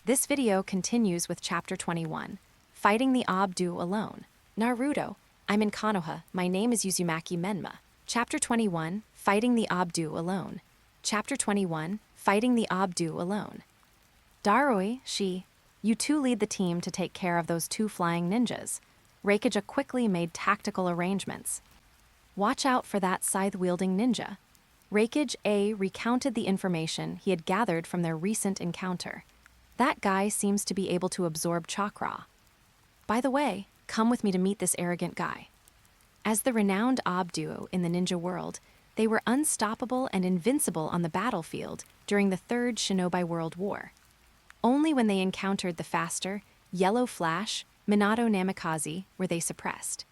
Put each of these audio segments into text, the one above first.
This video continues with Chapter 21, Fighting the Obdu Alone. Naruto, I'm in Konoha, my name is Uzumaki Menma. Chapter 21, Fighting the Obdu Alone. Chapter 21, Fighting the Obdu Alone. Darui, you two lead the team to take care of those two flying ninjas. Reikaja quickly made tactical arrangements. Watch out for that scythe-wielding ninja. Reikaja recounted the information he had gathered from their recent encounter. That guy seems to be able to absorb chakra. By the way, come with me to meet this arrogant guy. As the renowned Obdu in the ninja world, they were unstoppable and invincible on the battlefield during the Third Shinobi World War. Only when they encountered the faster, yellow flash, Minato Namikaze, were they suppressed.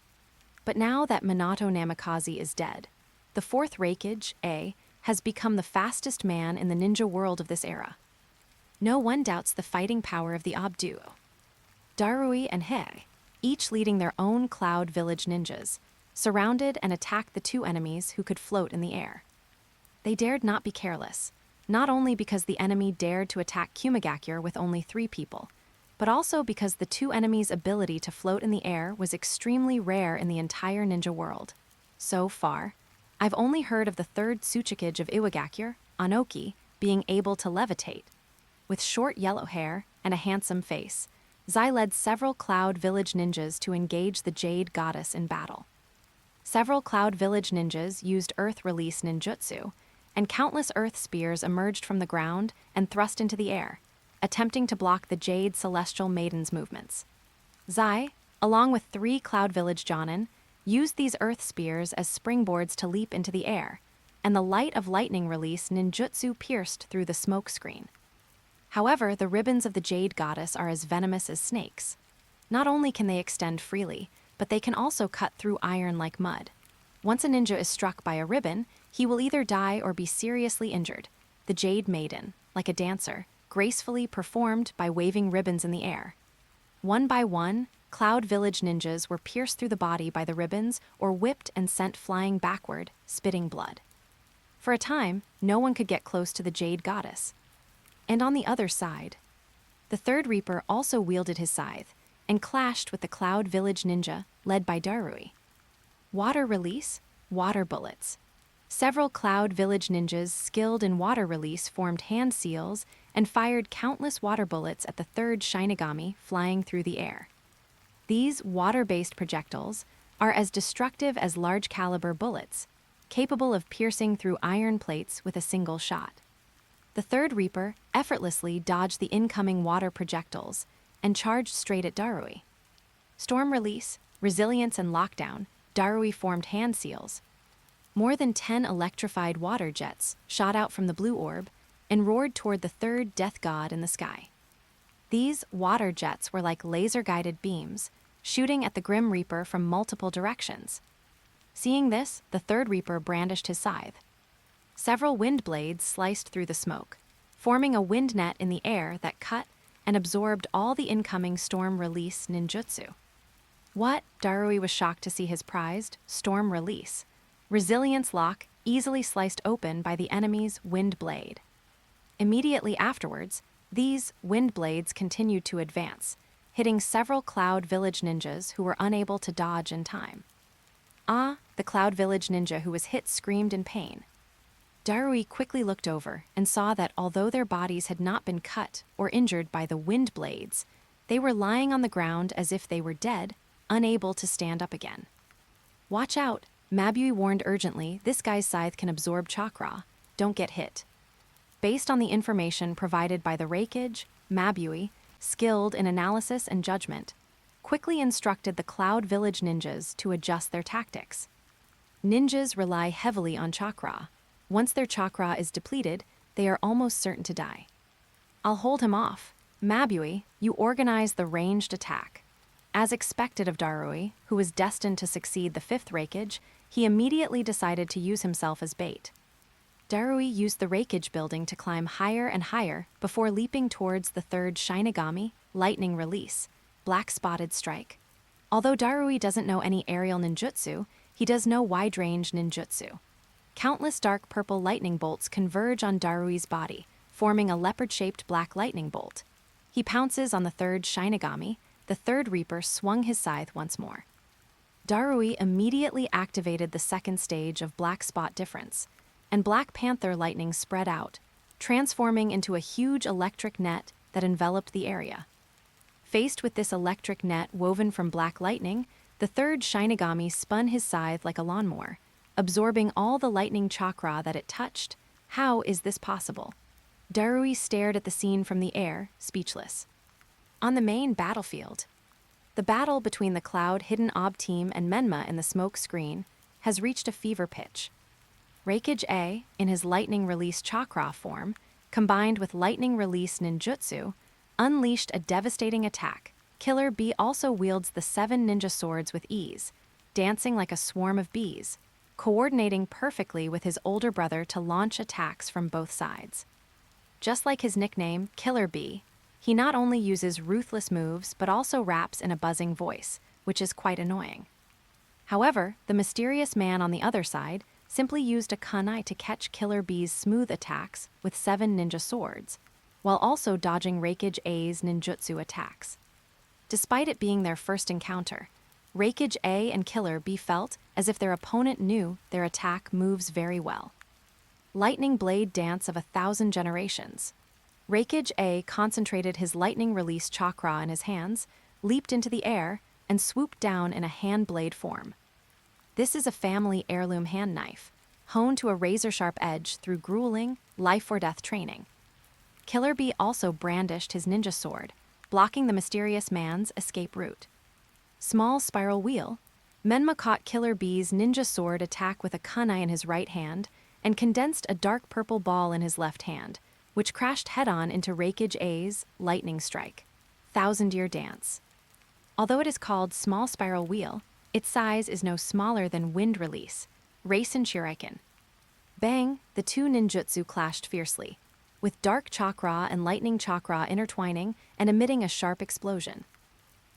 But now that Minato Namikaze is dead, the fourth Reikaja has become the fastest man in the ninja world of this era. No one doubts the fighting power of the Obdu. Darui and Hei, each leading their own cloud village ninjas, surrounded and attacked the two enemies who could float in the air. They dared not be careless, not only because the enemy dared to attack Kumigakure with only 3 people, but also because the two enemies' ability to float in the air was extremely rare in the entire ninja world. So far, I've only heard of the third Tsuchikage of Iwagakure, Anoki, being able to levitate. With short yellow hair and a handsome face, Zai led several Cloud Village ninjas to engage the Jade Goddess in battle. Several Cloud Village ninjas used Earth Release ninjutsu, and countless Earth spears emerged from the ground and thrust into the air, attempting to block the Jade Celestial Maiden's movements. Zai, along with 3 Cloud Village Jonin, used these Earth spears as springboards to leap into the air, and the Light of Lightning Release ninjutsu pierced through the smoke screen. However, the ribbons of the Jade Goddess are as venomous as snakes. Not only can they extend freely, but they can also cut through iron like mud. Once a ninja is struck by a ribbon, he will either die or be seriously injured. The Jade Maiden, like a dancer, gracefully performed by waving ribbons in the air. One by one, Cloud Village ninjas were pierced through the body by the ribbons or whipped and sent flying backward, spitting blood. For a time, no one could get close to the Jade Goddess. And on the other side, the third Reaper also wielded his scythe and clashed with the Cloud Village ninja led by Darui. Water release, water bullets. Several Cloud Village ninjas skilled in water release formed hand seals and fired countless water bullets at the third Shinigami flying through the air. These water-based projectiles are as destructive as large-caliber bullets, capable of piercing through iron plates with a single shot. The third Reaper effortlessly dodged the incoming water projectiles and charged straight at Darui. Storm release, resilience, and lockdown, Darui formed hand seals. More than 10 electrified water jets shot out from the blue orb and roared toward the third death god in the sky. These water jets were like laser-guided beams, shooting at the Grim Reaper from multiple directions. Seeing this, the third Reaper brandished his scythe. Several wind blades sliced through the smoke, forming a wind net in the air that cut and absorbed all the incoming storm release ninjutsu. What? Darui was shocked to see his prized storm release. Resilience lock easily sliced open by the enemy's wind blade. Immediately afterwards, these wind blades continued to advance, hitting several Cloud Village ninjas who were unable to dodge in time. The Cloud Village ninja who was hit screamed in pain. Darui quickly looked over and saw that although their bodies had not been cut or injured by the wind blades, they were lying on the ground as if they were dead, unable to stand up again. Watch out, Mabui warned urgently, this guy's scythe can absorb chakra. Don't get hit. Based on the information provided by the Reikaja, Mabui, skilled in analysis and judgment, quickly instructed the Cloud Village ninjas to adjust their tactics. Ninjas rely heavily on chakra. Once their chakra is depleted, they are almost certain to die. I'll hold him off. Mabui, you organize the ranged attack. As expected of Darui, who was destined to succeed the 5th Reikaja, he immediately decided to use himself as bait. Darui used the Reikaja building to climb higher and higher before leaping towards the third Shinigami, Lightning Release, Black Spotted Strike. Although Darui doesn't know any aerial ninjutsu, he does know wide-range ninjutsu. Countless dark purple lightning bolts converge on Darui's body, forming a leopard-shaped black lightning bolt. He pounces on the third Shinigami. The third Reaper swung his scythe once more. Darui immediately activated the second stage of Black Spot Difference, and Black Panther lightning spread out, transforming into a huge electric net that enveloped the area. Faced with this electric net woven from black lightning, the third Shinigami spun his scythe like a lawnmower, absorbing all the lightning chakra that it touched. How is this possible? Darui stared at the scene from the air, speechless. On the main battlefield, the battle between the Cloud-Hidden Ob team and Menma in the smoke screen has reached a fever pitch. Reikage A, in his lightning release chakra form, combined with lightning release ninjutsu, unleashed a devastating attack. Killer B also wields the 7 ninja swords with ease, dancing like a swarm of bees, coordinating perfectly with his older brother to launch attacks from both sides. Just like his nickname, Killer B, he not only uses ruthless moves but also raps in a buzzing voice, which is quite annoying. However, the mysterious man on the other side simply used a kunai to catch Killer B's smooth attacks with 7 ninja swords, while also dodging Reikage A's ninjutsu attacks. Despite it being their first encounter, Reikage A and Killer B felt as if their opponent knew their attack moves very well. Lightning Blade Dance of 1,000 Generations. Reikage A concentrated his lightning release chakra in his hands, leaped into the air, and swooped down in a hand blade form. This is a family heirloom hand knife, honed to a razor-sharp edge through grueling, life-or-death training. Killer B also brandished his ninja sword, blocking the mysterious man's escape route. Small Spiral Wheel. Menma caught Killer B's ninja sword attack with a kunai in his right hand and condensed a dark purple ball in his left hand, which crashed head-on into Reikage A's lightning strike. 1,000-Year Dance. Although it is called Small Spiral Wheel, its size is no smaller than Wind Release, Reisen Shuriken. Bang, the two ninjutsu clashed fiercely, with dark chakra and lightning chakra intertwining and emitting a sharp explosion.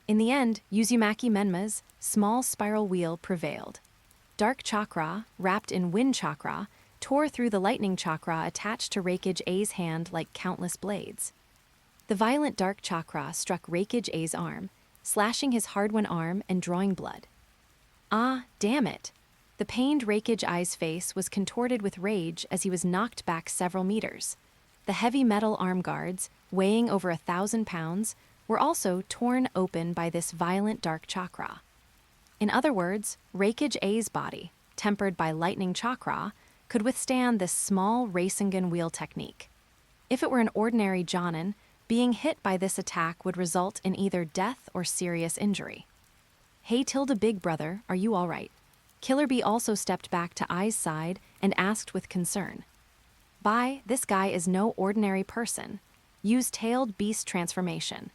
In the end, Uzumaki Menma's Small Spiral Wheel prevailed. Dark chakra, wrapped in wind chakra, tore through the lightning chakra attached to Reikage A's hand like countless blades. The violent dark chakra struck Reikage A's arm, slashing his hard-won arm and drawing blood. Ah, damn it! The pained Reikage A's face was contorted with rage as he was knocked back several meters. The heavy metal arm guards, weighing over 1,000 pounds, were also torn open by this violent dark chakra. In other words, Reikage A's body, tempered by lightning chakra, could withstand this small Rasengan wheel technique. If it were an ordinary Jonin, being hit by this attack would result in either death or serious injury. Hey Tilda Big Brother, are you all right? Killer B also stepped back to Ai's side and asked with concern. Bye, this guy is no ordinary person. Use Tailed Beast transformation.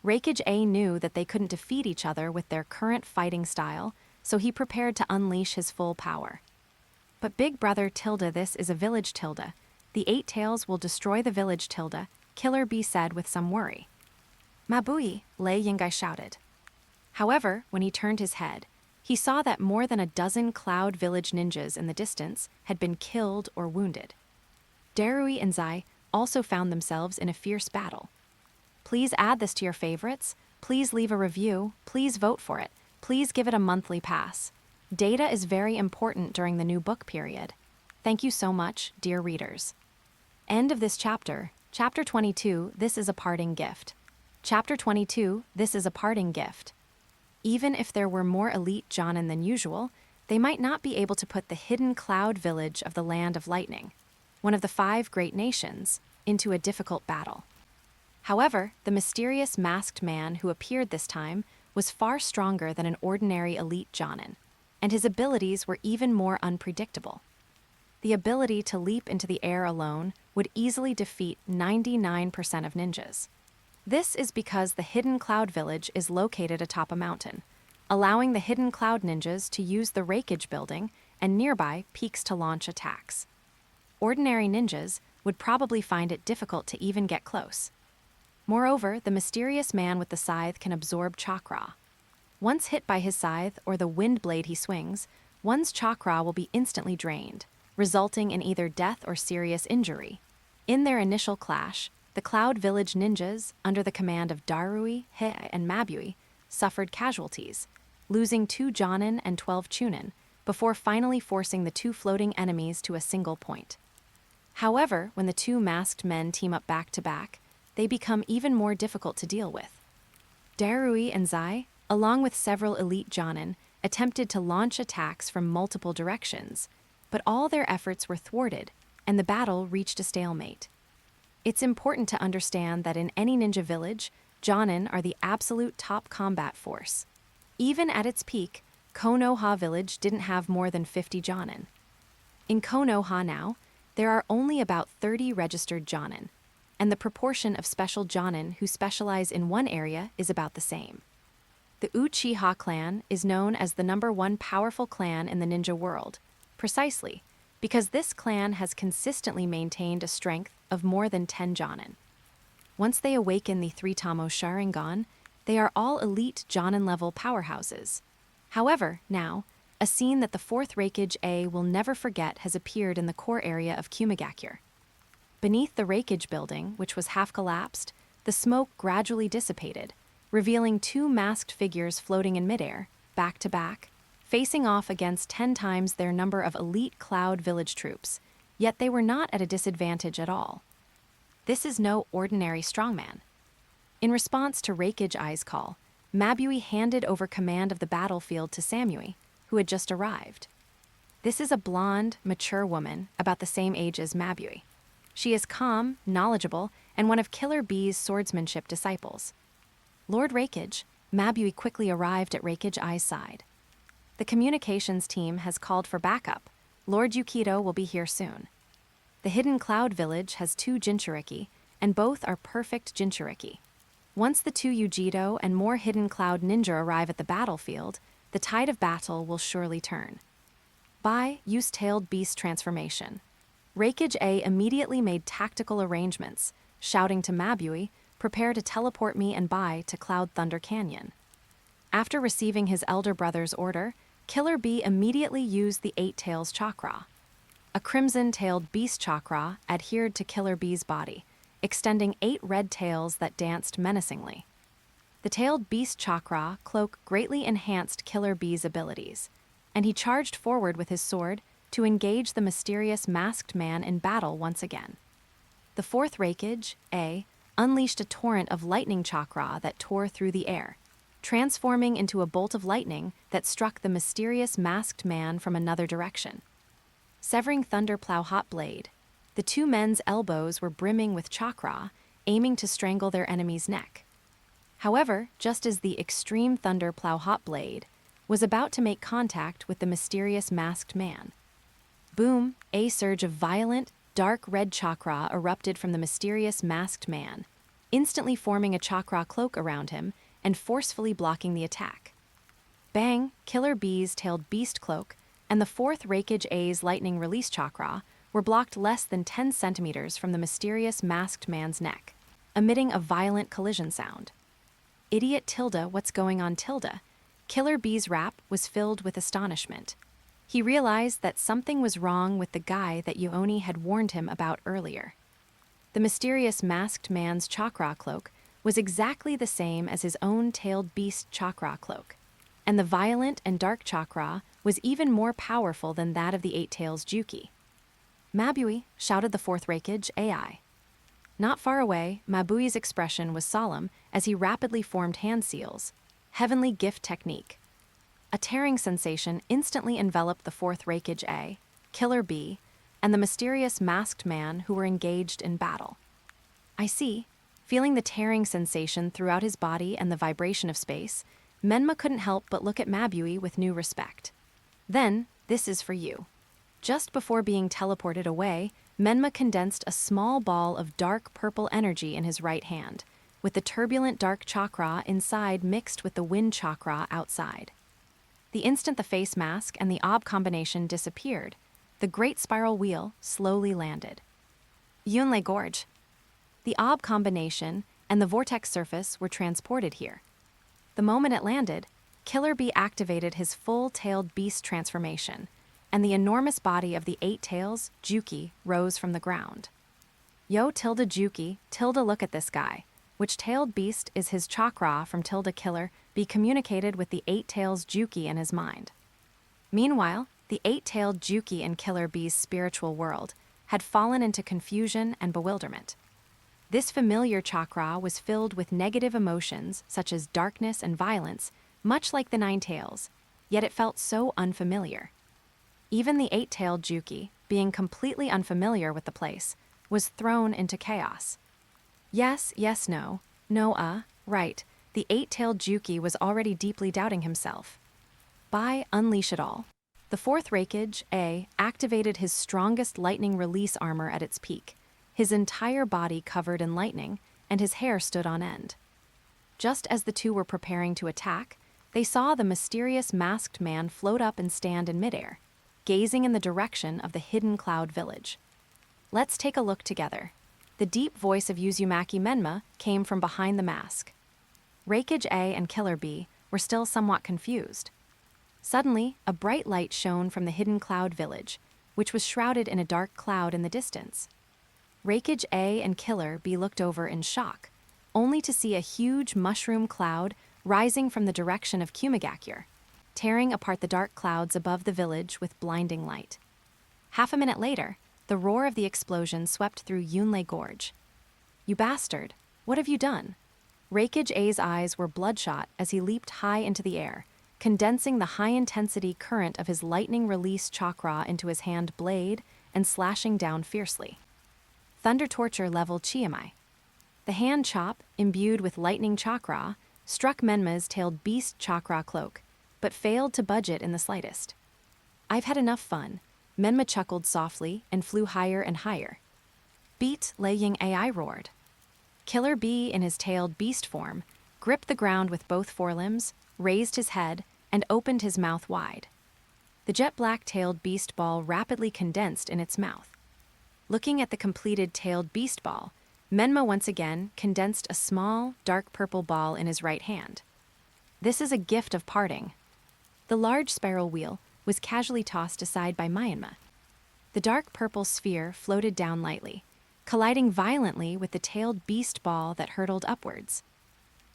Reikage A knew that they couldn't defeat each other with their current fighting style, so he prepared to unleash his full power. But Big Brother Tilda, this is a village Tilda. The 8 tails will destroy the village Tilda, Killer B said with some worry. Mabui, Lei Yingai shouted. However, when he turned his head, he saw that more than a dozen Cloud Village ninjas in the distance had been killed or wounded. Darui and Zai also found themselves in a fierce battle. Please add this to your favorites, please leave a review, please vote for it, please give it a monthly pass. Data is very important during the new book period. Thank you so much, dear readers. End of this chapter. Chapter 22, This is a Parting Gift. Chapter 22, This is a Parting Gift. Even if there were more elite Jonin than usual, they might not be able to put the hidden cloud village of the Land of Lightning, one of the 5 great nations, into a difficult battle. However, the mysterious masked man who appeared this time was far stronger than an ordinary elite Jonin, and his abilities were even more unpredictable. The ability to leap into the air alone would easily defeat 99% of ninjas. This is because the Hidden Cloud Village is located atop a mountain, allowing the Hidden Cloud ninjas to use the Reikage building and nearby peaks to launch attacks. Ordinary ninjas would probably find it difficult to even get close. Moreover, the mysterious man with the scythe can absorb chakra. Once hit by his scythe or the wind blade he swings, one's chakra will be instantly drained, resulting in either death or serious injury. In their initial clash, The Cloud Village ninjas, under the command of Darui, He, and Mabui, suffered casualties, losing 2 Jonin and 12 Chunin, before finally forcing the 2 floating enemies to a single point. However, when the 2 masked men team up back to back, they become even more difficult to deal with. Darui and Zai, along with several elite Jonin, attempted to launch attacks from multiple directions, but all their efforts were thwarted, and the battle reached a stalemate. It's important to understand that in any ninja village, Jonin are the absolute top combat force. Even at its peak, Konoha village didn't have more than 50 Jonin. In Konoha now, there are only about 30 registered Jonin, and the proportion of special Jonin who specialize in one area is about the same. The Uchiha clan is known as the #1 powerful clan in the ninja world, precisely because this clan has consistently maintained a strength of more than 10 Jonin. Once they awaken the 3-Tamo Sharingan, they are all elite Jonin-level powerhouses. However, now, a scene that the 4th Reikage A will never forget has appeared in the core area of Kumigakure. Beneath the Reikage building, which was half collapsed, the smoke gradually dissipated, revealing 2 masked figures floating in midair, back to back, facing off against 10 times their number of elite Cloud Village troops, yet they were not at a disadvantage at all. This is no ordinary strongman. In response to Reikage Ai's call, Mabui handed over command of the battlefield to Samui, who had just arrived. This is a blonde, mature woman about the same age as Mabui. She is calm, knowledgeable, and one of Killer Bee's swordsmanship disciples. Lord Reikage, Mabui quickly arrived at Reikage Ai's side. The communications team has called for backup. Lord Yukito will be here soon. The Hidden Cloud Village has 2 Jinchuriki, and both are perfect Jinchuriki. Once the 2 Yujito and more Hidden Cloud ninja arrive at the battlefield, the tide of battle will surely turn. By Use-Tailed Beast Transformation. Reikage A immediately made tactical arrangements, shouting to Mabui, "Prepare to teleport me and Bai to Cloud Thunder Canyon." After receiving his elder brother's order, Killer Bee immediately used the 8 Tails chakra. A crimson-tailed beast chakra adhered to Killer Bee's body, extending 8 red tails that danced menacingly. The tailed beast chakra cloak greatly enhanced Killer Bee's abilities, and he charged forward with his sword to engage the mysterious masked man in battle once again. The 4th Reikage, A, unleashed a torrent of lightning chakra that tore through the air, transforming into a bolt of lightning that struck the mysterious masked man from another direction. Severing Thunderplow Hot Blade, the 2 men's elbows were brimming with chakra, aiming to strangle their enemy's neck. However, just as the Extreme Thunderplow Hot Blade was about to make contact with the mysterious masked man, boom, a surge of violent, dark red chakra erupted from the mysterious masked man, instantly forming a chakra cloak around him and forcefully blocking the attack. Bang, Killer Bee's tailed beast cloak and the 4th Reikage A's lightning release chakra were blocked less than 10 centimeters from the mysterious masked man's neck, emitting a violent collision sound. Idiot Tilda, what's going on Tilda? Killer Bee's rap was filled with astonishment. He realized that something was wrong with the guy that Yooni had warned him about earlier. The mysterious masked man's chakra cloak was exactly the same as his own tailed beast chakra cloak, and the violent and dark chakra was even more powerful than that of the 8 Tails Juki. "Mabui," shouted the 4th Reikage AI. Not far away, Mabui's expression was solemn as he rapidly formed hand seals, heavenly gift technique. A tearing sensation instantly enveloped the 4th Reikage A, Killer Bee, and the mysterious masked man who were engaged in battle. "I see." Feeling the tearing sensation throughout his body and the vibration of space, Menma couldn't help but look at Mabui with new respect. "Then, this is for you." Just before being teleported away, Menma condensed a small ball of dark purple energy in his right hand, with the turbulent dark chakra inside mixed with the wind chakra outside. The instant the face mask and the ob combination disappeared, the great spiral wheel slowly landed. Yunlei Gorge. The ob combination and the vortex surface were transported here. The moment it landed, Killer Bee activated his full-tailed beast transformation, and the enormous body of the 8 Tails, Juki, rose from the ground. Yo tilde Juki, tilde look at this guy. Which tailed beast is his chakra from tilde killer be communicated with the eight tails Juki in his mind. Meanwhile, the eight-tailed Juki in Killer Bee's spiritual world had fallen into confusion and bewilderment. This familiar chakra was filled with negative emotions such as darkness and violence, much like the Nine Tails, yet it felt so unfamiliar. Even the eight-tailed Juki, being completely unfamiliar with the place, was thrown into chaos. Yes, no, right, the eight-tailed Juki was already deeply doubting himself. By Unleash It All, the fourth Raikage, A, activated his strongest lightning release armor at its peak, his entire body covered in lightning, and his hair stood on end. Just as the two were preparing to attack, they saw the mysterious masked man float up and stand in midair, gazing in the direction of the hidden cloud village. Let's take a look together. The deep voice of Uzumaki-Menma came from behind the mask. Raikage A and Killer B were still somewhat confused. Suddenly, a bright light shone from the hidden cloud village, which was shrouded in a dark cloud in the distance. Raikage A and Killer B looked over in shock, only to see a huge mushroom cloud rising from the direction of Kumigakure, tearing apart the dark clouds above the village with blinding light. Half a minute later, the roar of the explosion swept through Yunlei Gorge. You bastard, what have you done? Raikage A's eyes were bloodshot as he leaped high into the air, condensing the high-intensity current of his lightning-release chakra into his hand blade and slashing down fiercely. Thunder Torture level Chiamai. The hand chop, imbued with lightning chakra, struck Menma's tailed beast chakra cloak, but failed to budge it in the slightest. I've had enough fun. Menma chuckled softly and flew higher and higher. Beat Lei Ying AI roared. Killer B in his tailed beast form gripped the ground with both forelimbs, raised his head, and opened his mouth wide. The jet-black-tailed beast ball rapidly condensed in its mouth. Looking at the completed tailed beast ball, Menma once again condensed a small, dark purple ball in his right hand. This is a gift of parting. The large spiral wheel was casually tossed aside by Myanmar. The dark purple sphere floated down lightly, colliding violently with the tailed beast ball that hurtled upwards.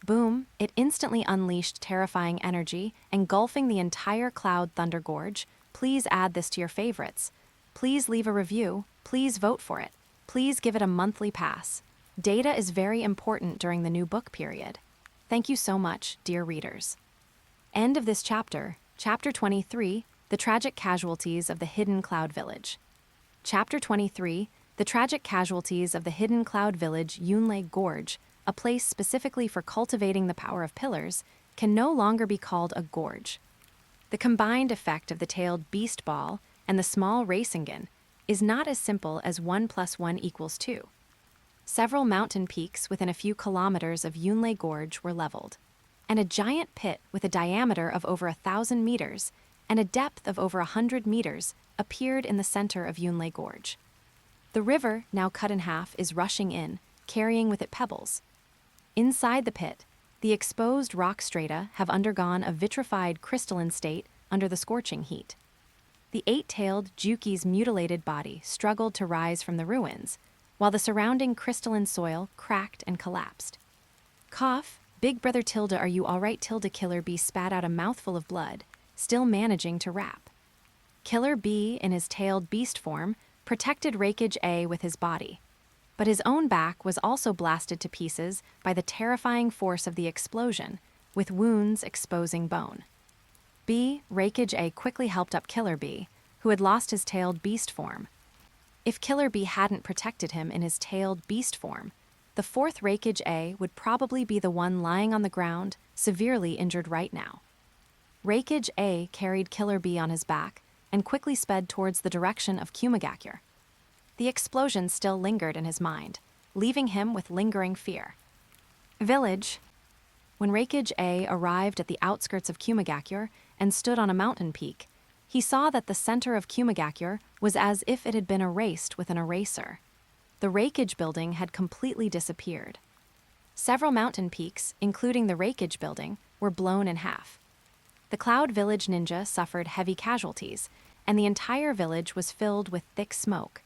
Boom, it instantly unleashed terrifying energy, engulfing the entire cloud thunder gorge. Please add this to your favorites. Please leave a review. Please vote for it. Please give it a monthly pass. Data is very important during the new book period. Thank you so much, dear readers. End of this chapter, Chapter 23, The Tragic Casualties of the Hidden Cloud Village. Chapter 23, The Tragic Casualties of the Hidden Cloud Village Yunlei Gorge, a place specifically for cultivating the power of pillars, can no longer be called a gorge. The combined effect of the tailed beast ball and the small Rasengan is not as simple as 1 + 1 = 2. Several mountain peaks within a few kilometers of Yunlei Gorge were leveled, and a giant pit with a diameter of over 1,000 meters and a depth of over 100 meters appeared in the center of Yunlei Gorge. The river, now cut in half, is rushing in, carrying with it pebbles. Inside the pit, the exposed rock strata have undergone a vitrified crystalline state under the scorching heat. The eight-tailed Juki's mutilated body struggled to rise from the ruins, while the surrounding crystalline soil cracked and collapsed. Cough, Big Brother Tilde, are you all right? Tilde Killer B spat out a mouthful of blood, still managing to rap. Killer B, in his tailed beast form, protected Raikage A with his body, but his own back was also blasted to pieces by the terrifying force of the explosion, with wounds exposing bone. Raikage A quickly helped up Killer B, who had lost his tailed beast form. If Killer B hadn't protected him in his tailed beast form, the fourth Raikage A would probably be the one lying on the ground, severely injured right now. Raikage A carried Killer B on his back and quickly sped towards the direction of Kumigakure. The explosion still lingered in his mind, leaving him with lingering fear. Village. When Raikage A arrived at the outskirts of Kumigakure and stood on a mountain peak, he saw that the center of Kumigakure was as if it had been erased with an eraser. The Raikage building had completely disappeared. Several mountain peaks, including the Raikage building, were blown in half. The Cloud Village ninja suffered heavy casualties, and the entire village was filled with thick smoke.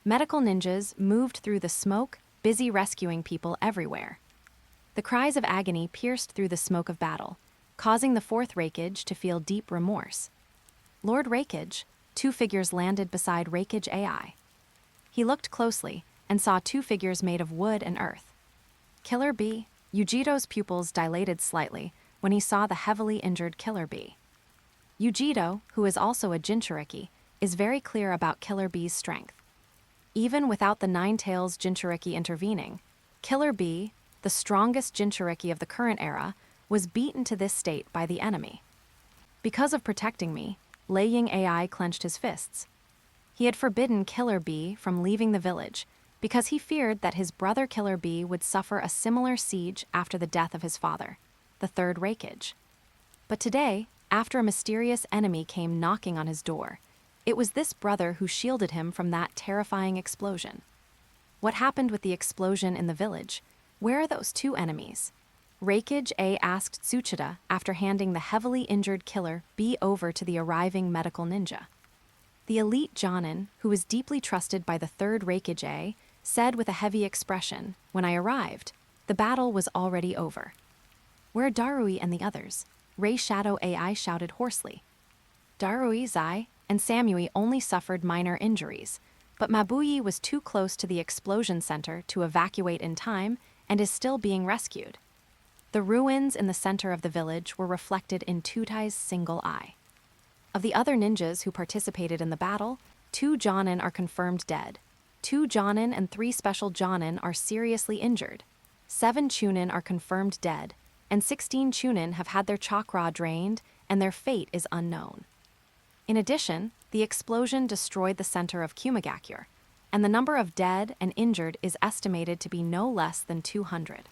Medical ninjas moved through the smoke, busy rescuing people everywhere. The cries of agony pierced through the smoke of battle, causing the fourth Raikage to feel deep remorse. Lord Raikage, two figures landed beside Raikage AI. He looked closely and saw two figures made of wood and earth. Killer Bee. Yujito's pupils dilated slightly when he saw the heavily injured Killer Bee. Yujito, who is also a Jinchuriki, is very clear about Killer Bee's strength. Even without the Nine-Tailed Jinchuriki intervening, Killer Bee, the strongest Jinchuriki of the current era, was beaten to this state by the enemy. Because of protecting me, Lei Ying AI clenched his fists. He had forbidden Killer Bee from leaving the village because he feared that his brother Killer Bee would suffer a similar siege after the death of his father, the third Raikage. But today, after a mysterious enemy came knocking on his door, it was this brother who shielded him from that terrifying explosion. What happened with the explosion in the village? Where are those two enemies? Raikage A asked Tsuchida after handing the heavily injured Killer Bee over to the arriving medical ninja. The elite Jonin, who was deeply trusted by the third Raikage A, said with a heavy expression, "When I arrived, the battle was already over." "Where are Darui and the others?" Ray Shadow AI shouted hoarsely. Darui, Zai, and Samui only suffered minor injuries, but Mabuyi was too close to the explosion center to evacuate in time and is still being rescued. The ruins in the center of the village were reflected in Tutai's single eye. Of the other ninjas who participated in the battle, 2 Jonin are confirmed dead. 2 Jonin and 3 special Jonin are seriously injured. 7 Chunin are confirmed dead, and 16 Chunin have had their chakra drained, and their fate is unknown. In addition, the explosion destroyed the center of Kumigakure, and the number of dead and injured is estimated to be no less than 200.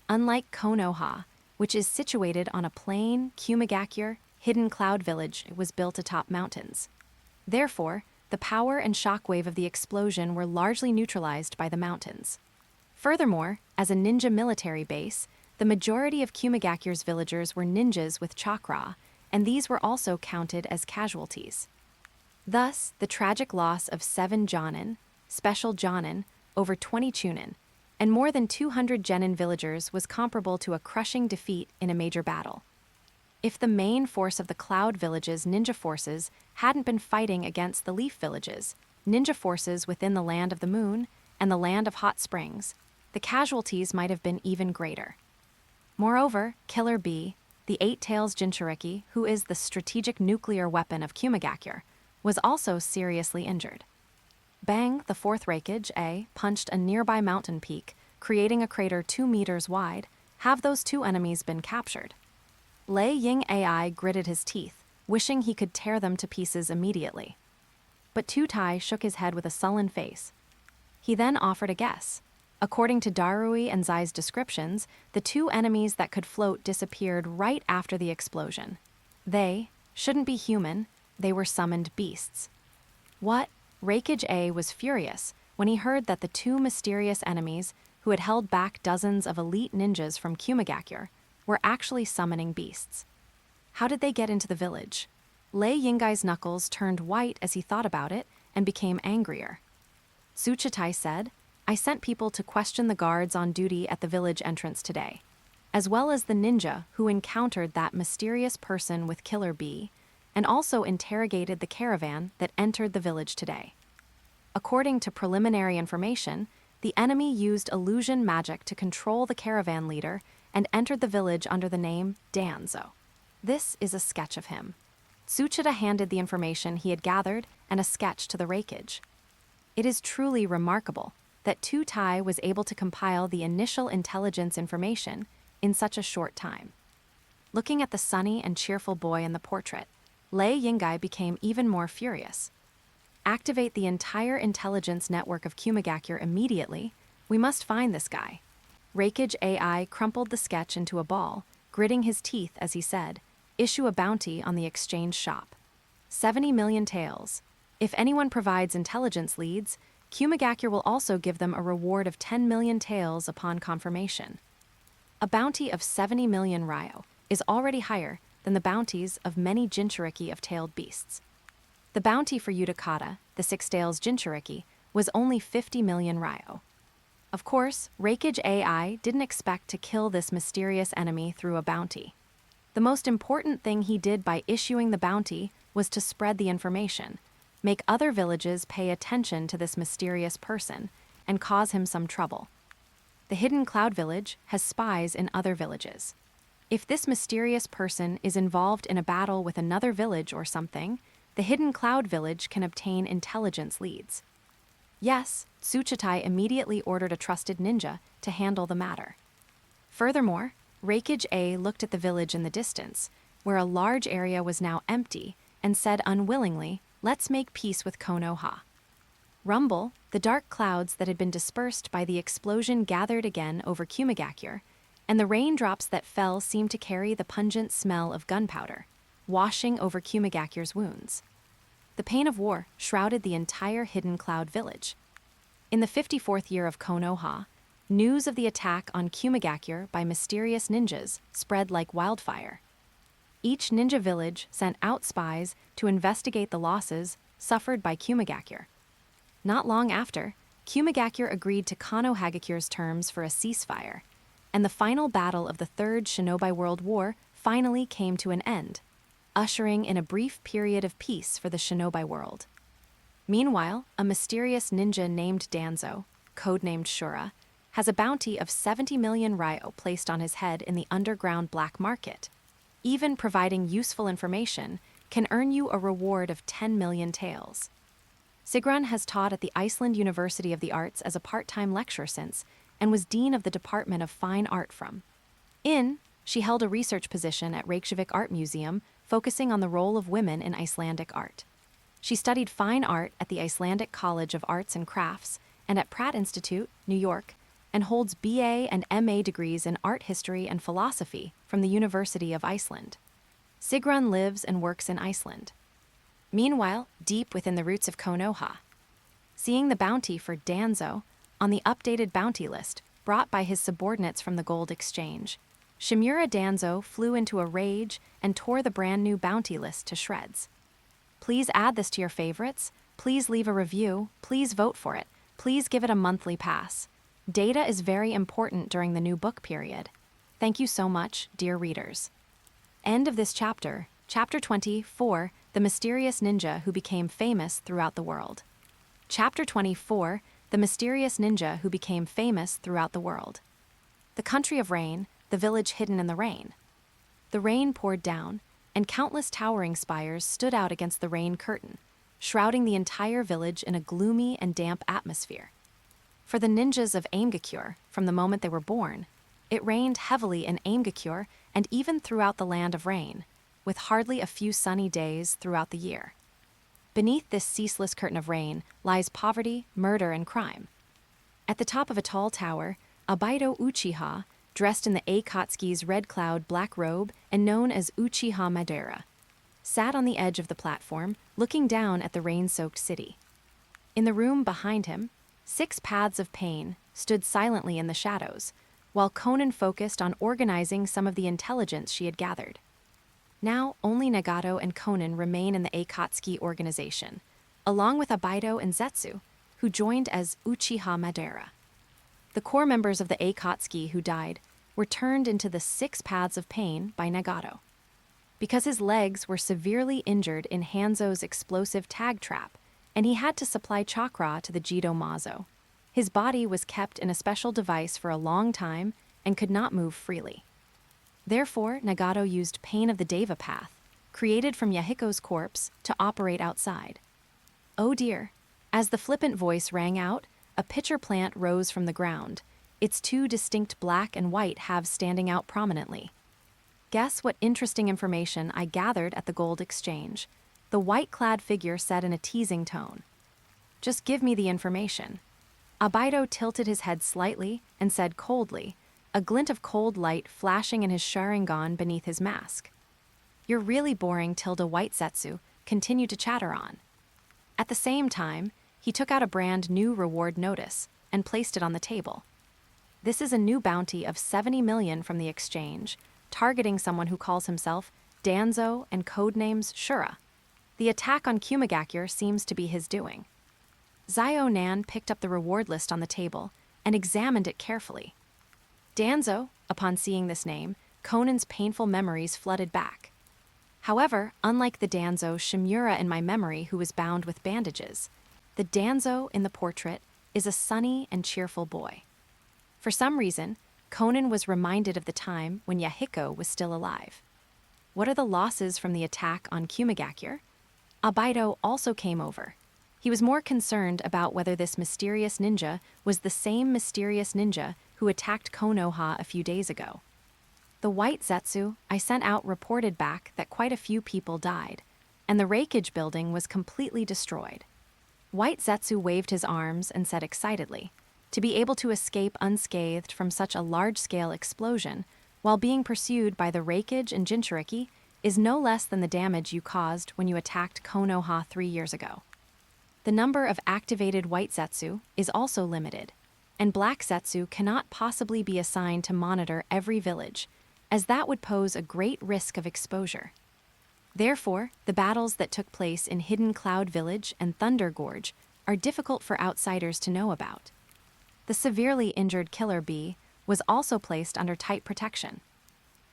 Unlike Konoha, which is situated on a plain, Kumigakure, hidden cloud village was built atop mountains. Therefore, the power and shockwave of the explosion were largely neutralized by the mountains. Furthermore, as a ninja military base, the majority of Kumigakure's villagers were ninjas with chakra, and these were also counted as casualties. Thus, the tragic loss of 7 Jonin, special Jonin, over 20 Chunin, and more than 200 Genin villagers was comparable to a crushing defeat in a major battle. If the main force of the Cloud Village's ninja forces hadn't been fighting against the Leaf Villages, ninja forces within the Land of the Moon, and the Land of Hot Springs, the casualties might have been even greater. Moreover, Killer Bee, the 8 Tails Jinchuriki, who is the strategic nuclear weapon of Kumigakure, was also seriously injured. Bang, the 4th Raikage A, punched a nearby mountain peak, creating a crater 2 meters wide. Have those 2 enemies been captured? Lei Ying AI gritted his teeth, wishing he could tear them to pieces immediately. But Tutai shook his head with a sullen face. He then offered a guess. According to Darui and Zai's descriptions, the 2 enemies that could float disappeared right after the explosion. They shouldn't be human, they were summoned beasts. What? Raikage A was furious when he heard that the 2 mysterious enemies, who had held back dozens of elite ninjas from Kumigakure, were actually summoning beasts. How did they get into the village? Lei Yingai's knuckles turned white as he thought about it and became angrier. Tsuchitai said, "I sent people to question the guards on duty at the village entrance today, as well as the ninja who encountered that mysterious person with Killer Bee, and also interrogated the caravan that entered the village today. According to preliminary information, the enemy used illusion magic to control the caravan leader and entered the village under the name Danzo. This is a sketch of him." Tsuchida handed the information he had gathered and a sketch to the Raikage. It is truly remarkable that Tutai was able to compile the initial intelligence information in such a short time. Looking at the sunny and cheerful boy in the portrait, Lei Yingai became even more furious. "Activate the entire intelligence network of Kumigakure immediately. We must find this guy." Raikage AI crumpled the sketch into a ball, gritting his teeth as he said, "Issue a bounty on the exchange shop. 70 million taels. If anyone provides intelligence leads, Kumigakure will also give them a reward of 10 million taels upon confirmation." A bounty of 70 million ryo is already higher than the bounties of many Jinchuriki of tailed beasts. The bounty for Utakata, the 6 Tails Jinchuriki, was only 50 million ryo. Of course, Raikage AI didn't expect to kill this mysterious enemy through a bounty. The most important thing he did by issuing the bounty was to spread the information, make other villages pay attention to this mysterious person, and cause him some trouble. The Hidden Cloud Village has spies in other villages. If this mysterious person is involved in a battle with another village or something, the Hidden Cloud Village can obtain intelligence leads. Yes, Tsuchitai immediately ordered a trusted ninja to handle the matter. Furthermore, Raikage A looked at the village in the distance, where a large area was now empty, and said unwillingly, "Let's make peace with Konoha." Rumble, the dark clouds that had been dispersed by the explosion gathered again over Kumigakure, and the raindrops that fell seemed to carry the pungent smell of gunpowder, washing over Kumigakure's wounds. The pain of war shrouded the entire Hidden Cloud Village. In the 54th year of Konoha, news of the attack on Kumigakure by mysterious ninjas spread like wildfire. Each ninja village sent out spies to investigate the losses suffered by Kumigakure. Not long after, Kumigakure agreed to Konohagakure's terms for a ceasefire, and the final battle of the Third Shinobi World War finally came to an end, ushering in a brief period of peace for the shinobi world. Meanwhile, a mysterious ninja named Danzo, codenamed Shura, has a bounty of 70 million ryo placed on his head in the underground black market. Even providing useful information can earn you a reward of 10 million taels. Sigrun has taught at the Iceland University of the Arts as a part-time lecturer since, and was dean of the Department of Fine Art from. She held a research position at Reykjavik Art Museum, focusing on the role of women in Icelandic art. She studied fine art at the Icelandic College of Arts and Crafts and at Pratt Institute, New York, and holds BA and MA degrees in art history and philosophy from the University of Iceland. Sigrun lives and works in Iceland. Meanwhile, deep within the roots of Konoha, seeing the bounty for Danzo on the updated bounty list brought by his subordinates from the gold exchange, Shimura Danzo flew into a rage and tore the brand new bounty list to shreds. Please add this to your favorites, please leave a review, please vote for it, please give it a monthly pass. Data is very important during the new book period. Thank you so much, dear readers. End of this chapter, Chapter 24, The Mysterious Ninja Who Became Famous Throughout the World. Chapter 24, The Mysterious Ninja Who Became Famous Throughout the World. The country of rain, the village hidden in the rain. The rain poured down, and countless towering spires stood out against the rain curtain, shrouding the entire village in a gloomy and damp atmosphere. For the ninjas of Aimgakure, from the moment they were born, it rained heavily in Aimgakure and even throughout the land of rain, with hardly a few sunny days throughout the year. Beneath this ceaseless curtain of rain lies poverty, murder, and crime. At the top of a tall tower, Abaido Uchiha, dressed in the Akatsuki's red cloud black robe and known as Uchiha Madara, sat on the edge of the platform, looking down at the rain-soaked city. In the room behind him, 6 paths of pain stood silently in the shadows, while Konan focused on organizing some of the intelligence she had gathered. Now, only Nagato and Konan remain in the Akatsuki organization, along with Abaido and Zetsu, who joined as Uchiha Madara. The core members of the Akatsuki who died were turned into the 6 paths of pain by Nagato. Because his legs were severely injured in Hanzo's explosive tag trap, and he had to supply chakra to the Jido Mazo, his body was kept in a special device for a long time and could not move freely. Therefore, Nagato used Pain of the Deva Path, created from Yahiko's corpse, to operate outside. Oh dear. As the flippant voice rang out, a pitcher plant rose from the ground, its 2 distinct black and white halves standing out prominently. Guess what interesting information I gathered at the gold exchange, the white-clad figure said in a teasing tone. Just give me the information. Abaido tilted his head slightly and said coldly, a glint of cold light flashing in his Sharingan beneath his mask. You're really boring, Tilda Whitesetsu continued to chatter on. At the same time, he took out a brand new reward notice and placed it on the table. This is a new bounty of 70 million from the exchange, targeting someone who calls himself Danzo and codenames Shura. The attack on Kumigakure seems to be his doing. Zio Nan picked up the reward list on the table and examined it carefully. Danzo, upon seeing this name, Conan's painful memories flooded back. However, unlike the Danzo Shimura in my memory who was bound with bandages, the Danzo in the portrait is a sunny and cheerful boy. For some reason, Conan was reminded of the time when Yahiko was still alive. What are the losses from the attack on Kumigakure? Abaido also came over. He was more concerned about whether this mysterious ninja was the same mysterious ninja who attacked Konoha a few days ago. The White Zetsu I sent out reported back that quite a few people died, and the Reikage building was completely destroyed. White Zetsu waved his arms and said excitedly, to be able to escape unscathed from such a large-scale explosion while being pursued by the Reikage and Jinchuriki is no less than the damage you caused when you attacked Konoha 3 years ago. The number of activated White Zetsu is also limited, and Black Zetsu cannot possibly be assigned to monitor every village, as that would pose a great risk of exposure. Therefore, the battles that took place in Hidden Cloud Village and Thunder Gorge are difficult for outsiders to know about. The severely injured Killer Bee was also placed under tight protection.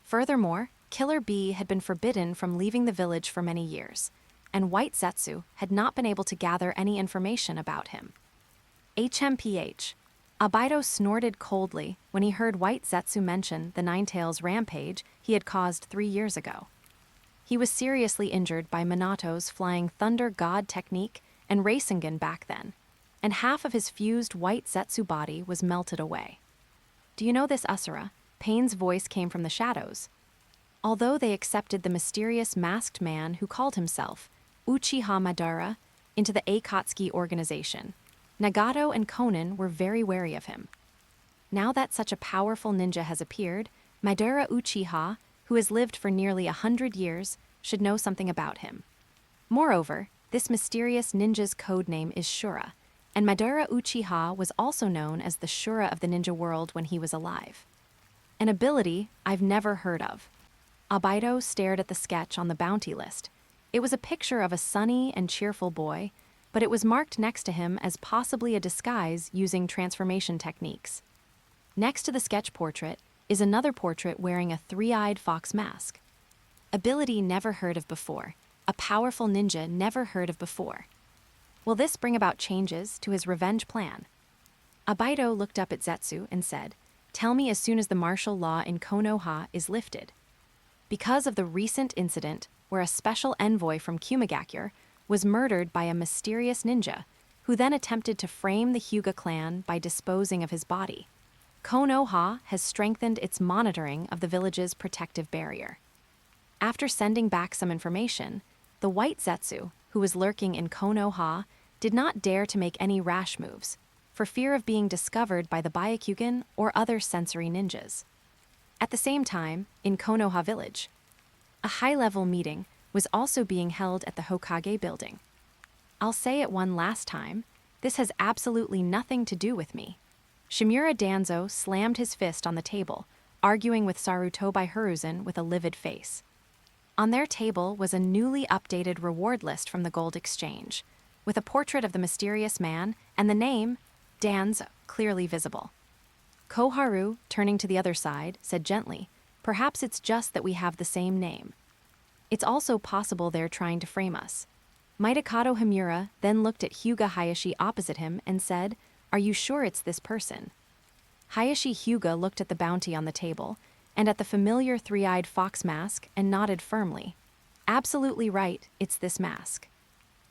Furthermore, Killer Bee had been forbidden from leaving the village for many years, and White Zetsu had not been able to gather any information about him. HMPH. Abaido snorted coldly when he heard White Zetsu mention the Nine-Tails rampage he had caused 3 years ago. He was seriously injured by Minato's flying Thunder God technique and Rasengan back then, and half of his fused White Zetsu body was melted away. Do you know this, Asura? Pain's voice came from the shadows. Although they accepted the mysterious masked man who called himself Uchiha Madara into the Akatsuki organization, Nagato and Conan were very wary of him. Now that such a powerful ninja has appeared, Madara Uchiha, who has lived for nearly 100 years, should know something about him. Moreover, this mysterious ninja's codename is Shura, and Madara Uchiha was also known as the Shura of the ninja world when he was alive. An ability I've never heard of. Abaido stared at the sketch on the bounty list. It was a picture of a sunny and cheerful boy, but it was marked next to him as possibly a disguise using transformation techniques. Next to the sketch portrait is another portrait wearing a three-eyed fox mask. Ability never heard of before. A powerful ninja never heard of before. Will this bring about changes to his revenge plan? Abaido looked up at Zetsu and said, "Tell me as soon as the martial law in Konoha is lifted." Because of the recent incident where a special envoy from Kumigakure was murdered by a mysterious ninja, who then attempted to frame the Hyuga clan by disposing of his body, Konoha has strengthened its monitoring of the village's protective barrier. After sending back some information, the White Zetsu, who was lurking in Konoha, did not dare to make any rash moves, for fear of being discovered by the Byakugan or other sensory ninjas. At the same time, in Konoha village, a high-level meeting was also being held at the Hokage building. I'll say it one last time, this has absolutely nothing to do with me. Shimura Danzo slammed his fist on the table, arguing with Sarutobi Hiruzen with a livid face. On their table was a newly updated reward list from the Gold Exchange, with a portrait of the mysterious man and the name, Danzo, clearly visible. Koharu, turning to the other side, said gently, "Perhaps it's just that we have the same name. It's also possible they're trying to frame us." Mitakato Himura then looked at Hyuga Hayashi opposite him and said, "Are you sure it's this person?" Hayashi Hyuga looked at the bounty on the table and at the familiar three-eyed fox mask and nodded firmly. "Absolutely right, it's this mask."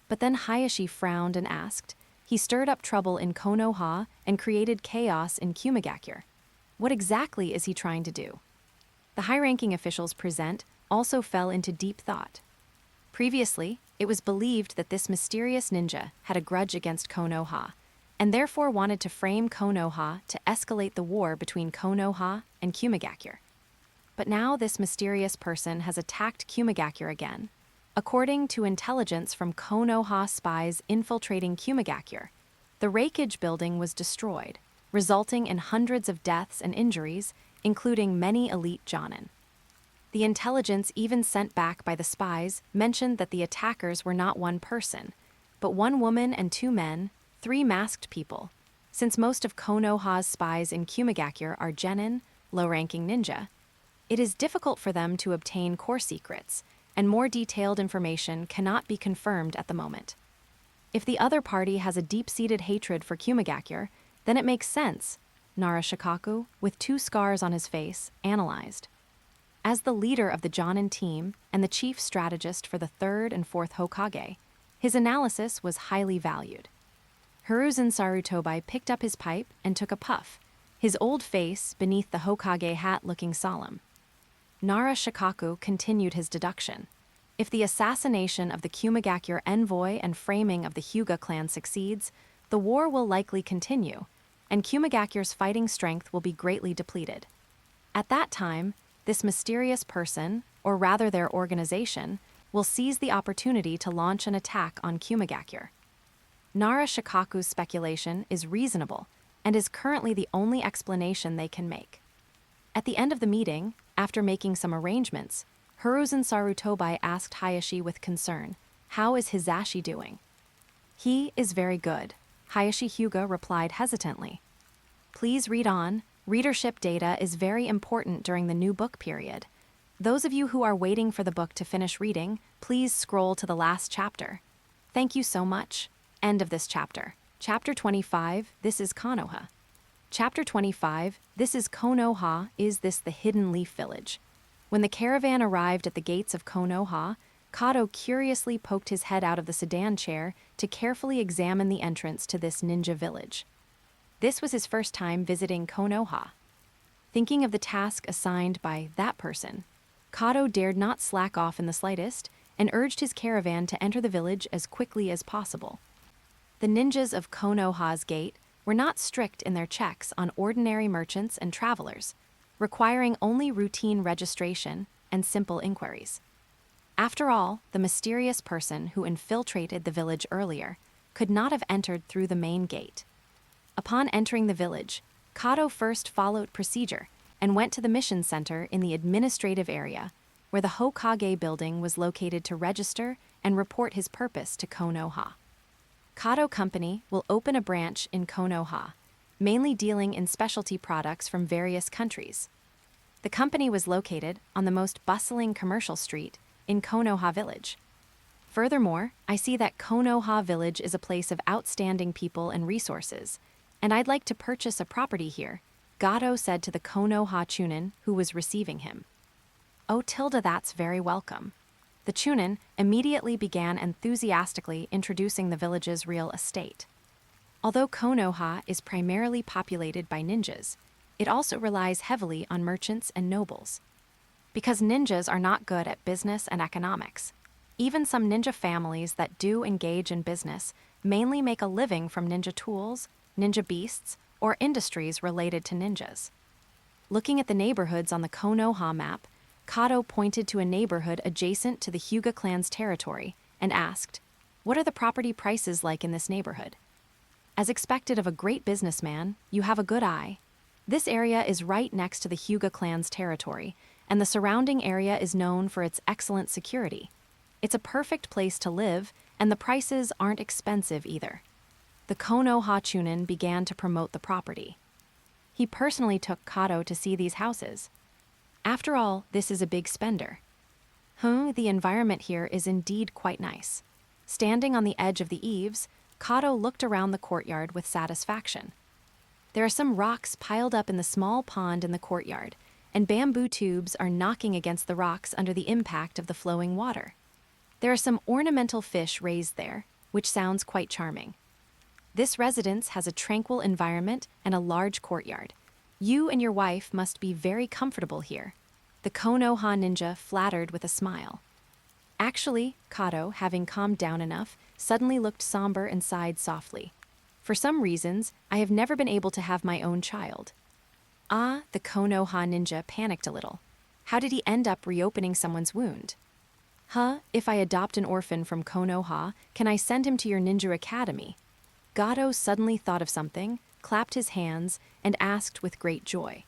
But then Hayashi frowned and asked, "He stirred up trouble in Konoha and created chaos in Kumigakure. What exactly is he trying to do?" The high-ranking officials present also fell into deep thought. Previously, it was believed that this mysterious ninja had a grudge against Konoha, and therefore wanted to frame Konoha to escalate the war between Konoha and Kumigakure. But now this mysterious person has attacked Kumigakure again. According to intelligence from Konoha spies infiltrating Kumigakure, the Reikage building was destroyed, resulting in hundreds of deaths and injuries, including many elite jonin. The intelligence even sent back by the spies mentioned that the attackers were not one person, but one woman and 2 men, 3 masked people. Since most of Konoha's spies in Kumigakure are genin, low-ranking ninja, it is difficult for them to obtain core secrets, and more detailed information cannot be confirmed at the moment. If the other party has a deep-seated hatred for Kumigakure, then it makes sense, Nara Shikaku, with 2 scars on his face, analyzed. As the leader of the Jonin team and the chief strategist for the 3rd and 4th Hokage, his analysis was highly valued. Hiruzen Sarutobi picked up his pipe and took a puff, his old face beneath the Hokage hat looking solemn. Nara Shikaku continued his deduction. If the assassination of the Kumigakure envoy and framing of the Hyuga clan succeeds, the war will likely continue, and Kumigakure's fighting strength will be greatly depleted. At that time, this mysterious person, or rather their organization, will seize the opportunity to launch an attack on Kumigakure. Nara Shikaku's speculation is reasonable and is currently the only explanation they can make. At the end of the meeting, after making some arrangements, Hiruzen Sarutobi asked Hayashi with concern, "How is Hizashi doing?" "He is very good," Hayashi Hyuga replied hesitantly. Please read on. Readership data is very important during the new book period. Those of you who are waiting for the book to finish reading, please scroll to the last chapter. Thank you so much. End of this chapter. Chapter 25, This is Konoha. Chapter 25, This is Konoha, Is This the Hidden Leaf Village? When the caravan arrived at the gates of Konoha, Kato curiously poked his head out of the sedan chair to carefully examine the entrance to this ninja village. This was his first time visiting Konoha. Thinking of the task assigned by that person, Kato dared not slack off in the slightest and urged his caravan to enter the village as quickly as possible. The ninjas of Konoha's gate were not strict in their checks on ordinary merchants and travelers, requiring only routine registration and simple inquiries. After all, the mysterious person who infiltrated the village earlier could not have entered through the main gate. Upon entering the village, Kato first followed procedure and went to the mission center in the administrative area, where the Hokage building was located to register and report his purpose to Konoha. Kato Company will open a branch in Konoha, mainly dealing in specialty products from various countries. The company was located on the most bustling commercial street in Konoha Village. Furthermore, I see that Konoha Village is a place of outstanding people and resources, and I'd like to purchase a property here, Gato said to the Konoha Chunin who was receiving him. Oh, that's very welcome. The Chunin immediately began enthusiastically introducing the village's real estate. Although Konoha is primarily populated by ninjas, it also relies heavily on merchants and nobles. Because ninjas are not good at business and economics, even some ninja families that do engage in business mainly make a living from ninja tools, ninja beasts, or industries related to ninjas. Looking at the neighborhoods on the Konoha map, Kato pointed to a neighborhood adjacent to the Hyuga clan's territory and asked, "What are the property prices like in this neighborhood?" As expected of a great businessman, you have a good eye. This area is right next to the Hyuga clan's territory, and the surrounding area is known for its excellent security. It's a perfect place to live, and the prices aren't expensive either. The Konoha Chunin began to promote the property. He personally took Kato to see these houses. After all, this is a big spender. The environment here is indeed quite nice. Standing on the edge of the eaves, Kato looked around the courtyard with satisfaction. There are some rocks piled up in the small pond in the courtyard, and bamboo tubes are knocking against the rocks under the impact of the flowing water. There are some ornamental fish raised there, which sounds quite charming. This residence has a tranquil environment and a large courtyard. You and your wife must be very comfortable here. The Konoha ninja flattered with a smile. Actually, Kato, having calmed down enough, suddenly looked somber and sighed softly. For some reasons, I have never been able to have my own child. The Konoha ninja panicked a little. How did he end up reopening someone's wound? If I adopt an orphan from Konoha, can I send him to your ninja academy? Gato suddenly thought of something, clapped his hands, and asked with great joy.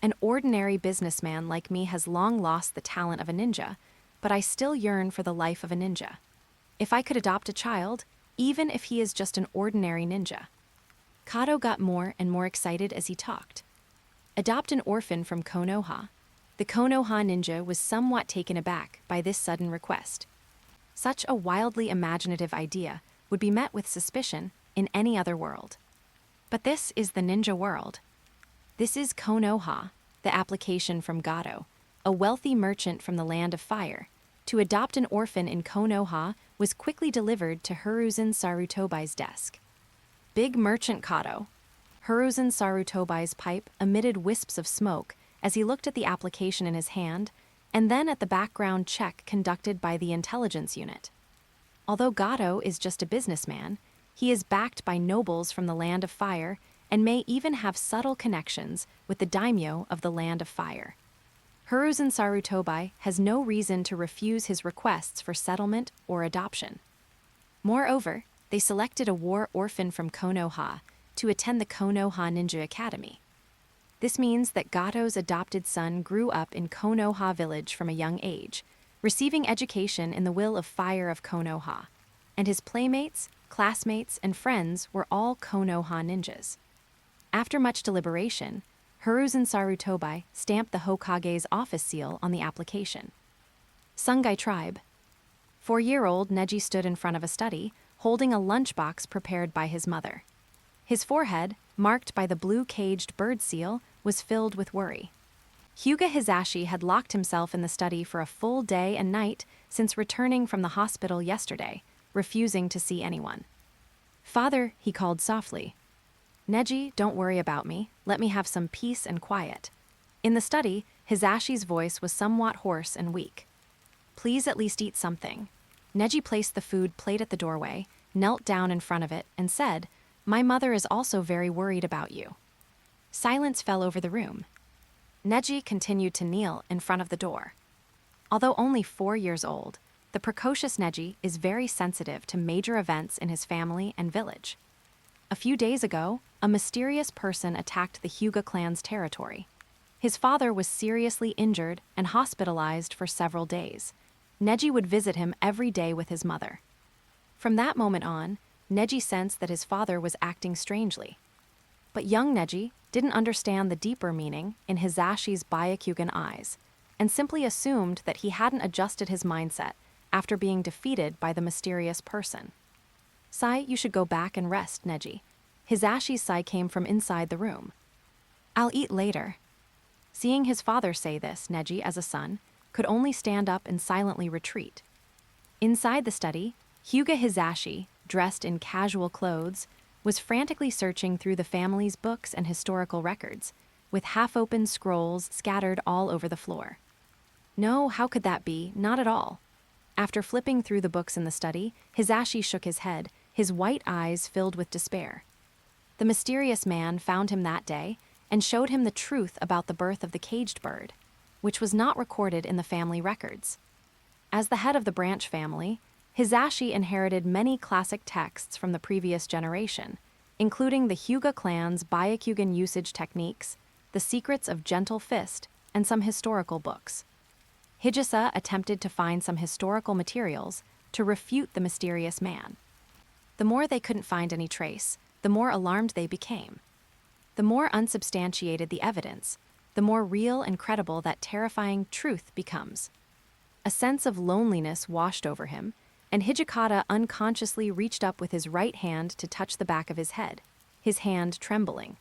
An ordinary businessman like me has long lost the talent of a ninja, but I still yearn for the life of a ninja. If I could adopt a child, even if he is just an ordinary ninja. Kato got more and more excited as he talked. Adopt an orphan from Konoha. The Konoha ninja was somewhat taken aback by this sudden request. Such a wildly imaginative idea would be met with suspicion in any other world. But this is the ninja world. This is Konoha, the application from Gato, a wealthy merchant from the land of fire. To adopt an orphan in Konoha was quickly delivered to Hiruzen Sarutobai's desk. Big merchant Kato. Hiruzen Sarutobai's pipe emitted wisps of smoke as he looked at the application in his hand and then at the background check conducted by the intelligence unit. Although Gato is just a businessman, he is backed by nobles from the land of fire and may even have subtle connections with the daimyo of the land of fire. Hiruzen Sarutobai has no reason to refuse his requests for settlement or adoption. Moreover, they selected a war orphan from Konoha to attend the Konoha Ninja Academy. This means that Gato's adopted son grew up in Konoha village from a young age, receiving education in the will of fire of Konoha, and his playmates, classmates, and friends were all Konoha ninjas. After much deliberation, Hiruzen Sarutobai stamped the Hokage's office seal on the application. Sungai Tribe. 4-year-old Neji stood in front of a study, holding a lunchbox prepared by his mother. His forehead, marked by the blue-caged bird seal, was filled with worry. Hyuga Hisashi had locked himself in the study for a full day and night since returning from the hospital yesterday, refusing to see anyone. "Father," he called softly. "Neji, don't worry about me. Let me have some peace and quiet." In the study, Hisashi's voice was somewhat hoarse and weak. "Please at least eat something." Neji placed the food plate at the doorway, knelt down in front of it, and said, "My mother is also very worried about you." Silence fell over the room. Neji continued to kneel in front of the door. Although only 4 years old, the precocious Neji is very sensitive to major events in his family and village. A few days ago, a mysterious person attacked the Hyuga clan's territory. His father was seriously injured and hospitalized for several days. Neji would visit him every day with his mother. From that moment on, Neji sensed that his father was acting strangely. But young Neji didn't understand the deeper meaning in Hisashi's Byakugan eyes, and simply assumed that he hadn't adjusted his mindset after being defeated by the mysterious person. "Sai, you should go back and rest, Neji." Hisashi's sigh came from inside the room. "I'll eat later." Seeing his father say this, Neji, as a son, could only stand up and silently retreat. Inside the study, Hyuga Hisashi, dressed in casual clothes, was frantically searching through the family's books and historical records, with half-open scrolls scattered all over the floor. No, how could that be? Not at all. After flipping through the books in the study, Hisashi shook his head, his white eyes filled with despair. The mysterious man found him that day and showed him the truth about the birth of the caged bird, which was not recorded in the family records. As the head of the branch family, Hisashi inherited many classic texts from the previous generation, including the Hyuga clan's Byakugan usage techniques, the secrets of Gentle Fist, and some historical books. Hijisa attempted to find some historical materials to refute the mysterious man. The more they couldn't find any trace, the more alarmed they became. The more unsubstantiated the evidence, the more real and credible that terrifying truth becomes. A sense of loneliness washed over him, and Hijikata unconsciously reached up with his right hand to touch the back of his head, his hand trembling.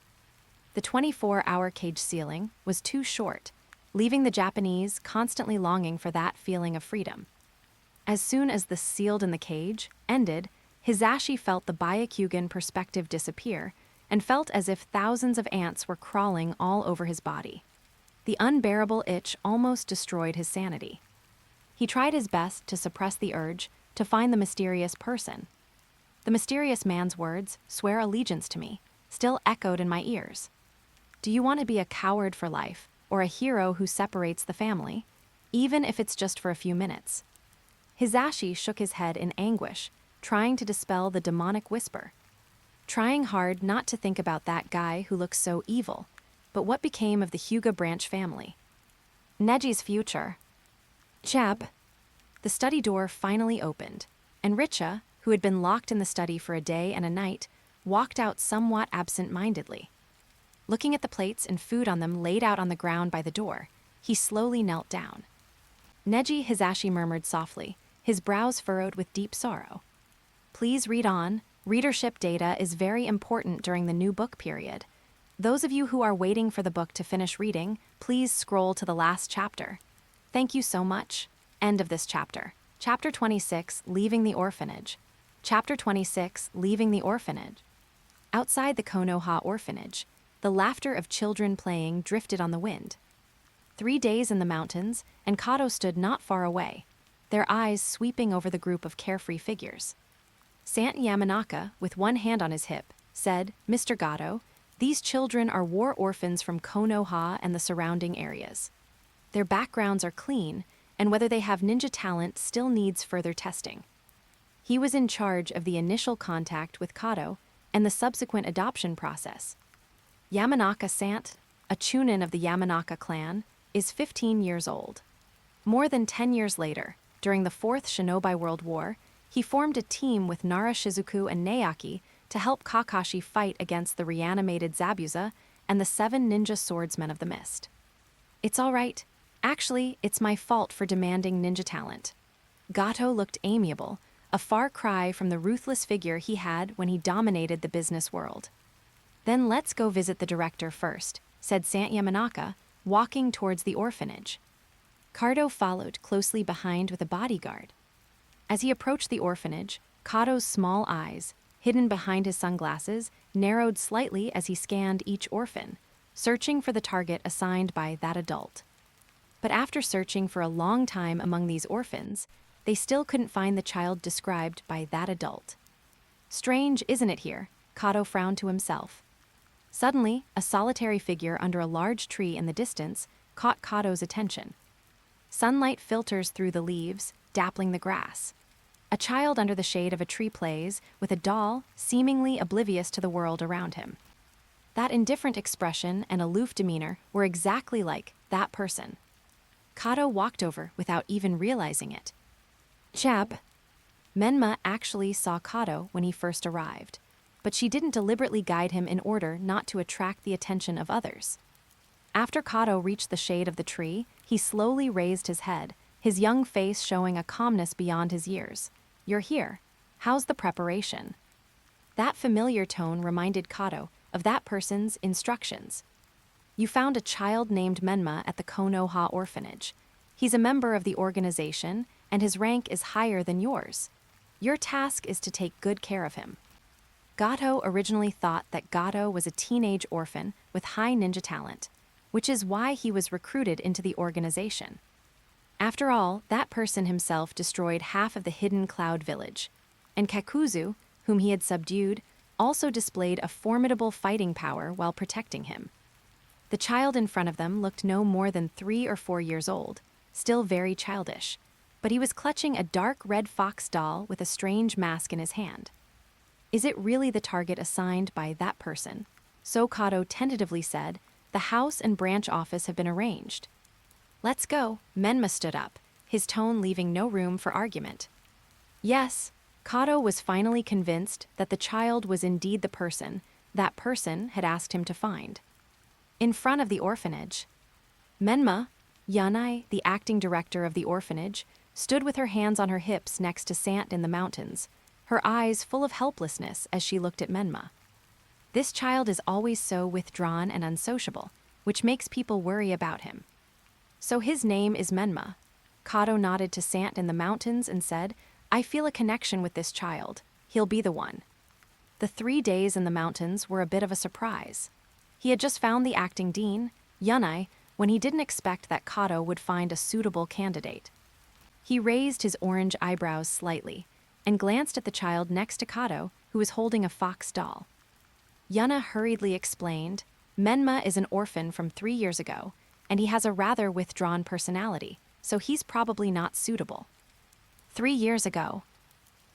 The 24-hour cage sealing was too short, leaving the Japanese constantly longing for that feeling of freedom. As soon as the sealed in the cage ended, Hisashi felt the Byakugan perspective disappear and felt as if thousands of ants were crawling all over his body. The unbearable itch almost destroyed his sanity. He tried his best to suppress the urge to find the mysterious person. The mysterious man's words, "Swear allegiance to me," still echoed in my ears. Do you want to be a coward for life, or a hero who separates the family, even if it's just for a few minutes? Hisashi shook his head in anguish, trying to dispel the demonic whisper. Trying hard not to think about that guy who looks so evil, but what became of the Hyuga branch family? Neji's future. Chap. The study door finally opened, and Richa, who had been locked in the study for a day and a night, walked out somewhat absent-mindedly. Looking at the plates and food on them laid out on the ground by the door, he slowly knelt down. Neji Hizashi murmured softly, his brows furrowed with deep sorrow. Please read on. Readership data is very important during the new book period. Those of you who are waiting for the book to finish reading, please scroll to the last chapter. Thank you so much. End of this chapter. Chapter 26, Leaving the Orphanage. Chapter 26, Leaving the Orphanage. Outside the Konoha orphanage, the laughter of children playing drifted on the wind. 3 days in the mountains, and Kato stood not far away, their eyes sweeping over the group of carefree figures. Sant Yamanaka, with one hand on his hip, said, Mr. Gato, these children are war orphans from Konoha and the surrounding areas. Their backgrounds are clean, and whether they have ninja talent still needs further testing. He was in charge of the initial contact with Kato and the subsequent adoption process. Yamanaka Sant, a chunin of the Yamanaka clan, is 15 years old. More than 10 years later, during the Fourth Shinobi World War, he formed a team with Nara Shizuku and Naoki to help Kakashi fight against the reanimated Zabuza and the 7 ninja swordsmen of the mist. It's all right. Actually, it's my fault for demanding ninja talent. Gato looked amiable, a far cry from the ruthless figure he had when he dominated the business world. Then let's go visit the director first, said Sant Yamanaka, walking towards the orphanage. Kato followed closely behind with a bodyguard. As he approached the orphanage, Kato's small eyes, hidden behind his sunglasses, narrowed slightly as he scanned each orphan, searching for the target assigned by that adult. But after searching for a long time among these orphans, they still couldn't find the child described by that adult. Strange, isn't it here? Kato frowned to himself. Suddenly, a solitary figure under a large tree in the distance caught Kato's attention. Sunlight filters through the leaves, dappling the grass. A child under the shade of a tree plays with a doll, seemingly oblivious to the world around him. That indifferent expression and aloof demeanor were exactly like that person. Kato walked over without even realizing it. Chap. Menma actually saw Kato when he first arrived, but she didn't deliberately guide him in order not to attract the attention of others. After Kato reached the shade of the tree, he slowly raised his head, his young face showing a calmness beyond his years. You're here. How's the preparation? That familiar tone reminded Kato of that person's instructions. You found a child named Menma at the Konoha orphanage. He's a member of the organization, and his rank is higher than yours. Your task is to take good care of him. Gato originally thought that Gato was a teenage orphan with high ninja talent, which is why he was recruited into the organization. After all, that person himself destroyed half of the hidden cloud village, and Kakuzu, whom he had subdued, also displayed a formidable fighting power while protecting him. The child in front of them looked no more than 3 or 4 years old, still very childish, but he was clutching a dark red fox doll with a strange mask in his hand. Is it really the target assigned by that person? So Kato tentatively said, the house and branch office have been arranged. Let's go. Menma stood up, his tone leaving no room for argument. Yes, Kato was finally convinced that the child was indeed the person that person had asked him to find. In front of the orphanage, Menma, Yanai, the acting director of the orphanage, stood with her hands on her hips next to Sant in the mountains, her eyes full of helplessness as she looked at Menma. This child is always so withdrawn and unsociable, which makes people worry about him. So his name is Menma. Kato nodded to Sant in the mountains and said, I feel a connection with this child. He'll be the one. The 3 days in the mountains were a bit of a surprise. He had just found the acting dean, Yanai, when he didn't expect that Kato would find a suitable candidate. He raised his orange eyebrows slightly and glanced at the child next to Kato, who was holding a fox doll. Yana hurriedly explained, Menma is an orphan from 3 years ago, and he has a rather withdrawn personality, so he's probably not suitable. 3 years ago.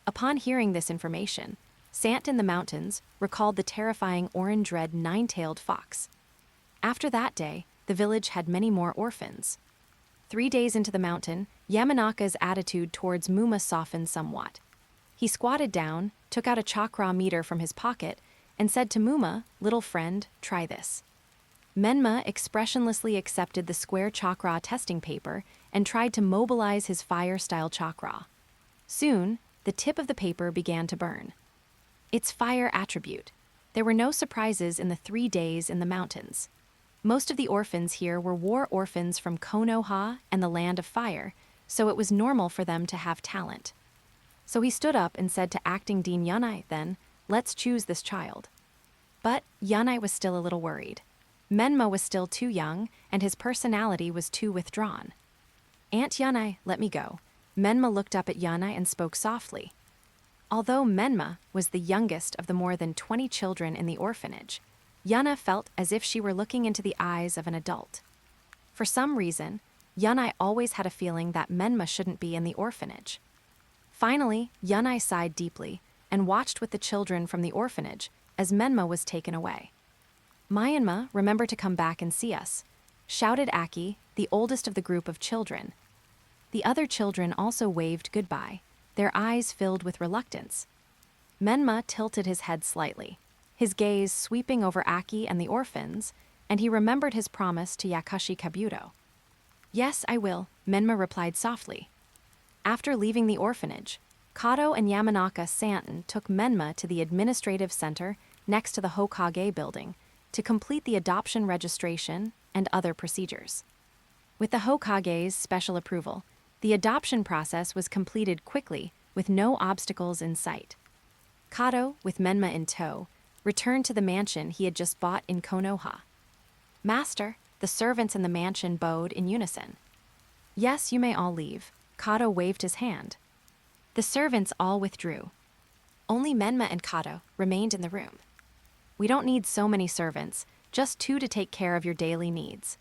Upon hearing this information, Sant in the mountains recalled the terrifying orange-red Nine-Tailed Fox. After that day, the village had many more orphans. 3 days into the mountain, Yamanaka's attitude towards Muma softened somewhat. He squatted down, took out a chakra meter from his pocket, and said to Muma, "Little friend, try this." Menma expressionlessly accepted the square chakra testing paper and tried to mobilize his fire-style chakra. Soon, the tip of the paper began to burn. Its fire attribute. There were no surprises in the 3 days in the mountains. Most of the orphans here were war orphans from Konoha and the Land of Fire, so it was normal for them to have talent. So he stood up and said to acting Dean Yanai then, "Let's choose this child." But Yanai was still a little worried. Menma was still too young, and his personality was too withdrawn. "Aunt Yanai, let me go." Menma looked up at Yanai and spoke softly. Although Menma was the youngest of the more than 20 children in the orphanage, Yana felt as if she were looking into the eyes of an adult. For some reason, Yanai always had a feeling that Menma shouldn't be in the orphanage. Finally, Yanai sighed deeply and watched with the children from the orphanage as Menma was taken away. "Myanmar, remember to come back and see us," shouted Aki, the oldest of the group of children. The other children also waved goodbye, their eyes filled with reluctance. Menma tilted his head slightly, his gaze sweeping over Aki and the orphans, and he remembered his promise to Yakashi Kabuto. "Yes, I will," Menma replied softly. After leaving the orphanage, Kato and Yamanaka Santon took Menma to the administrative center next to the Hokage building to complete the adoption registration and other procedures. With the Hokage's special approval, the adoption process was completed quickly with no obstacles in sight. Kato, with Menma in tow, returned to the mansion he had just bought in Konoha. "Master," the servants in the mansion bowed in unison. "Yes, you may all leave." Kato waved his hand. The servants all withdrew. Only Menma and Kato remained in the room. "We don't need so many servants, just 2 to take care of your daily needs."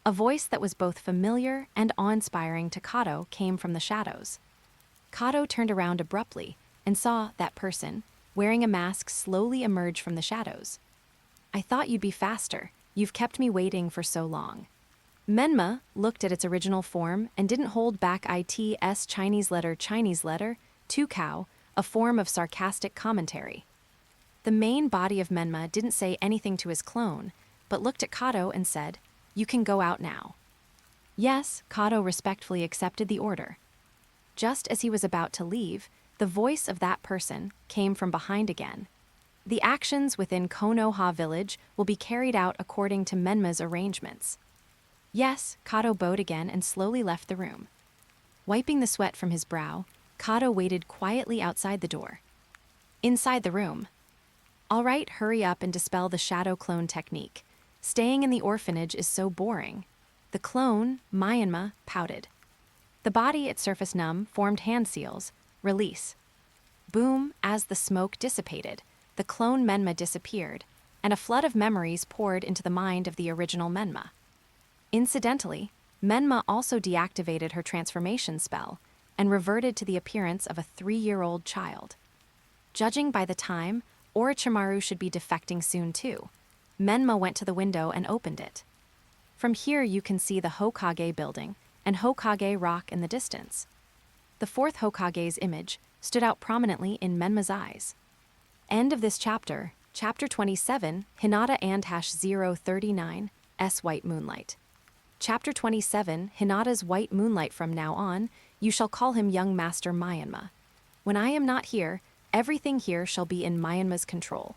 A voice that was both familiar and awe-inspiring to Kato came from the shadows. Kato turned around abruptly and saw that person, wearing a mask, slowly emerge from the shadows. "I thought you'd be faster. You've kept me waiting for so long." Menma looked at its original form and didn't hold back its Chinese letter, to cow, a form of sarcastic commentary. The main body of Menma didn't say anything to his clone, but looked at Kato and said, "You can go out now." Yes, Kato respectfully accepted the order. Just as he was about to leave, the voice of that person came from behind again. "The actions within Konoha village will be carried out according to Menma's arrangements." Yes, Kato bowed again and slowly left the room. Wiping the sweat from his brow, Kato waited quietly outside the door. Inside the room. "All right, hurry up and dispel the shadow clone technique. Staying in the orphanage is so boring." The clone, Myanmar, pouted. The body at surface numb formed hand seals. "Release." Boom, as the smoke dissipated, the clone Menma disappeared, and a flood of memories poured into the mind of the original Menma. Incidentally, Menma also deactivated her transformation spell and reverted to the appearance of a 3-year-old child. Judging by the time, Orochimaru should be defecting soon too. Menma went to the window and opened it. From here you can see the Hokage building and Hokage Rock in the distance. The 4th Hokage's image stood out prominently in Menma's eyes. End of this chapter, Chapter 27, Hinata and -039, White Moonlight. Chapter 27, Hinata's White Moonlight. From now on, you shall call him Young Master Myanmar. When I am not here, everything here shall be in Myanmar's control.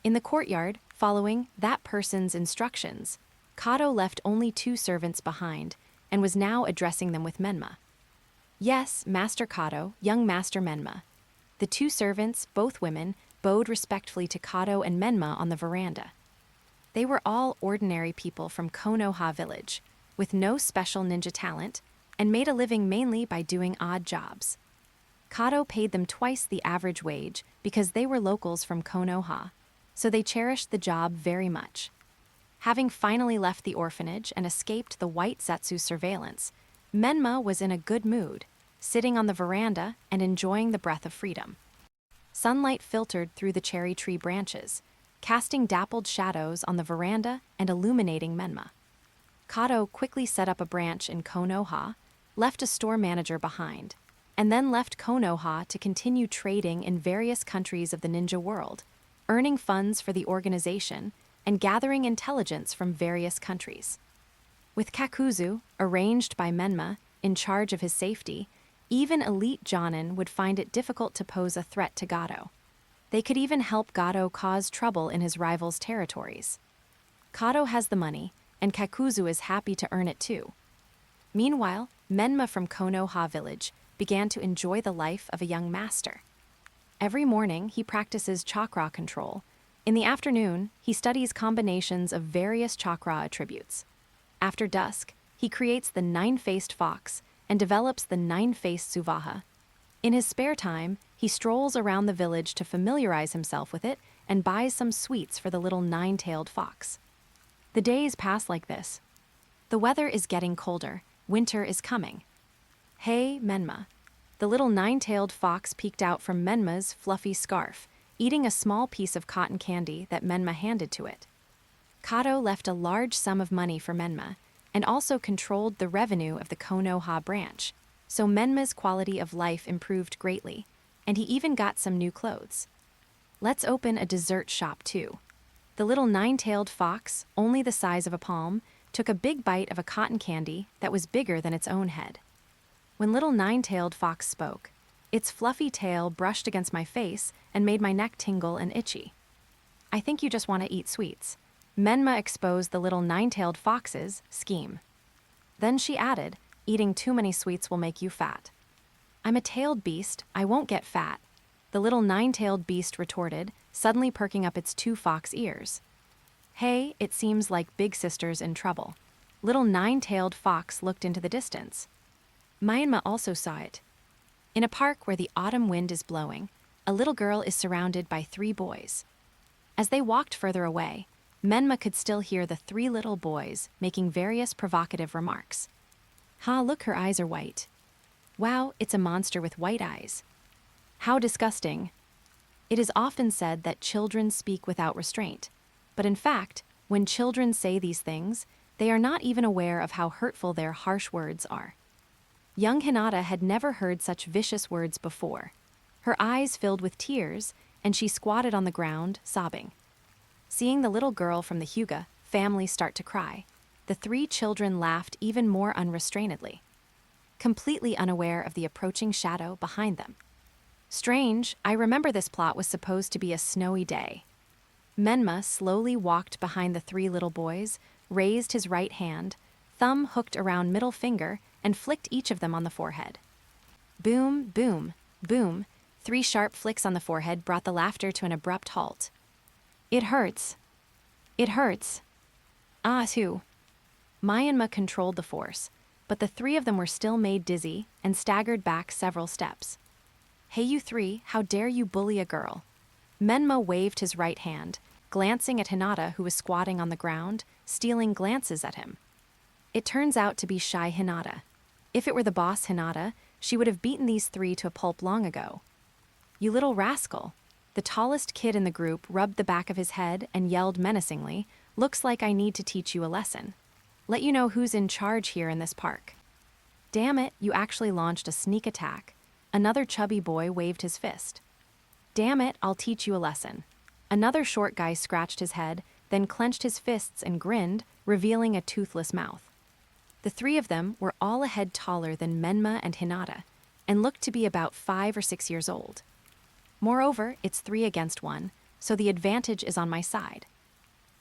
In the courtyard, following that person's instructions, Kato left only 2 servants behind and was now addressing them with Menma. "Yes, Master Kato, Young Master Menma." The 2 servants, both women, bowed respectfully to Kato and Menma on the veranda. They were all ordinary people from Konoha village, with no special ninja talent, and made a living mainly by doing odd jobs. Kato paid them twice the average wage because they were locals from Konoha, so they cherished the job very much. Having finally left the orphanage and escaped the White Zetsu surveillance, Menma was in a good mood, sitting on the veranda and enjoying the breath of freedom. Sunlight filtered through the cherry tree branches, casting dappled shadows on the veranda and illuminating Menma. Kato quickly set up a branch in Konoha, left a store manager behind, and then left Konoha to continue trading in various countries of the ninja world, earning funds for the organization and gathering intelligence from various countries. With Kakuzu, arranged by Menma, in charge of his safety, even elite Jonin would find it difficult to pose a threat to Gato. They could even help Gato cause trouble in his rivals' territories. Kato has the money, and Kakuzu is happy to earn it too. Meanwhile, Menma from Konoha village began to enjoy the life of a young master. Every morning, he practices chakra control. In the afternoon, he studies combinations of various chakra attributes. After dusk, he creates the nine-faced fox and develops the nine-faced Suvaha. In his spare time, he strolls around the village to familiarize himself with it and buys some sweets for the little nine-tailed fox. The days pass like this. The weather is getting colder. Winter is coming. Hey, Menma. The little nine-tailed fox peeked out from Menma's fluffy scarf, eating a small piece of cotton candy that Menma handed to it. Kato left a large sum of money for Menma, and also controlled the revenue of the Konoha branch, so Menma's quality of life improved greatly, and he even got some new clothes. Let's open a dessert shop too. The little nine-tailed fox, only the size of a palm, took a big bite of a cotton candy that was bigger than its own head. When little nine-tailed fox spoke, its fluffy tail brushed against my face and made my neck tingle and itchy. I think you just want to eat sweets. Menma exposed the little nine-tailed fox's scheme. Then she added, eating too many sweets will make you fat. I'm a tailed beast, I won't get fat. The little nine-tailed beast retorted, suddenly perking up its two fox ears. Hey, it seems like big sister's in trouble. Little nine-tailed fox looked into the distance. Menma also saw it. In a park where the autumn wind is blowing, a little girl is surrounded by three boys. As they walked further away, Menma could still hear the three little boys making various provocative remarks. Ha, look, her eyes are white. Wow, it's a monster with white eyes. How disgusting. It is often said that children speak without restraint, but in fact, when children say these things, they are not even aware of how hurtful their harsh words are. Young Hinata had never heard such vicious words before. Her eyes filled with tears, and she squatted on the ground, sobbing. Seeing the little girl from the Hyuga family start to cry, the three children laughed even more unrestrainedly, completely unaware of the approaching shadow behind them. Strange, I remember this plot was supposed to be a snowy day. Menma slowly walked behind the three little boys, raised his right hand, thumb hooked around middle finger, and flicked each of them on the forehead. Boom, boom, boom. 3 sharp flicks on the forehead brought the laughter to an abrupt halt. It hurts. It hurts. Ah, too. Menma controlled the force, but the three of them were still made dizzy and staggered back several steps. Hey, you three, how dare you bully a girl? Menma waved his right hand, glancing at Hinata, who was squatting on the ground, stealing glances at him. It turns out to be shy Hinata. If it were the boss Hinata, she would have beaten these three to a pulp long ago. You little rascal. The tallest kid in the group rubbed the back of his head and yelled menacingly, looks like I need to teach you a lesson. Let you know who's in charge here in this park. Damn it, you actually launched a sneak attack. Another chubby boy waved his fist. Damn it, I'll teach you a lesson. Another short guy scratched his head, then clenched his fists and grinned, revealing a toothless mouth. The three of them were all a head taller than Menma and Hinata, and looked to be about 5 or 6 years old. Moreover, it's 3 against 1, so the advantage is on my side.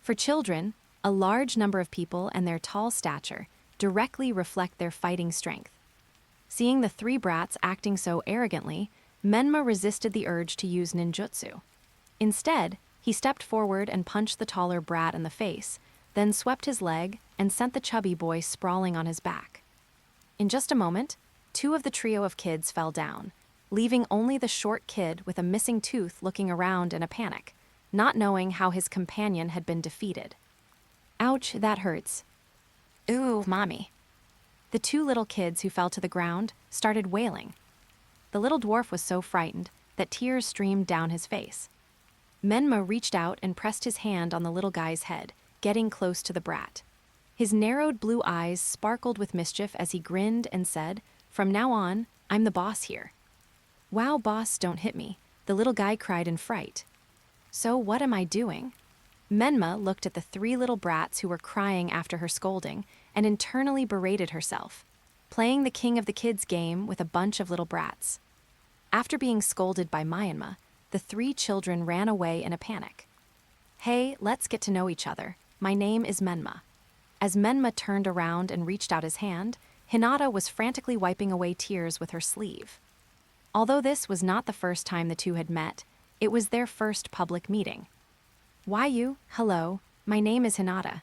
For children, a large number of people and their tall stature directly reflect their fighting strength. Seeing the 3 brats acting so arrogantly, Menma resisted the urge to use ninjutsu. Instead, he stepped forward and punched the taller brat in the face, then swept his leg and sent the chubby boy sprawling on his back. In just a moment, 2 of the trio of kids fell down, leaving only the short kid with a missing tooth looking around in a panic, not knowing how his companion had been defeated. Ouch, that hurts. Ooh, mommy. The 2 little kids who fell to the ground started wailing. The little dwarf was so frightened that tears streamed down his face. Menma reached out and pressed his hand on the little guy's head, getting close to the brat. His narrowed blue eyes sparkled with mischief as he grinned and said, "From now on, I'm the boss here." "Wow, boss, don't hit me," the little guy cried in fright. "So what am I doing?" Menma looked at the three little brats who were crying after her scolding and internally berated herself, playing the king of the kids game with a bunch of little brats. After being scolded by Myanmar, the three children ran away in a panic. "Hey, let's get to know each other. My name is Menma." As Menma turned around and reached out his hand, Hinata was frantically wiping away tears with her sleeve. Although this was not the first time the two had met, it was their first public meeting. "Why you? Hello, my name is Hinata."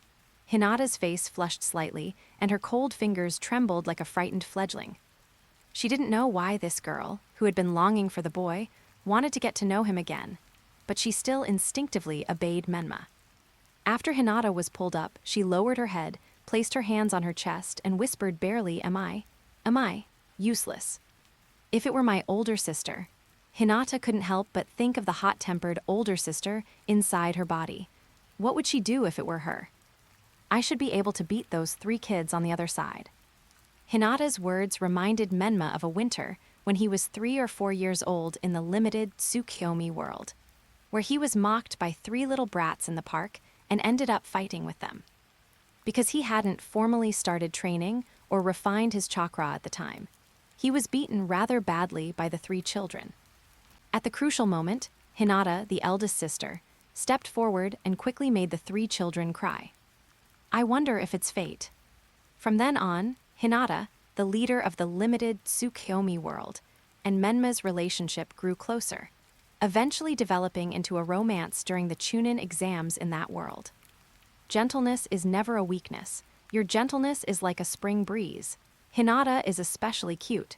Hinata's face flushed slightly, and her cold fingers trembled like a frightened fledgling. She didn't know why this girl, who had been longing for the boy, wanted to get to know him again, but she still instinctively obeyed Menma. After Hinata was pulled up, she lowered her head, placed her hands on her chest, and whispered barely, Am I? Useless. If it were my older sister." Hinata couldn't help but think of the hot-tempered older sister inside her body. What would she do if it were her? "I should be able to beat those three kids on the other side." Hinata's words reminded Menma of a winter when he was 3 or 4 years old in the Limited Tsukuyomi World, where he was mocked by 3 little brats in the park and ended up fighting with them. Because he hadn't formally started training or refined his chakra at the time, he was beaten rather badly by the 3 children. At the crucial moment, Hinata, the eldest sister, stepped forward and quickly made the 3 children cry. "I wonder if it's fate." From then on, Hinata, the leader of the Limited Tsukuyomi World, and Menma's relationship grew closer, eventually developing into a romance during the Chunin exams in that world. Gentleness is never a weakness. Your gentleness is like a spring breeze. Hinata is especially cute.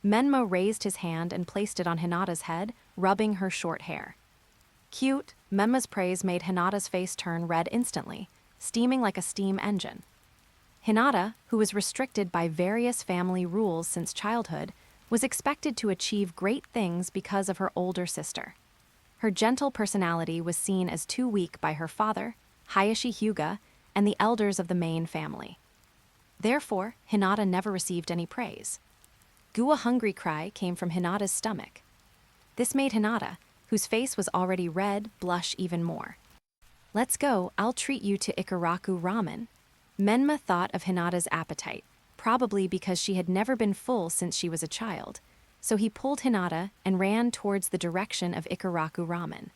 Menma raised his hand and placed it on Hinata's head, rubbing her short hair. Cute, Menma's praise made Hinata's face turn red instantly, steaming like a steam engine. Hinata, who was restricted by various family rules since childhood, was expected to achieve great things because of her older sister. Her gentle personality was seen as too weak by her father, Hayashi Hyuga, and the elders of the main family. Therefore, Hinata never received any praise. A hungry cry came from Hinata's stomach. This made Hinata, whose face was already red, blush even more. "Let's go, I'll treat you to Ikaraku ramen." Menma thought of Hinata's appetite, probably because she had never been full since she was a child, so he pulled Hinata and ran towards the direction of Ikaraku ramen.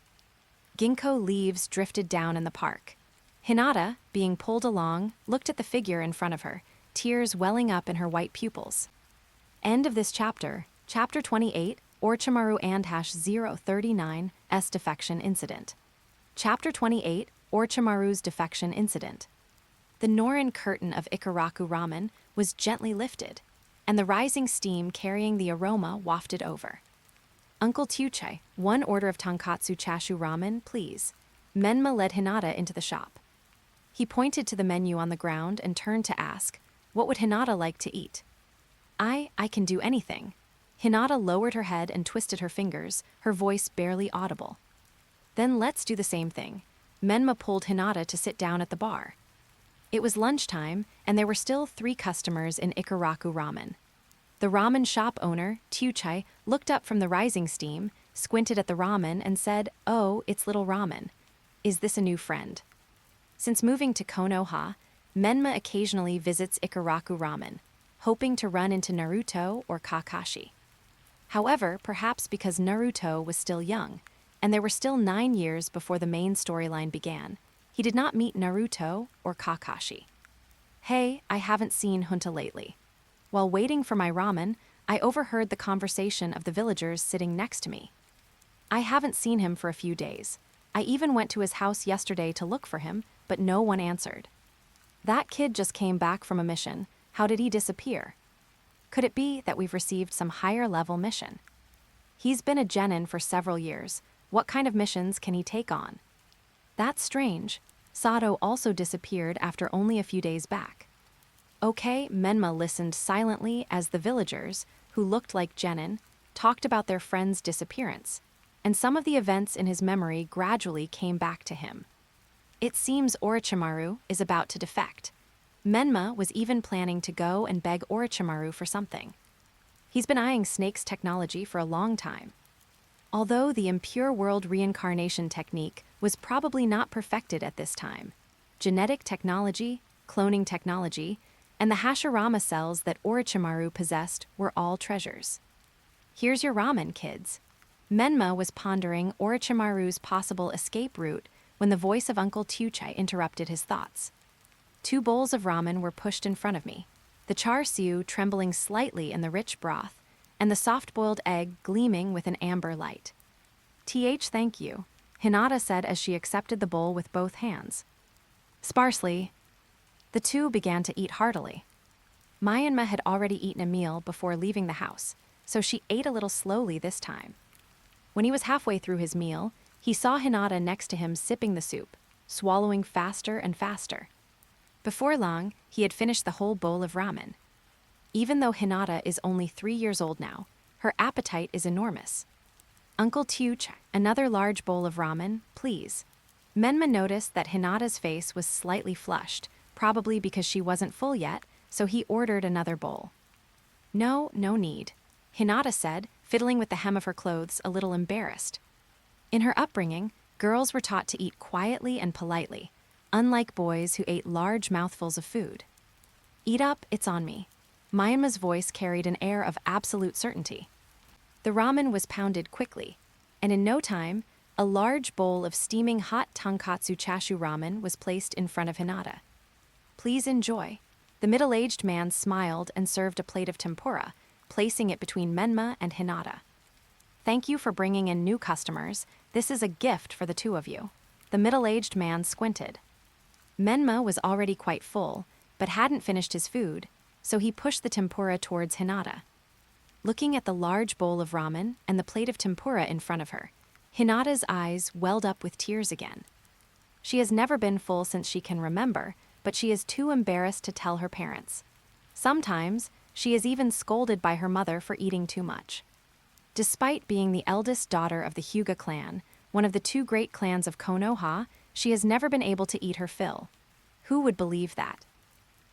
Ginkgo leaves drifted down in the park. Hinata, being pulled along, looked at the figure in front of her, tears welling up in her white pupils. End of this chapter, Chapter 28, Orochimaru and -039's Defection Incident. Chapter 28, Orochimaru's Defection Incident. The Norin curtain of Ikaraku ramen was gently lifted, and the rising steam carrying the aroma wafted over. "Uncle Tuchai, 1 order of tonkatsu chashu ramen, please." Menma led Hinata into the shop. He pointed to the menu on the ground and turned to ask, what would Hinata like to eat? I can do anything." Hinata lowered her head and twisted her fingers, her voice barely audible. "Then let's do the same thing." Menma pulled Hinata to sit down at the bar. It was lunchtime, and there were still 3 customers in Ikaraku ramen. The ramen shop owner, Tuchai, looked up from the rising steam, squinted at the ramen, and said, "Oh, it's little ramen. Is this a new friend?" Since moving to Konoha, Menma occasionally visits Ikaraku ramen, hoping to run into Naruto or Kakashi. However, perhaps because Naruto was still young, and there were still 9 years before the main storyline began, he did not meet Naruto or Kakashi. "Hey, I haven't seen Hunta lately." While waiting for my ramen, I overheard the conversation of the villagers sitting next to me. "I haven't seen him for a few days. I even went to his house yesterday to look for him, but no one answered." "That kid just came back from a mission. How did he disappear?" "Could it be that we've received some higher-level mission?" "He's been a genin for several years. What kind of missions can he take on?" "That's strange. Sato also disappeared after only a few days back." Okay, Menma listened silently as the villagers, who looked like genin, talked about their friend's disappearance, and some of the events in his memory gradually came back to him. It seems Orochimaru is about to defect. Menma was even planning to go and beg Orochimaru for something. He's been eyeing Snake's technology for a long time. Although the impure world reincarnation technique was probably not perfected at this time, genetic technology, cloning technology, and the Hashirama cells that Orochimaru possessed were all treasures. Here's your ramen, kids. Menma was pondering Orochimaru's possible escape route when the voice of Uncle Tuchai interrupted his thoughts. 2 bowls of ramen were pushed in front of me, the char siu trembling slightly in the rich broth, and the soft-boiled egg gleaming with an amber light. Thank you, Hinata said as she accepted the bowl with both hands. Sparsely, the two began to eat heartily. Menma had already eaten a meal before leaving the house, so she ate a little slowly this time. When he was halfway through his meal, he saw Hinata next to him sipping the soup, swallowing faster and faster. Before long, he had finished the whole bowl of ramen. Even though Hinata is only 3 years old now, her appetite is enormous. Uncle Tuchai, another large bowl of ramen, please. Menma noticed that Hinata's face was slightly flushed, probably because she wasn't full yet, so he ordered another bowl. No need, Hinata said, fiddling with the hem of her clothes, a little embarrassed. In her upbringing, girls were taught to eat quietly and politely, unlike boys who ate large mouthfuls of food. Eat up, it's on me. Menma's voice carried an air of absolute certainty. The ramen was pounded quickly, and in no time, a large bowl of steaming hot tonkatsu chashu ramen was placed in front of Hinata. Please enjoy. The middle-aged man smiled and served a plate of tempura, placing it between Menma and Hinata. Thank you for bringing in new customers. This is a gift for the 2 of you. The middle-aged man squinted. Menma was already quite full, but hadn't finished his food, so he pushed the tempura towards Hinata. Looking at the large bowl of ramen and the plate of tempura in front of her, Hinata's eyes welled up with tears again. She has never been full since she can remember, but she is too embarrassed to tell her parents. Sometimes, she is even scolded by her mother for eating too much. Despite being the eldest daughter of the Hyuga clan, one of the 2 great clans of Konoha, she has never been able to eat her fill. Who would believe that?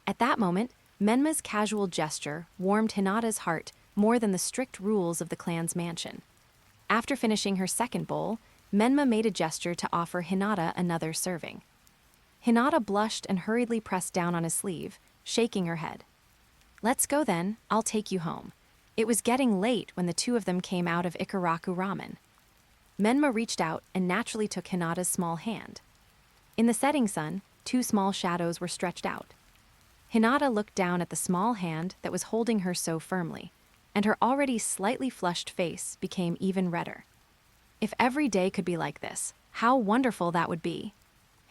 At that moment, Menma's casual gesture warmed Hinata's heart more than the strict rules of the clan's mansion. After finishing her second bowl, Menma made a gesture to offer Hinata another serving. Hinata blushed and hurriedly pressed down on his sleeve, shaking her head. Let's go then, I'll take you home. It was getting late when the 2 of them came out of Ikaraku Ramen. Menma reached out and naturally took Hinata's small hand. In the setting sun, 2 small shadows were stretched out. Hinata looked down at the small hand that was holding her so firmly, and her already slightly flushed face became even redder. If every day could be like this, how wonderful that would be.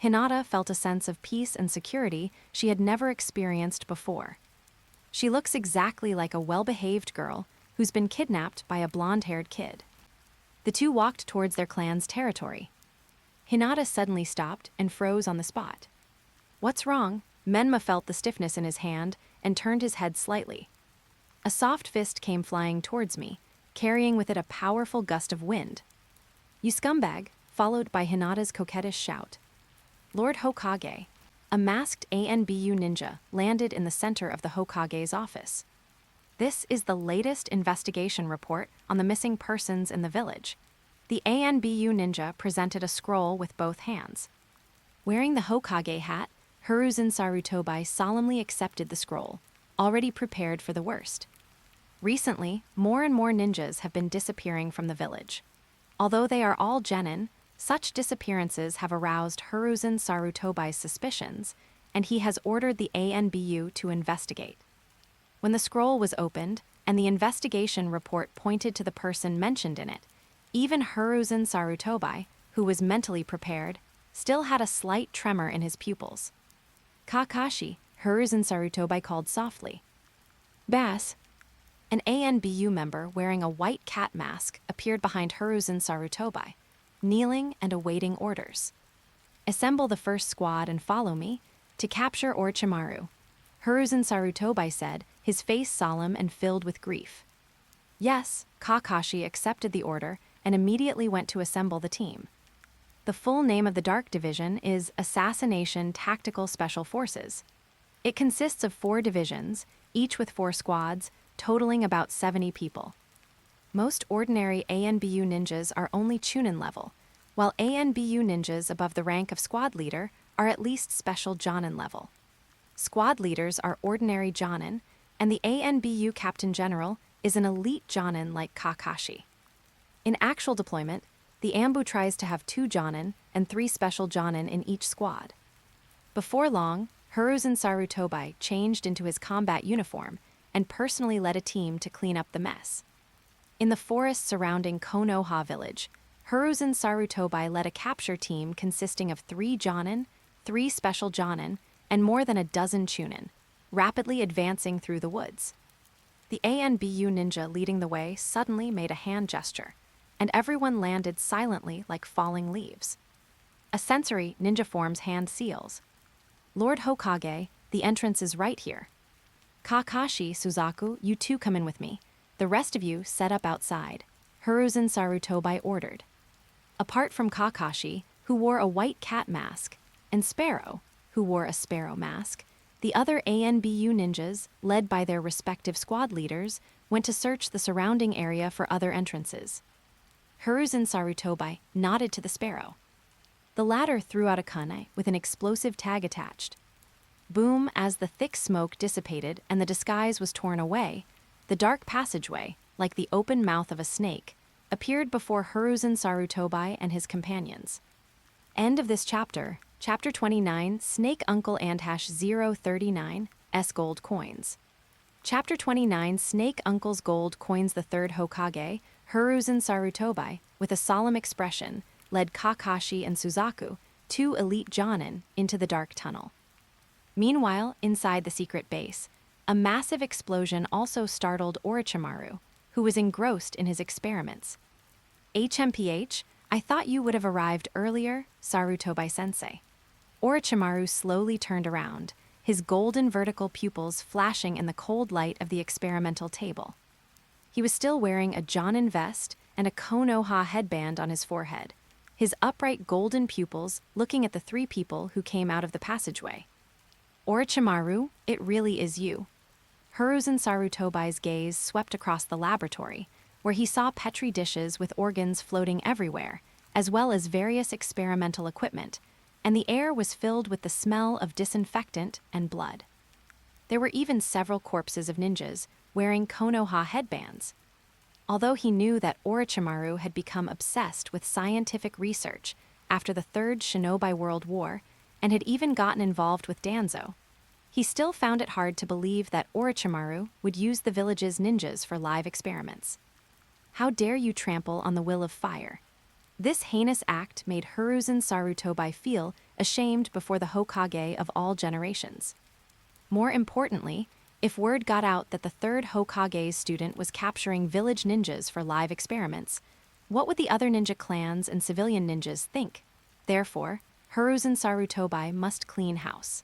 Hinata felt a sense of peace and security she had never experienced before. She looks exactly like a well-behaved girl who's been kidnapped by a blonde-haired kid. The 2 walked towards their clan's territory. Hinata suddenly stopped and froze on the spot. What's wrong? Menma felt the stiffness in his hand and turned his head slightly. A soft fist came flying towards me, carrying with it a powerful gust of wind. You scumbag, followed by Hinata's coquettish shout. Lord Hokage, a masked ANBU ninja, landed in the center of the Hokage's office. This is the latest investigation report on the missing persons in the village. The ANBU ninja presented a scroll with both hands. Wearing the Hokage hat, Hiruzen Sarutobi solemnly accepted the scroll, already prepared for the worst. Recently, more and more ninjas have been disappearing from the village. Although they are all genin, such disappearances have aroused Hiruzen Sarutobi's suspicions, and he has ordered the ANBU to investigate. When the scroll was opened, and the investigation report pointed to the person mentioned in it, even Hiruzen Sarutobi, who was mentally prepared, still had a slight tremor in his pupils. Kakashi, Hiruzen Sarutobi called softly. Bass. An ANBU member wearing a white cat mask appeared behind Hiruzen Sarutobi, kneeling and awaiting orders. Assemble the first squad and follow me to capture Orochimaru, Hiruzen Sarutobi said, his face solemn and filled with grief. Yes, Kakashi accepted the order and immediately went to assemble the team. The full name of the Dark Division is Assassination Tactical Special Forces. It consists of 4 divisions, each with 4 squads, totaling about 70 people. Most ordinary ANBU ninjas are only Chunin level, while ANBU ninjas above the rank of squad leader are at least special Jonin level. Squad leaders are ordinary Jonin, and the ANBU Captain General is an elite Jonin like Kakashi. In actual deployment, the ANBU tries to have 2 Jonin and 3 special Jonin in each squad. Before long, Hiruzen Sarutobi changed into his combat uniform and personally led a team to clean up the mess. In the forest surrounding Konoha village, Hiruzen Sarutobi led a capture team consisting of 3 Jonin, 3 special Jonin, and more than a dozen Chunin, rapidly advancing through the woods. The ANBU ninja leading the way suddenly made a hand gesture, and everyone landed silently like falling leaves. A sensory ninja forms hand seals. Lord Hokage, the entrance is right here. Kakashi, Suzaku, you two come in with me. The rest of you set up outside, Hiruzen Sarutobi ordered. Apart from Kakashi, who wore a white cat mask, and Sparrow, who wore a sparrow mask, the other ANBU ninjas, led by their respective squad leaders, went to search the surrounding area for other entrances. Hiruzen Sarutobi nodded to the Sparrow. The latter threw out a kunai with an explosive tag attached. Boom, as the thick smoke dissipated and the disguise was torn away, the dark passageway, like the open mouth of a snake, appeared before Hiruzen Sarutobi and his companions. End of this chapter, Chapter 29, Snake Uncle and #039, S Gold Coins. Chapter 29, Snake Uncle's Gold Coins. The third Hokage, Hiruzen Sarutobi, with a solemn expression, led Kakashi and Suzaku, 2 elite Jonin, into the dark tunnel. Meanwhile, inside the secret base, a massive explosion also startled Orochimaru, who was engrossed in his experiments. HMPH, I thought you would have arrived earlier, Sarutobi-sensei. Orochimaru slowly turned around, his golden vertical pupils flashing in the cold light of the experimental table. He was still wearing a Jonin vest and a Konoha headband on his forehead, his upright golden pupils looking at the 3 people who came out of the passageway. Orochimaru, it really is you. Hiruzen Sarutobi's gaze swept across the laboratory, where he saw petri dishes with organs floating everywhere, as well as various experimental equipment, and the air was filled with the smell of disinfectant and blood. There were even several corpses of ninjas wearing Konoha headbands. Although he knew that Orochimaru had become obsessed with scientific research after the Third Shinobi World War and had even gotten involved with Danzo, he still found it hard to believe that Orochimaru would use the village's ninjas for live experiments. How dare you trample on the will of fire? This heinous act made Hiruzen Sarutobi feel ashamed before the Hokage of all generations. More importantly, if word got out that the third Hokage's student was capturing village ninjas for live experiments, what would the other ninja clans and civilian ninjas think? Therefore, Hiruzen Sarutobi must clean house.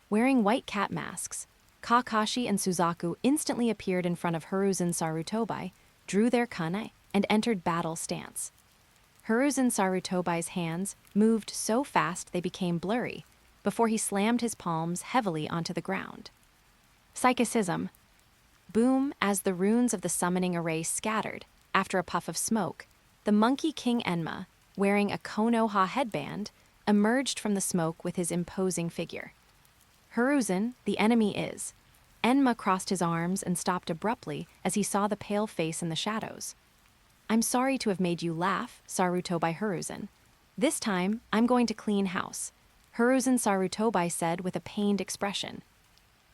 Wearing white cat masks, Kakashi and Suzaku instantly appeared in front of Hiruzen Sarutobi, drew their kunai, and entered battle stance. Hiruzen Sarutobi's hands moved so fast they became blurry before he slammed his palms heavily onto the ground. Psychicism. Boom, as the runes of the summoning array scattered, after a puff of smoke, the Monkey King Enma, wearing a Konoha headband, emerged from the smoke with his imposing figure. Hiruzen, the enemy is. Enma crossed his arms and stopped abruptly as he saw the pale face in the shadows. I'm sorry to have made you laugh, Sarutobi Hiruzen. This time, I'm going to clean house, Hiruzen Sarutobi said with a pained expression.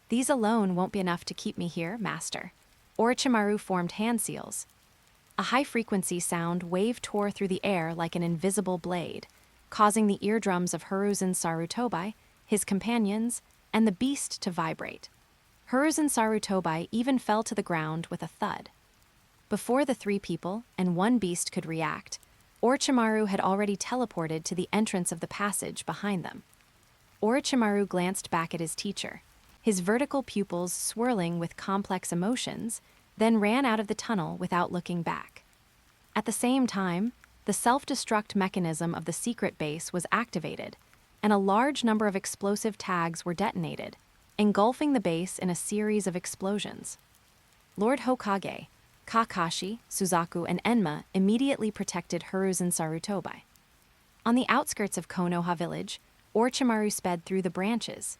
These alone won't be enough to keep me here, master. Orochimaru formed hand seals. A high-frequency sound wave tore through the air like an invisible blade, causing the eardrums of Hiruzen Sarutobi, his companions, and the beast to vibrate. Hiruzen Sarutobi even fell to the ground with a thud. Before the 3 people and 1 beast could react, Orochimaru had already teleported to the entrance of the passage behind them. Orochimaru glanced back at his teacher, his vertical pupils swirling with complex emotions, then ran out of the tunnel without looking back. At the same time, the self-destruct mechanism of the secret base was activated, and a large number of explosive tags were detonated, engulfing the base in a series of explosions. Lord Hokage, Kakashi, Suzaku, and Enma immediately protected Hiruzen Sarutobi. On the outskirts of Konoha village, Orochimaru sped through the branches.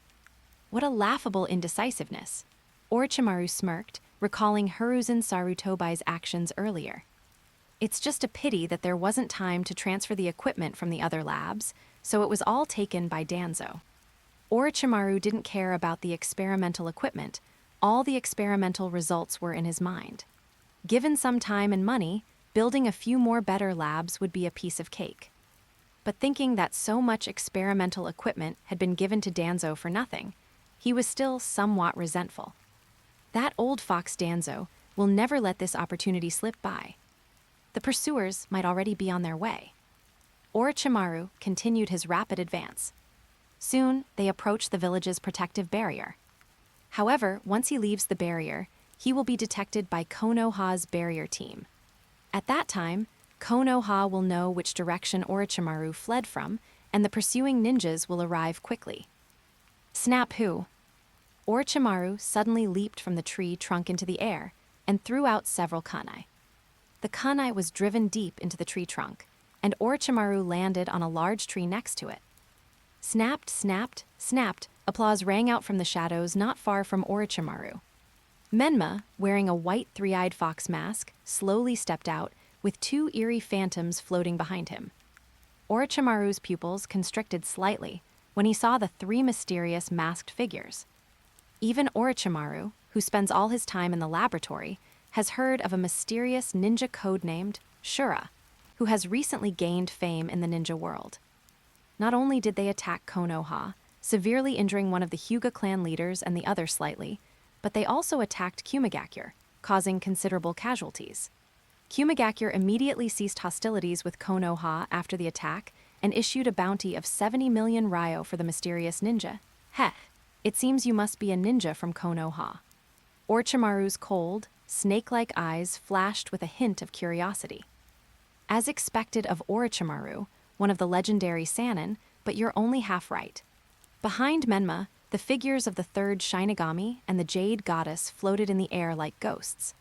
What a laughable indecisiveness! Orochimaru smirked, recalling Hiruzen Sarutobi's actions earlier. It's just a pity that there wasn't time to transfer the equipment from the other labs, so it was all taken by Danzo. Orochimaru didn't care about the experimental equipment. All the experimental results were in his mind. Given some time and money, building a few more better labs would be a piece of cake. But thinking that so much experimental equipment had been given to Danzo for nothing, he was still somewhat resentful. That old fox Danzo will never let this opportunity slip by. The pursuers might already be on their way. Orochimaru continued his rapid advance. Soon, they approached the village's protective barrier. However, once he leaves the barrier, he will be detected by Konoha's barrier team. At that time, Konoha will know which direction Orochimaru fled from, and the pursuing ninjas will arrive quickly. Snap who? Orochimaru suddenly leaped from the tree trunk into the air and threw out several kunai. The kunai was driven deep into the tree trunk, and Orochimaru landed on a large tree next to it. Snapped, snapped, snapped, applause rang out from the shadows not far from Orochimaru. Menma, wearing a white three-eyed fox mask, slowly stepped out, with two eerie phantoms floating behind him. Orochimaru's pupils constricted slightly when he saw the three mysterious masked figures. Even Orochimaru, who spends all his time in the laboratory, has heard of a mysterious ninja codenamed Shura, who has recently gained fame in the ninja world. Not only did they attack Konoha, severely injuring one of the Hyuga clan leaders and the other slightly, but they also attacked Kumigakure, causing considerable casualties. Kumigakure immediately ceased hostilities with Konoha after the attack and issued a bounty of 70 million ryo for the mysterious ninja. Heh, it seems you must be a ninja from Konoha. Orochimaru's cold, snake-like eyes flashed with a hint of curiosity. As expected of Orochimaru, one of the legendary Sannin, but you're only half right. Behind Menma, the figures of the third Shinigami and the Jade Goddess floated in the air like ghosts.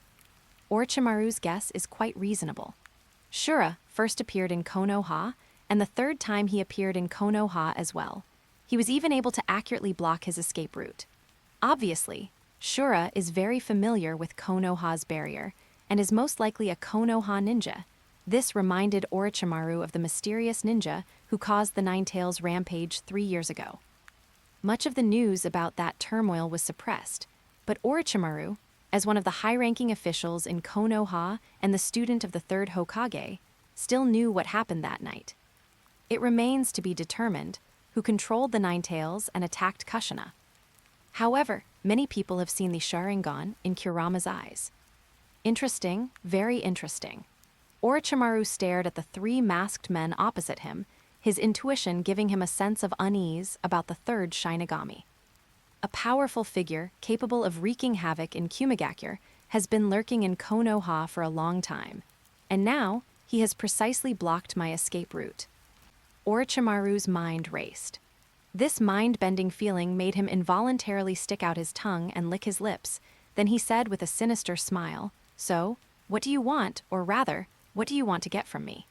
Orochimaru's guess is quite reasonable. Shura first appeared in Konoha, and the third time he appeared in Konoha as well. He was even able to accurately block his escape route. Obviously, Shura is very familiar with Konoha's barrier, and is most likely a Konoha ninja. This reminded Orochimaru of the mysterious ninja who caused the Nine-Tails rampage 3 years ago. Much of the news about that turmoil was suppressed, but Orochimaru, as one of the high-ranking officials in Konoha and the student of the third Hokage, still knew what happened that night. It remains to be determined who controlled the Nine-Tails and attacked Kushina. However, many people have seen the Sharingan in Kurama's eyes. Interesting, very interesting. Orochimaru stared at the three masked men opposite him, his intuition giving him a sense of unease about the third Shinigami. A powerful figure capable of wreaking havoc in Kumigakure has been lurking in Konoha for a long time, and now he has precisely blocked my escape route. Orochimaru's mind raced. This mind-bending feeling made him involuntarily stick out his tongue and lick his lips. Then he said with a sinister smile, "So, what do you want, or rather, what do you want to get from me?"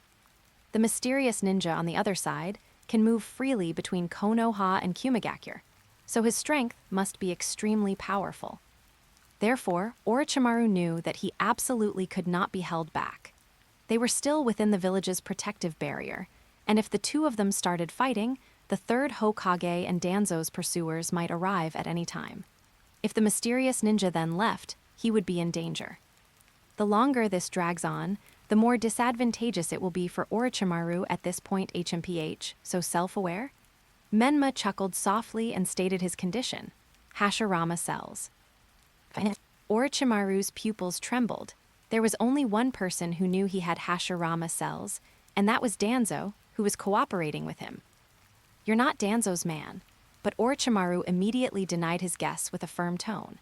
The mysterious ninja on the other side can move freely between Konoha and Kumigakure, so his strength must be extremely powerful. Therefore, Orochimaru knew that he absolutely could not be held back. They were still within the village's protective barrier, and if the two of them started fighting, the third Hokage and Danzo's pursuers might arrive at any time. If the mysterious ninja then left, he would be in danger. The longer this drags on, the more disadvantageous it will be for Orochimaru at this point. HMPH, so self-aware? Menma chuckled softly and stated his condition: Hashirama cells. Orochimaru's pupils trembled. There was only one person who knew he had Hashirama cells, and that was Danzo, who was cooperating with him. "You're not Danzo's man," but Orochimaru immediately denied his guess with a firm tone.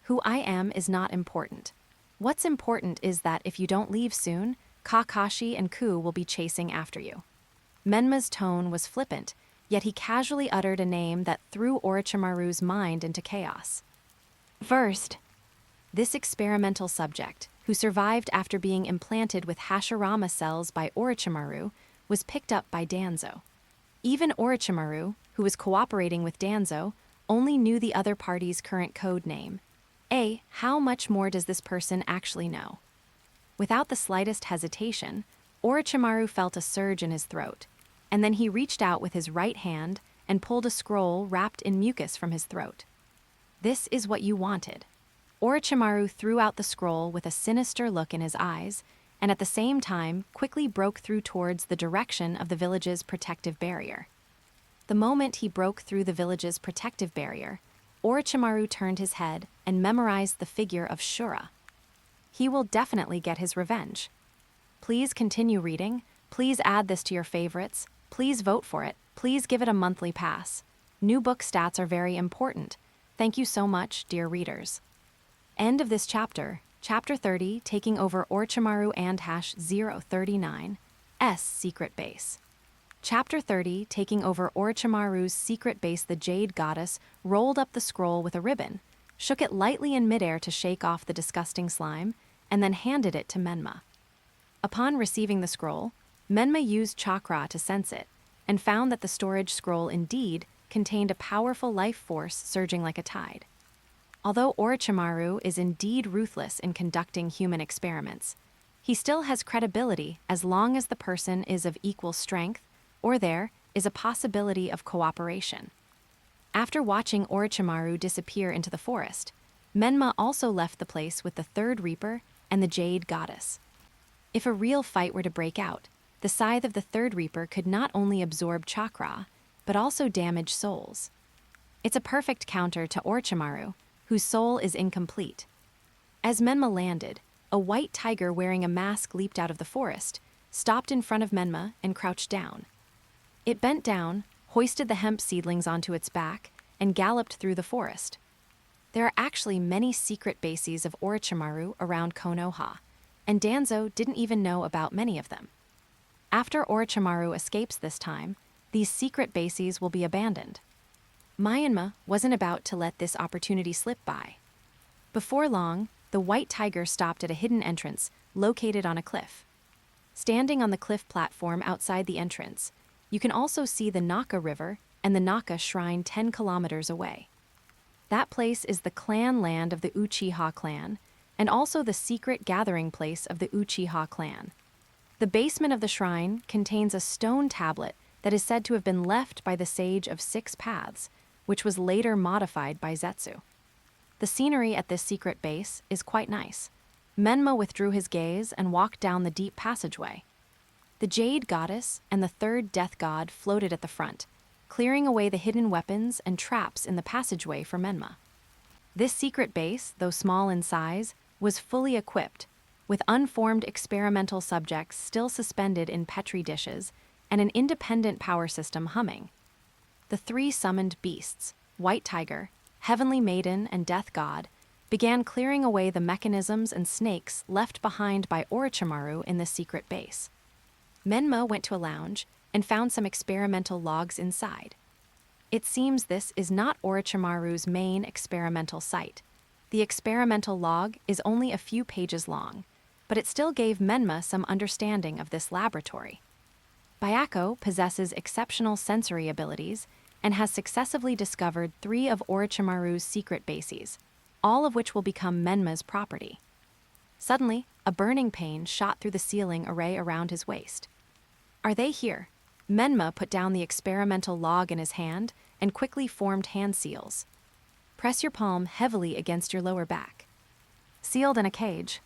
"Who I am is not important. What's important is that if you don't leave soon, Kakashi and Ku will be chasing after you." Menma's tone was flippant, yet he casually uttered a name that threw Orochimaru's mind into chaos. "First." This experimental subject, who survived after being implanted with Hashirama cells by Orochimaru, was picked up by Danzo. Even Orochimaru, who was cooperating with Danzo, only knew the other party's current code name. How much more does this person actually know? Without the slightest hesitation, Orochimaru felt a surge in his throat, and then he reached out with his right hand and pulled a scroll wrapped in mucus from his throat. This is what you wanted. Orochimaru threw out the scroll with a sinister look in his eyes, and at the same time quickly broke through towards the direction of the village's protective barrier. The moment he broke through the village's protective barrier, Orochimaru turned his head and memorized the figure of Shura. He will definitely get his revenge. Please continue reading. Please add this to your favorites. Please vote for it. Please give it a monthly pass. New book stats are very important. Thank you so much, dear readers. End of this chapter. Chapter 30, taking over Orochimaru and -039's secret base. Chapter 30, taking over Orochimaru's secret base. The Jade Goddess rolled up the scroll with a ribbon, shook it lightly in midair to shake off the disgusting slime, and then handed it to Menma. Upon receiving the scroll, Menma used chakra to sense it, and found that the storage scroll indeed contained a powerful life force surging like a tide. Although Orochimaru is indeed ruthless in conducting human experiments, he still has credibility as long as the person is of equal strength or there is a possibility of cooperation. After watching Orochimaru disappear into the forest, Menma also left the place with the Third Reaper and the Jade Goddess. If a real fight were to break out, the scythe of the Third Reaper could not only absorb chakra, but also damage souls. It's a perfect counter to Orochimaru, whose soul is incomplete. As Menma landed, a white tiger wearing a mask leaped out of the forest, stopped in front of Menma, and crouched down. It bent down, hoisted the hemp seedlings onto its back, and galloped through the forest. There are actually many secret bases of Orochimaru around Konoha, and Danzo didn't even know about many of them. After Orochimaru escapes this time, these secret bases will be abandoned. Menma wasn't about to let this opportunity slip by. Before long, the white tiger stopped at a hidden entrance located on a cliff. Standing on the cliff platform outside the entrance, you can also see the Naka River and the Naka Shrine 10 kilometers away. That place is the clan land of the Uchiha clan, and also the secret gathering place of the Uchiha clan. The basement of the shrine contains a stone tablet that is said to have been left by the Sage of Six Paths, which was later modified by Zetsu. The scenery at this secret base is quite nice. Menma withdrew his gaze and walked down the deep passageway. The Jade Goddess and the Third Death God floated at the front, clearing away the hidden weapons and traps in the passageway for Menma. This secret base, though small in size, was fully equipped, with unformed experimental subjects still suspended in petri dishes and an independent power system humming. The three summoned beasts, White Tiger, Heavenly Maiden, and Death God, began clearing away the mechanisms and snakes left behind by Orochimaru in the secret base. Menma went to a lounge and found some experimental logs inside. It seems this is not Orochimaru's main experimental site. The experimental log is only a few pages long, but it still gave Menma some understanding of this laboratory. Byako possesses exceptional sensory abilities and has successively discovered 3 of Orochimaru's secret bases, all of which will become Menma's property. Suddenly, a burning pain shot through the ceiling array around his waist. Are they here? Menma put down the experimental log in his hand and quickly formed hand seals. Press your palm heavily against your lower back. Sealed in a cage.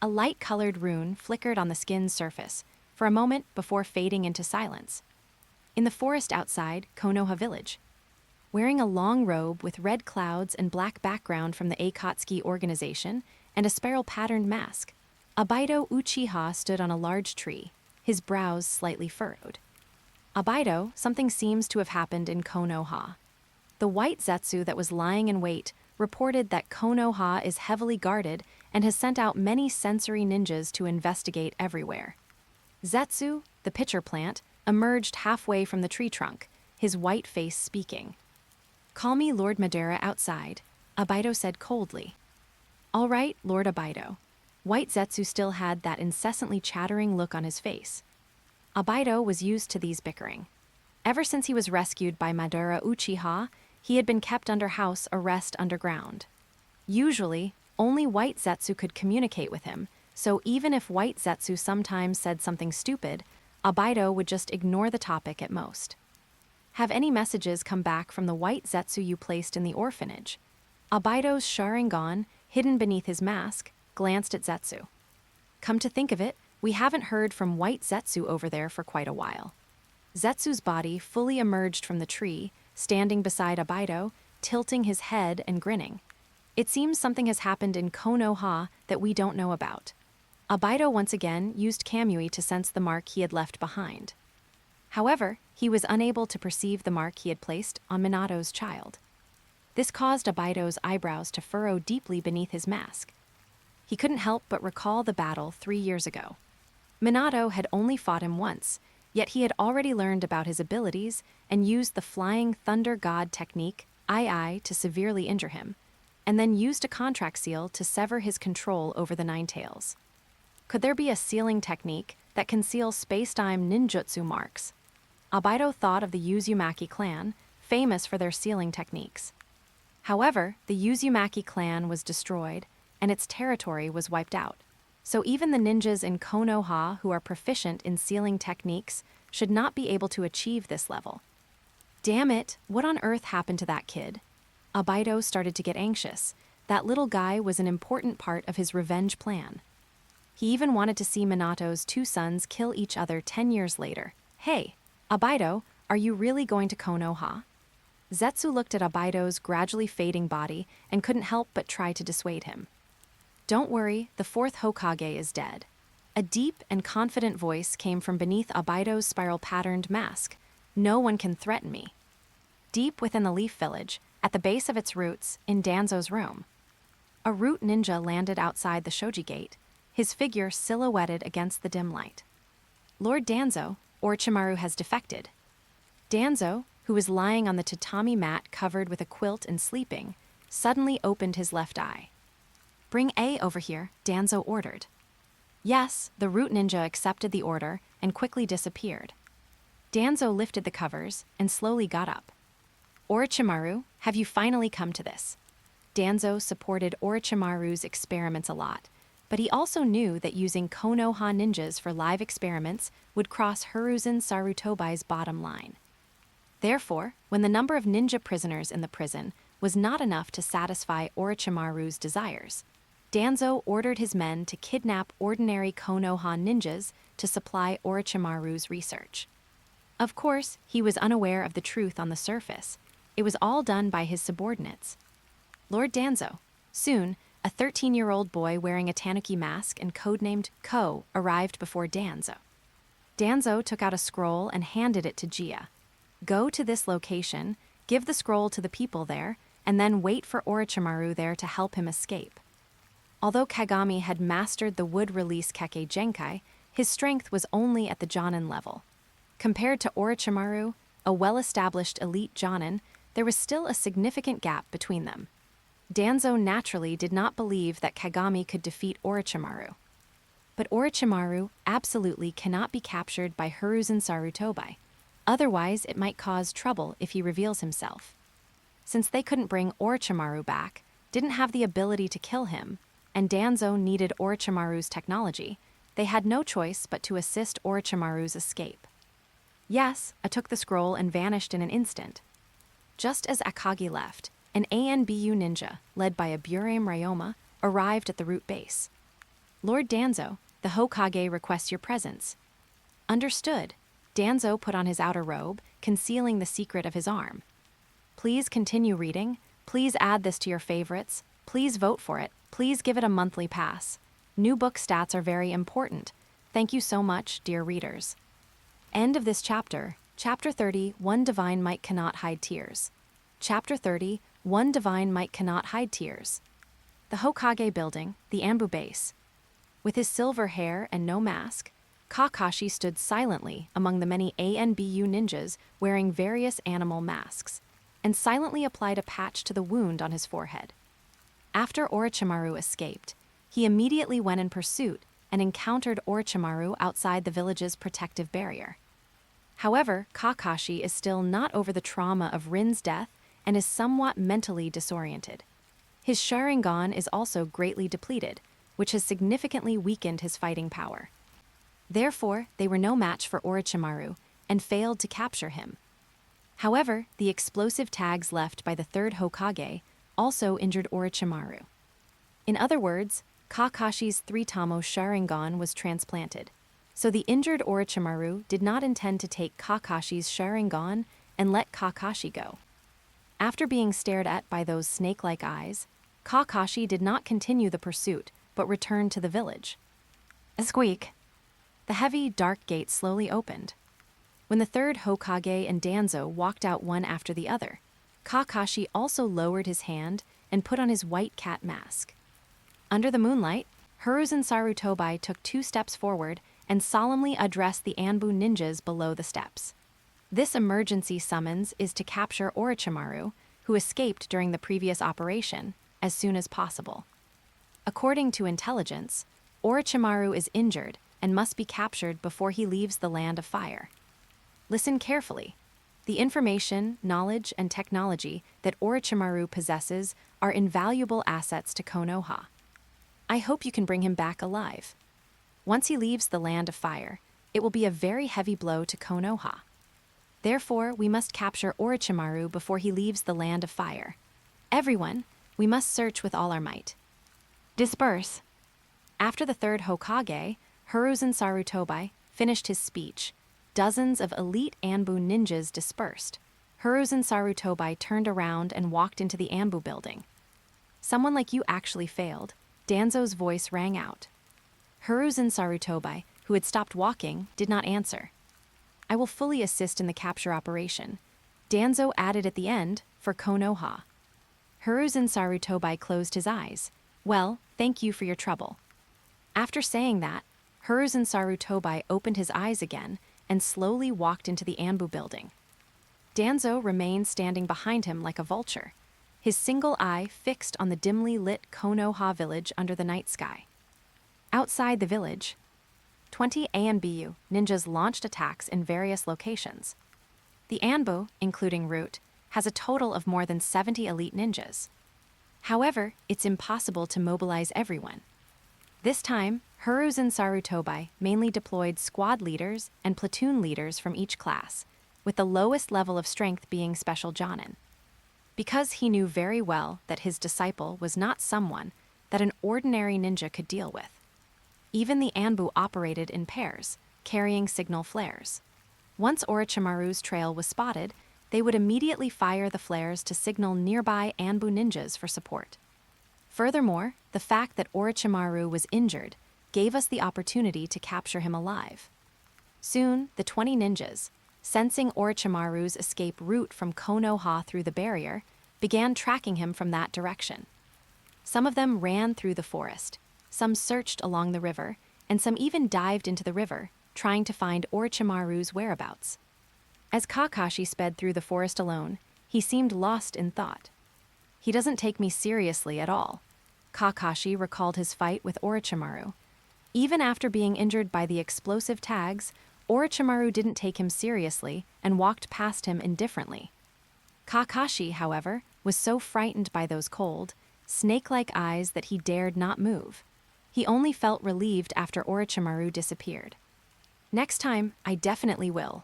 A light-colored rune flickered on the skin's surface for a moment before fading into silence. In the forest outside Konoha village, wearing a long robe with red clouds and black background from the Akatsuki organization and a spiral-patterned mask, Abido Uchiha stood on a large tree, his brows slightly furrowed. Abido, something seems to have happened in Konoha. The white Zetsu that was lying in wait reported that Konoha is heavily guarded and has sent out many sensory ninjas to investigate everywhere. Zetsu, the pitcher plant, emerged halfway from the tree trunk, his white face speaking. "Call me Lord Madara outside," Abido said coldly. All right, Lord Abido. White Zetsu still had that incessantly chattering look on his face. Abido was used to these bickering. Ever since he was rescued by Madara Uchiha, he had been kept under house arrest underground. Usually, only White Zetsu could communicate with him, so even if White Zetsu sometimes said something stupid, Abido would just ignore the topic at most. Have any messages come back from the White Zetsu you placed in the orphanage? Abido's Sharingan, hidden beneath his mask, glanced at Zetsu. Come to think of it, we haven't heard from White Zetsu over there for quite a while. Zetsu's body fully emerged from the tree, standing beside Abido, tilting his head and grinning. It seems something has happened in Konoha that we don't know about. Abido once again used Kamui to sense the mark he had left behind. However, he was unable to perceive the mark he had placed on Minato's child. This caused Abido's eyebrows to furrow deeply beneath his mask. He couldn't help but recall the battle 3 years ago. Minato had only fought him once, yet he had already learned about his abilities and used the Flying Thunder God technique, II, to severely injure him, and then used a contract seal to sever his control over the Nine-Tails. Could there be a sealing technique that can seal space-time ninjutsu marks? Abido thought of the Uzumaki clan, famous for their sealing techniques. However, the Uzumaki clan was destroyed, and its territory was wiped out. So even the ninjas in Konoha who are proficient in sealing techniques should not be able to achieve this level. Damn it, what on earth happened to that kid? Abido started to get anxious. That little guy was an important part of his revenge plan. He even wanted to see Minato's 2 sons kill each other 10 years later. Hey, Abido, are you really going to Konoha? Zetsu looked at Abido's gradually fading body and couldn't help but try to dissuade him. Don't worry, the 4th Hokage is dead. A deep and confident voice came from beneath Abido's spiral-patterned mask. No one can threaten me. Deep within the Leaf Village, at the base of its roots, in Danzo's room, a root ninja landed outside the Shoji Gate, his figure silhouetted against the dim light. Lord Danzo, Orochimaru has defected. Danzo, who was lying on the tatami mat covered with a quilt and sleeping, suddenly opened his left eye. Bring A over here, Danzo ordered. Yes, the root ninja accepted the order and quickly disappeared. Danzo lifted the covers and slowly got up. Orochimaru, have you finally come to this? Danzo supported Orochimaru's experiments a lot, but he also knew that using Konoha ninjas for live experiments would cross Hiruzen Sarutobai's bottom line. Therefore, when the number of ninja prisoners in the prison was not enough to satisfy Orochimaru's desires, Danzo ordered his men to kidnap ordinary Konoha ninjas to supply Orochimaru's research. Of course, he was unaware of the truth on the surface. It was all done by his subordinates. Lord Danzo. Soon, a 13-year-old boy wearing a tanuki mask and codenamed Ko arrived before Danzo. Danzo took out a scroll and handed it to Jia. Go to this location, give the scroll to the people there, and then wait for Orochimaru there to help him escape. Although Kagami had mastered the wood-release Kekkei Genkai, his strength was only at the Jonin level. Compared to Orochimaru, a well-established elite Jonin, there was still a significant gap between them. Danzo naturally did not believe that Kagami could defeat Orochimaru. But Orochimaru absolutely cannot be captured by Hiruzen Sarutobai. Otherwise, it might cause trouble if he reveals himself. Since they couldn't bring Orochimaru back, didn't have the ability to kill him, and Danzo needed Orochimaru's technology, they had no choice but to assist Orochimaru's escape. Yes, I took the scroll and vanished in an instant. Just as Akagi left, an ANBU ninja, led by a Burame Ryoma, arrived at the root base. Lord Danzo, the Hokage requests your presence. Understood. Danzo put on his outer robe, concealing the secret of his arm. Please continue reading. Please add this to your favorites. Please vote for it. Please give it a monthly pass. New book stats are very important. Thank you so much, dear readers. End of this chapter. Chapter 30, One Divine Might Cannot Hide Tears. Chapter 30, One Divine Might Cannot Hide Tears. The Hokage building, the Anbu base. With his silver hair and no mask, Kakashi stood silently among the many ANBU ninjas wearing various animal masks, and silently applied a patch to the wound on his forehead. After Orochimaru escaped, he immediately went in pursuit and encountered Orochimaru outside the village's protective barrier. However, Kakashi is still not over the trauma of Rin's death and is somewhat mentally disoriented. His Sharingan is also greatly depleted, which has significantly weakened his fighting power. Therefore, they were no match for Orochimaru and failed to capture him. However, the explosive tags left by the third Hokage also injured Orochimaru. In other words, Kakashi's three-tamo Sharingan was transplanted, so the injured Orochimaru did not intend to take Kakashi's Sharingan and let Kakashi go. After being stared at by those snake-like eyes, Kakashi did not continue the pursuit, but returned to the village. A squeak. The heavy, dark gate slowly opened. When the third Hokage and Danzo walked out one after the other, Kakashi also lowered his hand and put on his white cat mask. Under the moonlight, Hiruzen Sarutobi took 2 steps forward and solemnly addressed the Anbu ninjas below the steps. This emergency summons is to capture Orochimaru, who escaped during the previous operation, as soon as possible. According to intelligence, Orochimaru is injured and must be captured before he leaves the Land of Fire. Listen carefully. The information, knowledge, and technology that Orochimaru possesses are invaluable assets to Konoha. I hope you can bring him back alive. Once he leaves the Land of Fire, it will be a very heavy blow to Konoha. Therefore, we must capture Orochimaru before he leaves the Land of Fire. Everyone, we must search with all our might. Disperse. After the third Hokage, Hiruzen Sarutobi, finished his speech, dozens of elite Anbu ninjas dispersed. Hiruzen Sarutobi turned around and walked into the Anbu building. Someone like you actually failed. Danzo's voice rang out. Hiruzen Sarutobi, who had stopped walking, did not answer. I will fully assist in the capture operation. Danzo added at the end, for Konoha. Hiruzen Sarutobi closed his eyes. Well, thank you for your trouble. After saying that, Hiruzen Sarutobi opened his eyes again and slowly walked into the Anbu building. Danzo remained standing behind him like a vulture, his single eye fixed on the dimly lit Konoha village under the night sky. Outside the village, 20 ANBU ninjas launched attacks in various locations. The Anbu, including Root, has a total of more than 70 elite ninjas. However, it's impossible to mobilize everyone. This time, Hiruzen Sarutobi mainly deployed squad leaders and platoon leaders from each class, with the lowest level of strength being Special Jonin. Because he knew very well that his disciple was not someone that an ordinary ninja could deal with. Even the Anbu operated in pairs, carrying signal flares. Once Orochimaru's trail was spotted, they would immediately fire the flares to signal nearby Anbu ninjas for support. Furthermore, the fact that Orochimaru was injured gave us the opportunity to capture him alive. Soon, the 20 ninjas, sensing Orochimaru's escape route from Konoha through the barrier, began tracking him from that direction. Some of them ran through the forest, some searched along the river, and some even dived into the river, trying to find Orochimaru's whereabouts. As Kakashi sped through the forest alone, he seemed lost in thought. He doesn't take me seriously at all. Kakashi recalled his fight with Orochimaru. Even after being injured by the explosive tags, Orochimaru didn't take him seriously and walked past him indifferently. Kakashi, however, was so frightened by those cold, snake-like eyes that he dared not move. He only felt relieved after Orochimaru disappeared. Next time, I definitely will.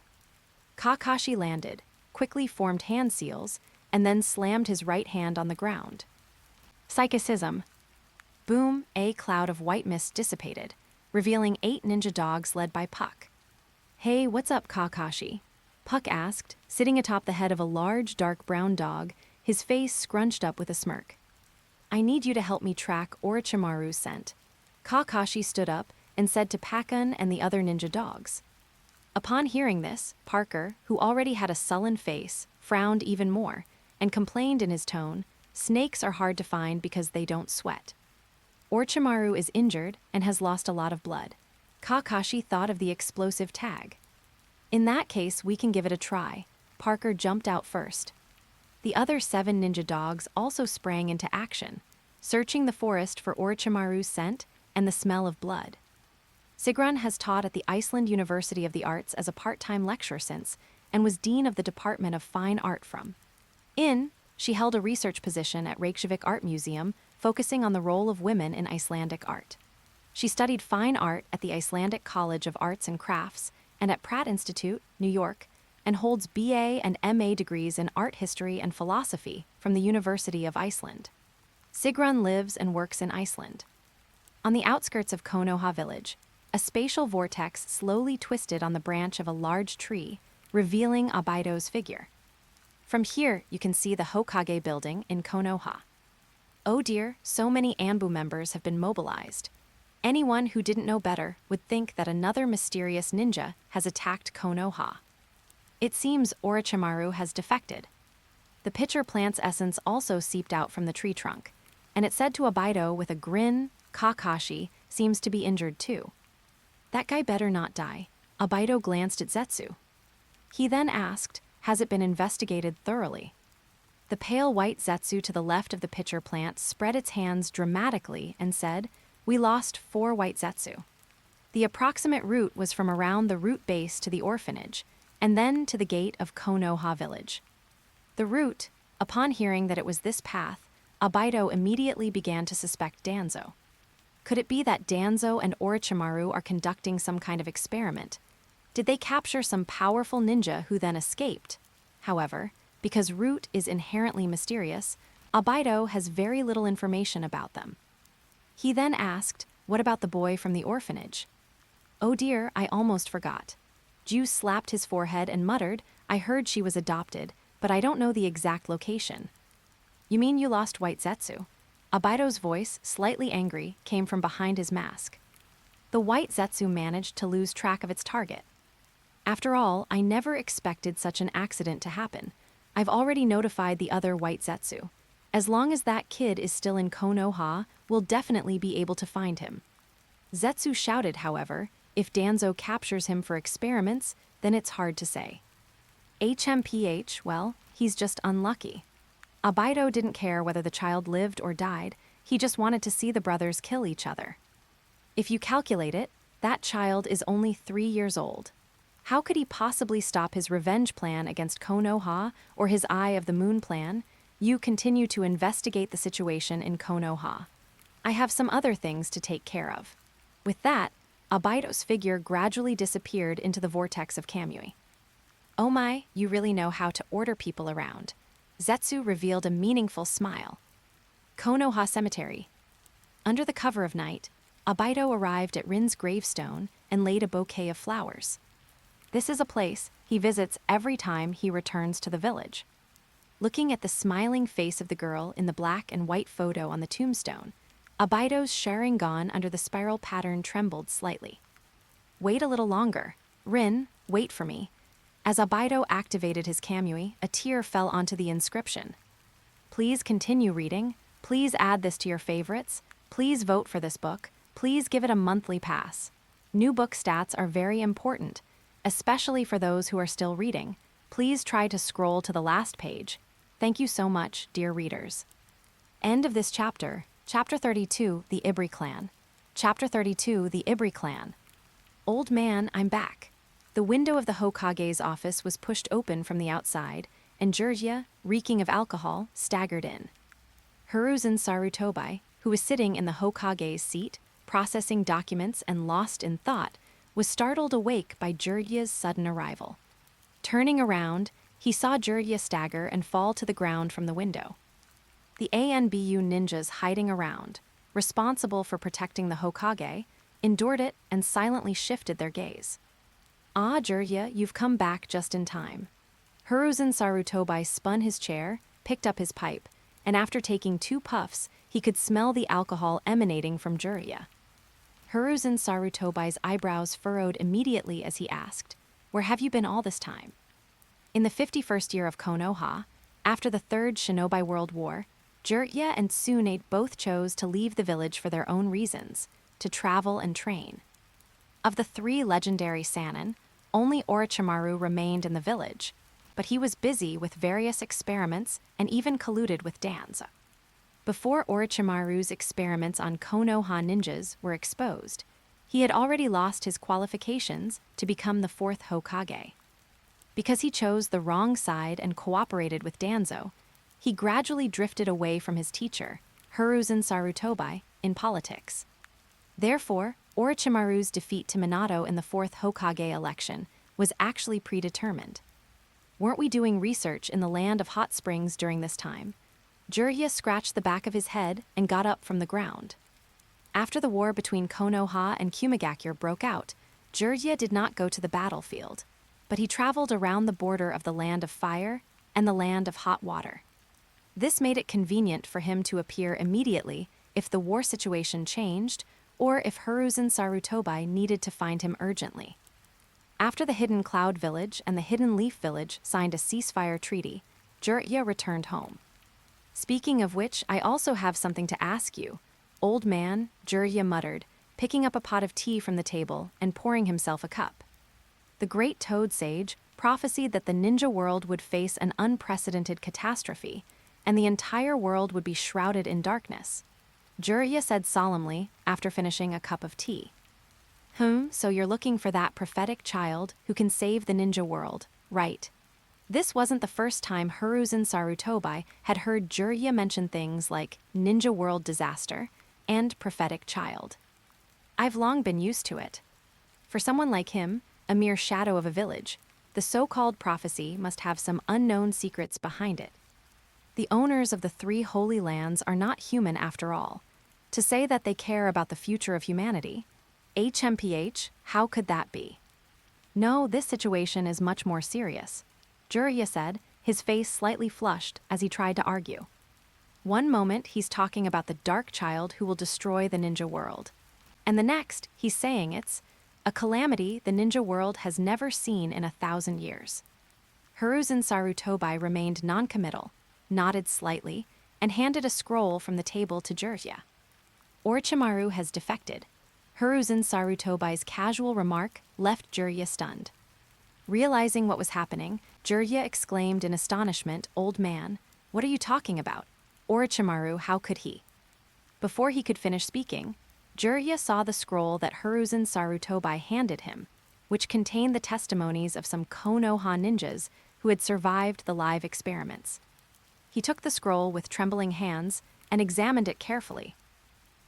Kakashi landed, quickly formed hand seals, and then slammed his right hand on the ground. Psychicism. Boom, a cloud of white mist dissipated, revealing 8 ninja dogs led by Puck. Hey, what's up, Kakashi? Puck asked, sitting atop the head of a large, dark brown dog, his face scrunched up with a smirk. I need you to help me track Orochimaru's scent. Kakashi stood up and said to Pakun and the other ninja dogs. Upon hearing this, Parker, who already had a sullen face, frowned even more, and complained in his tone, snakes are hard to find because they don't sweat. Orochimaru is injured and has lost a lot of blood. Kakashi thought of the explosive tag. In that case, we can give it a try. Parker jumped out first. The other 7 ninja dogs also sprang into action. searching the forest for Orochimaru's scent and the smell of blood. Sigrun has taught at the Iceland University of the Arts as a part-time lecturer since, and was dean of the Department of Fine Art from. She held a research position at Reykjavik Art Museum, focusing on the role of women in Icelandic art. She studied fine art at the Icelandic College of Arts and Crafts and at Pratt Institute, New York, and holds BA and MA degrees in art history and philosophy from the University of Iceland. Sigrun lives and works in Iceland. On the outskirts of Konoha village, a spatial vortex slowly twisted on the branch of a large tree, revealing Abido's figure. From here, you can see the Hokage building in Konoha. Oh dear, so many Anbu members have been mobilized. Anyone who didn't know better would think that another mysterious ninja has attacked Konoha. It seems Orochimaru has defected. The pitcher plant's essence also seeped out from the tree trunk, and it said to Abido with a grin, Kakashi seems to be injured too. That guy better not die. Abido glanced at Zetsu. He then asked, has it been investigated thoroughly? The pale white Zetsu to the left of the pitcher plant spread its hands dramatically and said, we lost 4 white Zetsu. The approximate route was from around the route base to the orphanage, and then to the gate of Konoha village. The route, upon hearing that it was this path, Abido immediately began to suspect Danzo. Could it be that Danzo and Orochimaru are conducting some kind of experiment? Did they capture some powerful ninja who then escaped? However, because route is inherently mysterious, Abido has very little information about them. He then asked, what about the boy from the orphanage? Oh dear, I almost forgot. Ju slapped his forehead and muttered, I heard she was adopted, but I don't know the exact location. You mean you lost white Zetsu? Abido's voice, slightly angry, came from behind his mask. The white Zetsu managed to lose track of its target. After all, I never expected such an accident to happen. I've already notified the other white Zetsu. As long as that kid is still in Konoha, we'll definitely be able to find him. Zetsu shouted, however, if Danzo captures him for experiments, then it's hard to say. HMPH, well, he's just unlucky. Abido didn't care whether the child lived or died, he just wanted to see the brothers kill each other. If you calculate it, that child is only 3 years old. How could he possibly stop his revenge plan against Konoha or his Eye of the Moon plan? You continue to investigate the situation in Konoha. I have some other things to take care of. With that, Abido's figure gradually disappeared into the vortex of Kamui. Oh my, you really know how to order people around. Zetsu revealed a meaningful smile. Konoha Cemetery. Under the cover of night, Abido arrived at Rin's gravestone and laid a bouquet of flowers. This is a place he visits every time he returns to the village. Looking at the smiling face of the girl in the black and white photo on the tombstone, Abido's Sharingan under the spiral pattern trembled slightly. Wait a little longer. Rin, wait for me. As Abido activated his Kamui, a tear fell onto the inscription. Please continue reading. Please add this to your favorites. Please vote for this book. Please give it a monthly pass. New book stats are very important, especially for those who are still reading. Please try to scroll to the last page. Thank you so much, dear readers. End of this chapter. Chapter 32, The Ibri Clan. Chapter 32, The Ibri Clan. Old man, I'm back. The window of the Hokage's office was pushed open from the outside, and Jirya, reeking of alcohol, staggered in. Hiruzen Sarutobi, who was sitting in the Hokage's seat, processing documents and lost in thought, was startled awake by Jirya's sudden arrival. Turning around, he saw Jirya stagger and fall to the ground from the window. The ANBU ninjas hiding around, responsible for protecting the Hokage, endured it and silently shifted their gaze. Ah, Jirya, you've come back just in time. Hiruzen Sarutobi spun his chair, picked up his pipe, and after taking 2 puffs, he could smell the alcohol emanating from Jirya. Hiruzen Sarutobi's eyebrows furrowed immediately as he asked, where have you been all this time? In the 51st year of Konoha, after the Third Shinobi World War, Jirya and Tsunade both chose to leave the village for their own reasons, to travel and train. Of the 3 legendary Sannin, only Orochimaru remained in the village, but he was busy with various experiments and even colluded with Danzo. Before Orochimaru's experiments on Konoha ninjas were exposed, he had already lost his qualifications to become the fourth Hokage. Because he chose the wrong side and cooperated with Danzo, he gradually drifted away from his teacher, Hiruzen Sarutobi, in politics. Therefore, Orochimaru's defeat to Minato in the fourth Hokage election was actually predetermined. Weren't we doing research in the land of hot springs during this time? Jiraiya scratched the back of his head and got up from the ground. After the war between Konoha and Kumigakure broke out, Jiraiya did not go to the battlefield, but he traveled around the border of the land of fire and the land of hot water. This made it convenient for him to appear immediately if the war situation changed or if Hiruzen Sarutobi needed to find him urgently. After the Hidden Cloud Village and the Hidden Leaf Village signed a ceasefire treaty, Jiraiya returned home. Speaking of which, I also have something to ask you. Old man, Jiraiya muttered, picking up a pot of tea from the table and pouring himself a cup. The great Toad Sage prophesied that the ninja world would face an unprecedented catastrophe, and the entire world would be shrouded in darkness. Jiraiya said solemnly after finishing a cup of tea. So you're looking for that prophetic child who can save the ninja world, right? This wasn't the first time Hiruzen Sarutobi had heard Jiraiya mention things like ninja world disaster and prophetic child. I've long been used to it. For someone like him, a mere shadow of a village, the so-called prophecy must have some unknown secrets behind it. The owners of the three holy lands are not human after all. To say that they care about the future of humanity, HMPH, how could that be? No, this situation is much more serious, Jiraiya said, his face slightly flushed as he tried to argue. One moment he's talking about the dark child who will destroy the ninja world, and the next he's saying it's a calamity the ninja world has never seen in 1,000 years. Hiruzen Sarutobi remained noncommittal, nodded slightly, and handed a scroll from the table to Jiraiya. Orochimaru has defected. Hiruzen Sarutobi's casual remark left Jiraiya stunned. Realizing what was happening, Jiraiya exclaimed in astonishment, "Old man, what are you talking about? Orochimaru, how could he?" Before he could finish speaking, Jiraiya saw the scroll that Hiruzen Sarutobi handed him, which contained the testimonies of some Konoha ninjas who had survived the live experiments. He took the scroll with trembling hands and examined it carefully.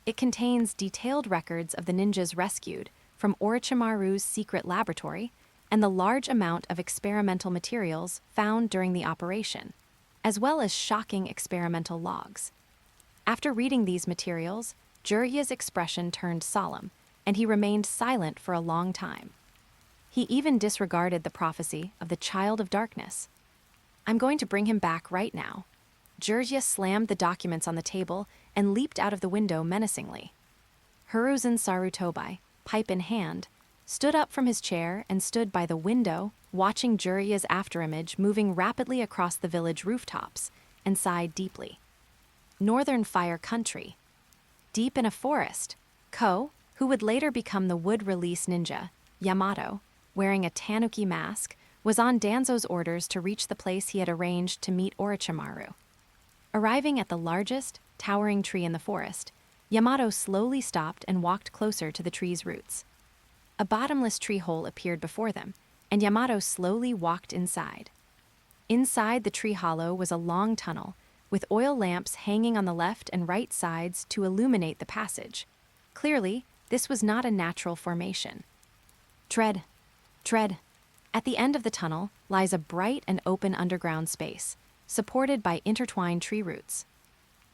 It contains detailed records of the ninjas rescued from Orochimaru's secret laboratory and the large amount of experimental materials found during the operation, as well as shocking experimental logs. After reading these materials, Jiraiya's expression turned solemn, and he remained silent for a long time. He even disregarded the prophecy of the Child of Darkness. "I'm going to bring him back right now." Jiraiya slammed the documents on the table and leaped out of the window menacingly. Hiruzen Sarutobi, pipe in hand, stood up from his chair and stood by the window, watching Jiraiya's afterimage moving rapidly across the village rooftops, and sighed deeply. Northern Fire Country. Deep in a forest, who would later become the wood release ninja, Yamato, wearing a tanuki mask, was on Danzo's orders to reach the place he had arranged to meet Orochimaru. Arriving at the largest, towering tree in the forest, Yamato slowly stopped and walked closer to the tree's roots. A bottomless tree hole appeared before them, and Yamato slowly walked inside. Inside the tree hollow was a long tunnel, with oil lamps hanging on the left and right sides to illuminate the passage. Clearly, this was not a natural formation. Tread. At the end of the tunnel lies a bright and open underground space, supported by intertwined tree roots.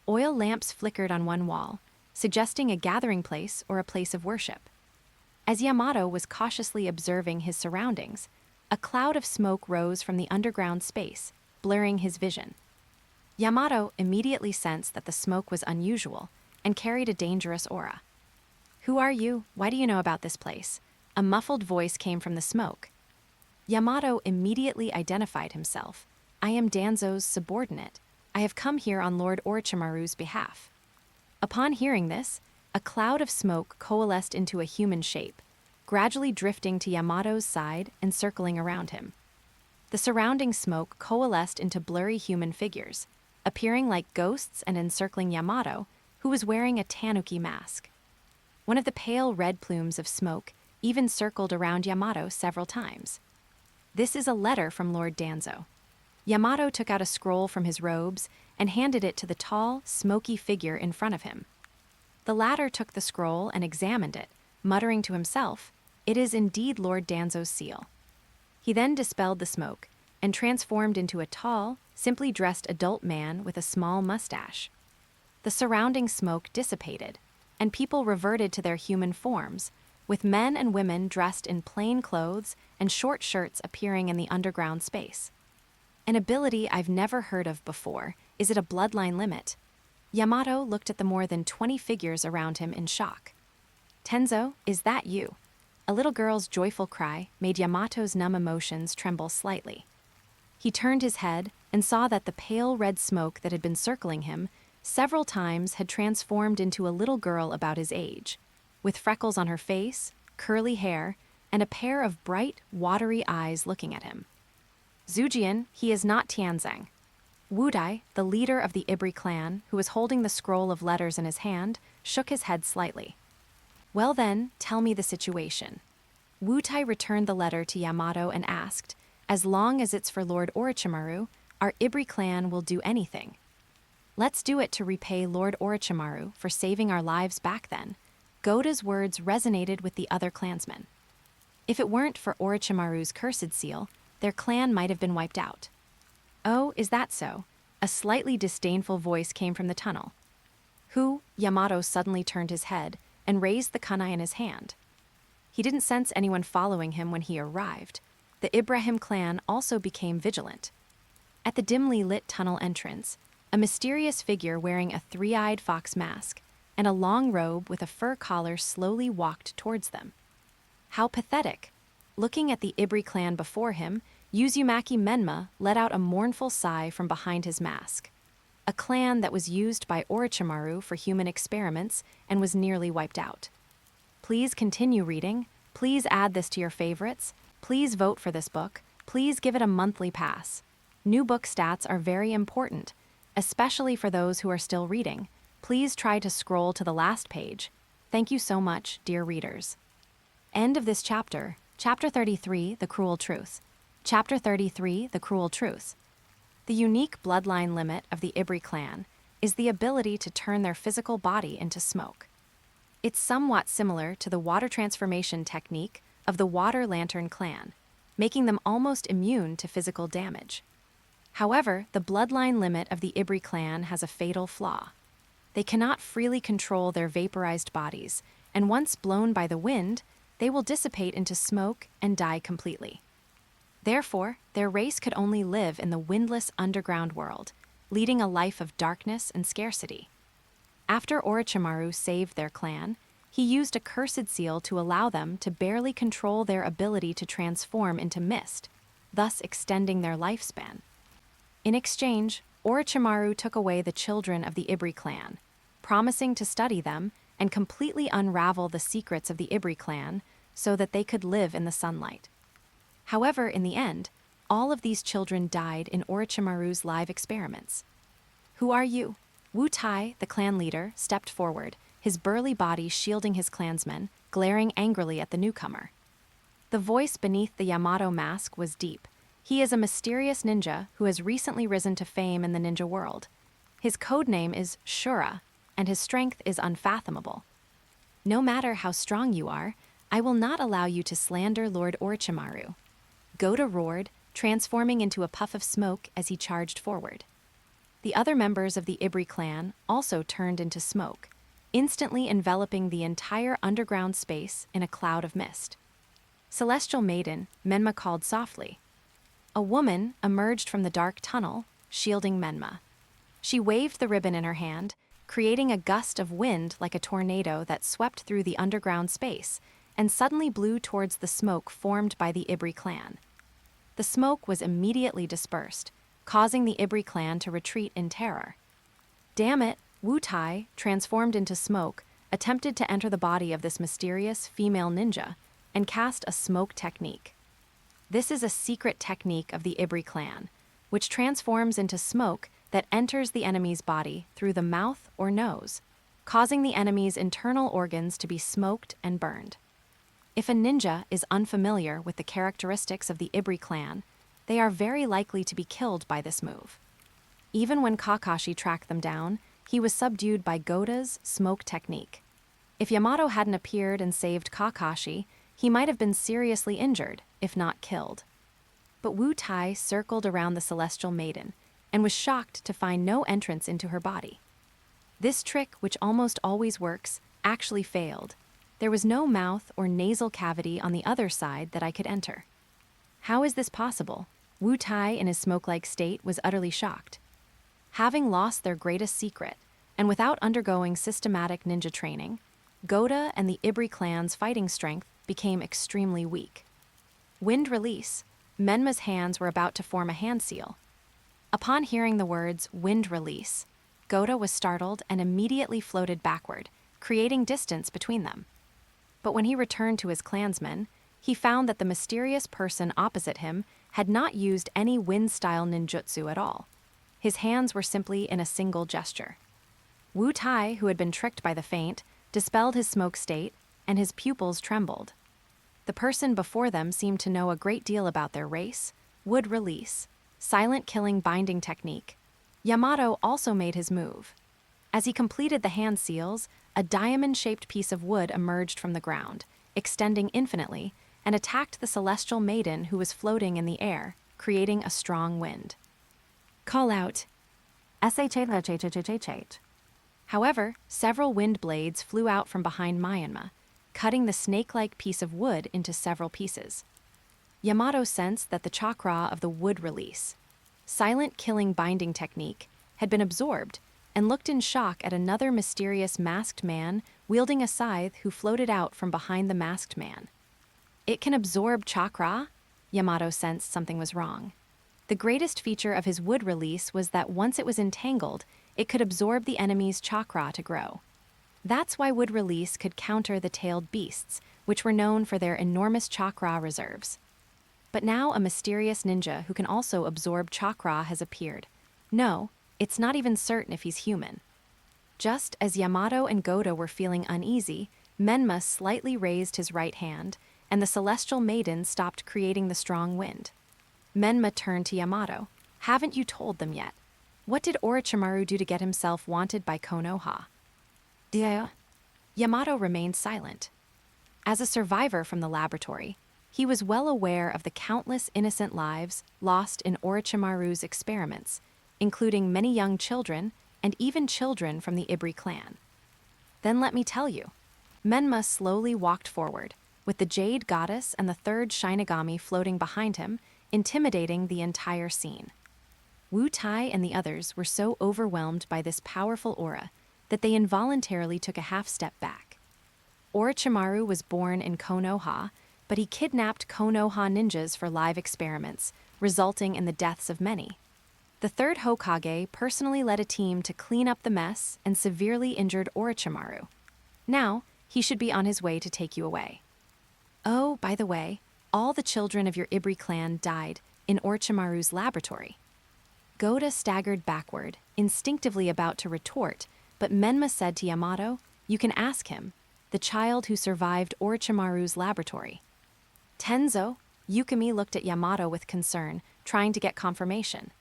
Oil lamps flickered on one wall, suggesting a gathering place or a place of worship. As Yamato was cautiously observing his surroundings, a cloud of smoke rose from the underground space, blurring his vision. Yamato immediately sensed that the smoke was unusual and carried a dangerous aura. "Who are you? Why do you know about this place?" A muffled voice came from the smoke. Yamato immediately identified himself. "I am Danzo's subordinate. I have come here on Lord Orochimaru's behalf." Upon hearing this, a cloud of smoke coalesced into a human shape, gradually drifting to Yamato's side and circling around him. The surrounding smoke coalesced into blurry human figures, appearing like ghosts and encircling Yamato, who was wearing a tanuki mask. One of the pale red plumes of smoke even circled around Yamato several times. This is a letter from Lord Danzo. Yamato took out a scroll from his robes and handed it to the tall, smoky figure in front of him. The latter took the scroll and examined it, muttering to himself, "It is indeed Lord Danzo's seal." He then dispelled the smoke and transformed into a tall, simply dressed adult man with a small mustache. The surrounding smoke dissipated, and people reverted to their human forms, with men and women dressed in plain clothes and short shirts appearing in the underground space. An ability I've never heard of before. Is it a bloodline limit? Yamato looked at the more than 20 figures around him in shock. "Tenzo, is that you?" A little girl's joyful cry made Yamato's numb emotions tremble slightly. He turned his head and saw that the pale red smoke that had been circling him several times had transformed into a little girl about his age, with freckles on her face, curly hair, and a pair of bright, watery eyes looking at him. "Zujian, he is not Tianzang." Wudai, the leader of the Ibri clan, who was holding the scroll of letters in his hand, shook his head slightly. "Well then, tell me the situation." Wutai returned the letter to Yamato and asked, "As long as it's for Lord Orochimaru, our Ibri clan will do anything." "Let's do it to repay Lord Orochimaru for saving our lives back then." Goda's words resonated with the other clansmen. If it weren't for Orochimaru's cursed seal, their clan might have been wiped out. "Oh, is that so?" A slightly disdainful voice came from the tunnel. "Who?" Yamato suddenly turned his head and raised the kunai in his hand. He didn't sense anyone following him when he arrived. The Ibrahim clan also became vigilant. At the dimly lit tunnel entrance, a mysterious figure wearing a three-eyed fox mask and a long robe with a fur collar slowly walked towards them. How pathetic! Looking at the Ibri clan before him, Uzumaki-Menma let out a mournful sigh from behind his mask. A clan that was used by Orochimaru for human experiments and was nearly wiped out. Please continue reading. Please add this to your favorites. Please vote for this book. Please give it a monthly pass. New book stats are very important, especially for those who are still reading. Please try to scroll to the last page. Thank you so much, dear readers. End of this chapter. Chapter 33, The Cruel Truth. Chapter 33, The Cruel Truth. The unique bloodline limit of the Ibri clan is the ability to turn their physical body into smoke. It's somewhat similar to the water transformation technique of the Water Lantern clan, making them almost immune to physical damage. However, the bloodline limit of the Ibri clan has a fatal flaw. They cannot freely control their vaporized bodies, and once blown by the wind, they will dissipate into smoke and die completely. Therefore, their race could only live in the windless underground world, leading a life of darkness and scarcity. After Orochimaru saved their clan, he used a cursed seal to allow them to barely control their ability to transform into mist, thus extending their lifespan. In exchange, Orochimaru took away the children of the Ibri clan, promising to study them and completely unravel the secrets of the Ibri clan so that they could live in the sunlight. However, in the end, all of these children died in Orochimaru's live experiments. "Who are you?" Wu Tai, the clan leader, stepped forward, his burly body shielding his clansmen, glaring angrily at the newcomer. The voice beneath the Yamato mask was deep. He is a mysterious ninja who has recently risen to fame in the ninja world. His codename is Shura, and his strength is unfathomable. "No matter how strong you are, I will not allow you to slander Lord Orochimaru." Goda roared, transforming into a puff of smoke as he charged forward. The other members of the Ibri clan also turned into smoke, instantly enveloping the entire underground space in a cloud of mist. "Celestial Maiden," Menma called softly. A woman emerged from the dark tunnel, shielding Menma. She waved the ribbon in her hand, creating a gust of wind like a tornado that swept through the underground space and suddenly blew towards the smoke formed by the Ibri clan. The smoke was immediately dispersed, causing the Ibri clan to retreat in terror. "Damn it!" Wu Tai, transformed into smoke, attempted to enter the body of this mysterious female ninja and cast a smoke technique. This is a secret technique of the Ibri clan, which transforms into smoke that enters the enemy's body through the mouth or nose, causing the enemy's internal organs to be smoked and burned. If a ninja is unfamiliar with the characteristics of the Ibri clan, they are very likely to be killed by this move. Even when Kakashi tracked them down, he was subdued by Goda's smoke technique. If Yamato hadn't appeared and saved Kakashi, he might have been seriously injured, if not killed. But Wu Tai circled around the Celestial Maiden and was shocked to find no entrance into her body. This trick, which almost always works, actually failed. There was no mouth or nasal cavity on the other side that I could enter. How is this possible? Wu Tai, in his smoke-like state, was utterly shocked. Having lost their greatest secret, and without undergoing systematic ninja training, Goda and the Ibri clan's fighting strength became extremely weak. Wind release. Menma's hands were about to form a hand seal. Upon hearing the words wind release, Goda was startled and immediately floated backward, creating distance between them. But when he returned to his clansmen, he found that the mysterious person opposite him had not used any wind-style ninjutsu at all. His hands were simply in a single gesture. Wu Tai, who had been tricked by the feint, dispelled his smoke state, and his pupils trembled. The person before them seemed to know a great deal about their race, wood release, silent killing binding technique. Yamato also made his move. As he completed the hand seals, a diamond-shaped piece of wood emerged from the ground, extending infinitely, and attacked the Celestial Maiden who was floating in the air, creating a strong wind. Call out. SHH. However, several wind blades flew out from behind Menma, cutting the snake-like piece of wood into several pieces. Yamato sensed that the chakra of the wood release, silent killing binding technique, had been absorbed, and looked in shock at another mysterious masked man wielding a scythe who floated out from behind the masked man. It can absorb chakra? Yamato sensed something was wrong. The greatest feature of his wood release was that once it was entangled, it could absorb the enemy's chakra to grow. That's why wood release could counter the tailed beasts, which were known for their enormous chakra reserves. But now a mysterious ninja who can also absorb chakra has appeared. No, it's not even certain if he's human. Just as Yamato and Goda were feeling uneasy, Menma slightly raised his right hand, and the Celestial Maiden stopped creating the strong wind. Menma turned to Yamato. Haven't you told them yet? What did Orochimaru do to get himself wanted by Konoha? Yamato remained silent. As a survivor from the laboratory, he was well aware of the countless innocent lives lost in Orochimaru's experiments, including many young children and even children from the Ibri clan. Then let me tell you. Menma slowly walked forward, with the Jade Goddess and the third Shinigami floating behind him, intimidating the entire scene. Wu Tai and the others were so overwhelmed by this powerful aura that they involuntarily took a half-step back. Orochimaru was born in Konoha, but he kidnapped Konoha ninjas for live experiments, resulting in the deaths of many. The third Hokage personally led a team to clean up the mess and severely injured Orochimaru. Now, he should be on his way to take you away. Oh, by the way, all the children of your Ibri clan died in Orochimaru's laboratory. Goda staggered backward, instinctively about to retort, but Menma said to Yamato, "You can ask him, the child who survived Orochimaru's laboratory." Tenzo, Yukimi looked at Yamato with concern, trying to get confirmation.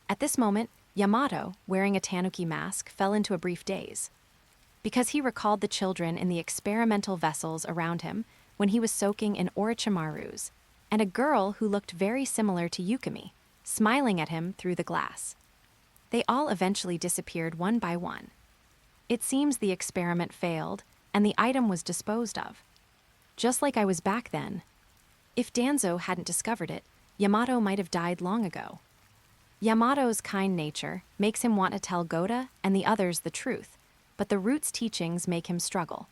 At this moment, Yamato, wearing a tanuki mask, fell into a brief daze. Because he recalled the children in the experimental vessels around him when he was soaking in Orochimaru's, and a girl who looked very similar to Yukimi, smiling at him through the glass. They all eventually disappeared one by one. It seems the experiment failed, and the item was disposed of. Just like I was back then. If Danzo hadn't discovered it, Yamato might have died long ago. Yamato's kind nature makes him want to tell Goda and the others the truth, but the root's teachings make him struggle.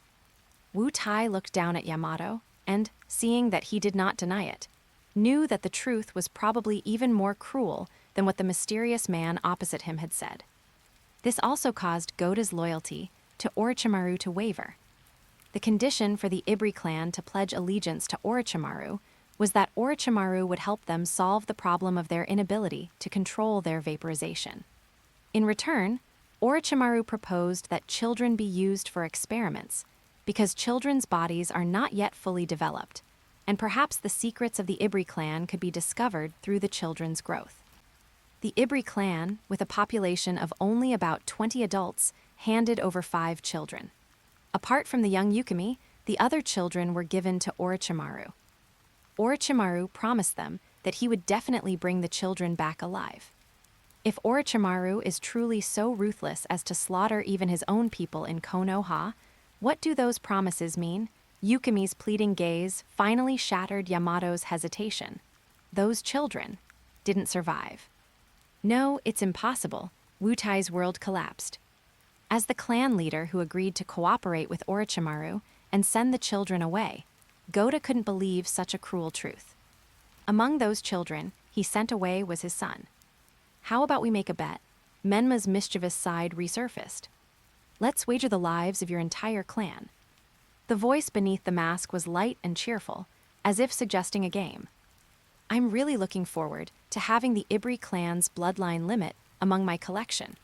Wu Tai looked down at Yamato and, seeing that he did not deny it, knew that the truth was probably even more cruel than what the mysterious man opposite him had said. This also caused Goda's loyalty to Orochimaru to waver. The condition for the Ibri clan to pledge allegiance to Orochimaru was that Orochimaru would help them solve the problem of their inability to control their vaporization. In return, Orochimaru proposed that children be used for experiments, because children's bodies are not yet fully developed, and perhaps the secrets of the Ibri clan could be discovered through the children's growth. The Ibri clan, with a population of only about 20 adults, handed over 5 children. Apart from the young Yukimi, the other children were given to Orochimaru. Orochimaru promised them that he would definitely bring the children back alive. If Orochimaru is truly so ruthless as to slaughter even his own people in Konoha, what do those promises mean? Yukimi's pleading gaze finally shattered Yamato's hesitation. Those children didn't survive. No, it's impossible. Wutai's world collapsed. As the clan leader who agreed to cooperate with Orochimaru and send the children away, Goda couldn't believe such a cruel truth. Among those children he sent away was his son. How about we make a bet? Menma's mischievous side resurfaced. Let's wager the lives of your entire clan. The voice beneath the mask was light and cheerful, as if suggesting a game. I'm really looking forward to having the Ibri clan's bloodline limit among my collection.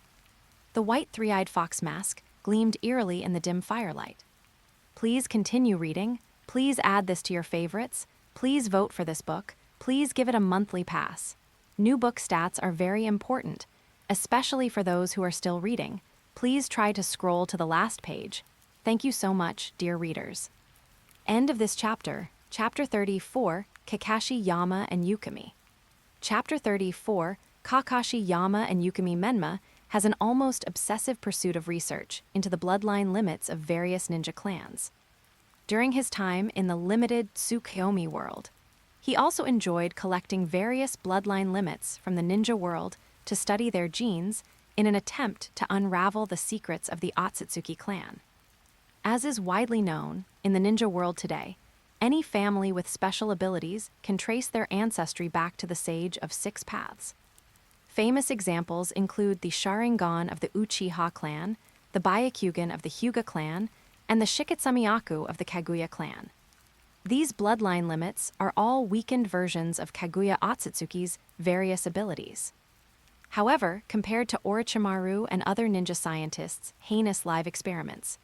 The white three-eyed fox mask gleamed eerily in the dim firelight. Please continue reading. Please add this to your favorites. Please vote for this book. Please give it a monthly pass. New book stats are very important, especially for those who are still reading. Please try to scroll to the last page. Thank you so much, dear readers. End of this chapter, Chapter 34, Kakashi, Yama, and Yukimi. Chapter 34, Kakashi, Yama, and Yukimi Menma has an almost obsessive pursuit of research into the bloodline limits of various ninja clans. During his time in the Limited Tsukuyomi world, he also enjoyed collecting various bloodline limits from the ninja world to study their genes in an attempt to unravel the secrets of the Otsutsuki clan. As is widely known in the ninja world today, any family with special abilities can trace their ancestry back to the Sage of 6 Paths. Famous examples include the Sharingan of the Uchiha clan, the Byakugan of the Hyuga clan, and the Shiketsumiyaku of the Kaguya clan. These bloodline limits are all weakened versions of Kaguya Otsutsuki's various abilities. However, compared to Orochimaru and other ninja scientists' heinous live experiments,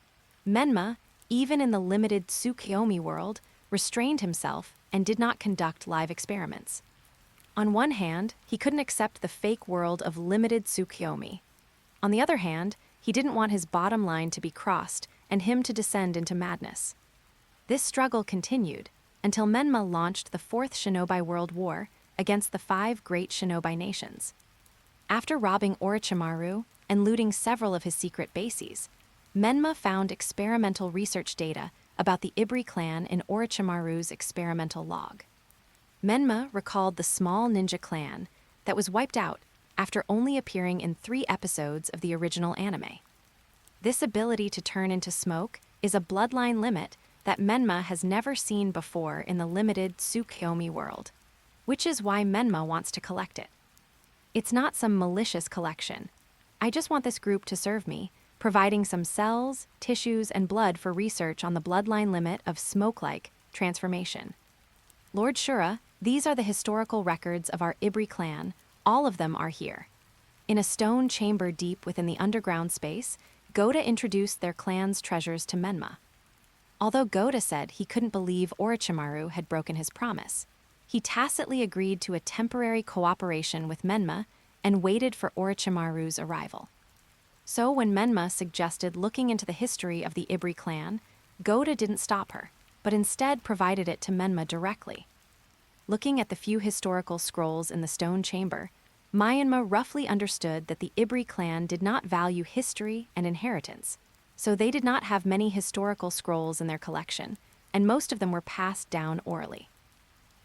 Menma, even in the limited Tsukuyomi world, restrained himself and did not conduct live experiments. On one hand, he couldn't accept the fake world of limited Tsukuyomi. On the other hand, he didn't want his bottom line to be crossed and him to descend into madness. This struggle continued until Menma launched the Fourth Shinobi World War against the 5 great shinobi nations. After robbing Orochimaru and looting several of his secret bases, Menma found experimental research data about the Ibri clan in Orochimaru's experimental log. Menma recalled the small ninja clan that was wiped out after only appearing in 3 episodes of the original anime. This ability to turn into smoke is a bloodline limit that Menma has never seen before in the limited Tsukuyomi world, which is why Menma wants to collect it. It's not some malicious collection. I just want this group to serve me, providing some cells, tissues, and blood for research on the bloodline limit of smoke-like transformation. Lord Shura, these are the historical records of our Ibri clan. All of them are here. In a stone chamber deep within the underground space, Goda introduced their clan's treasures to Menma. Although Goda said he couldn't believe Orochimaru had broken his promise, he tacitly agreed to a temporary cooperation with Menma and waited for Orochimaru's arrival. So when Menma suggested looking into the history of the Ibri clan, Goda didn't stop her, but instead provided it to Menma directly. Looking at the few historical scrolls in the stone chamber, Menma roughly understood that the Ibri clan did not value history and inheritance, so they did not have many historical scrolls in their collection, and most of them were passed down orally.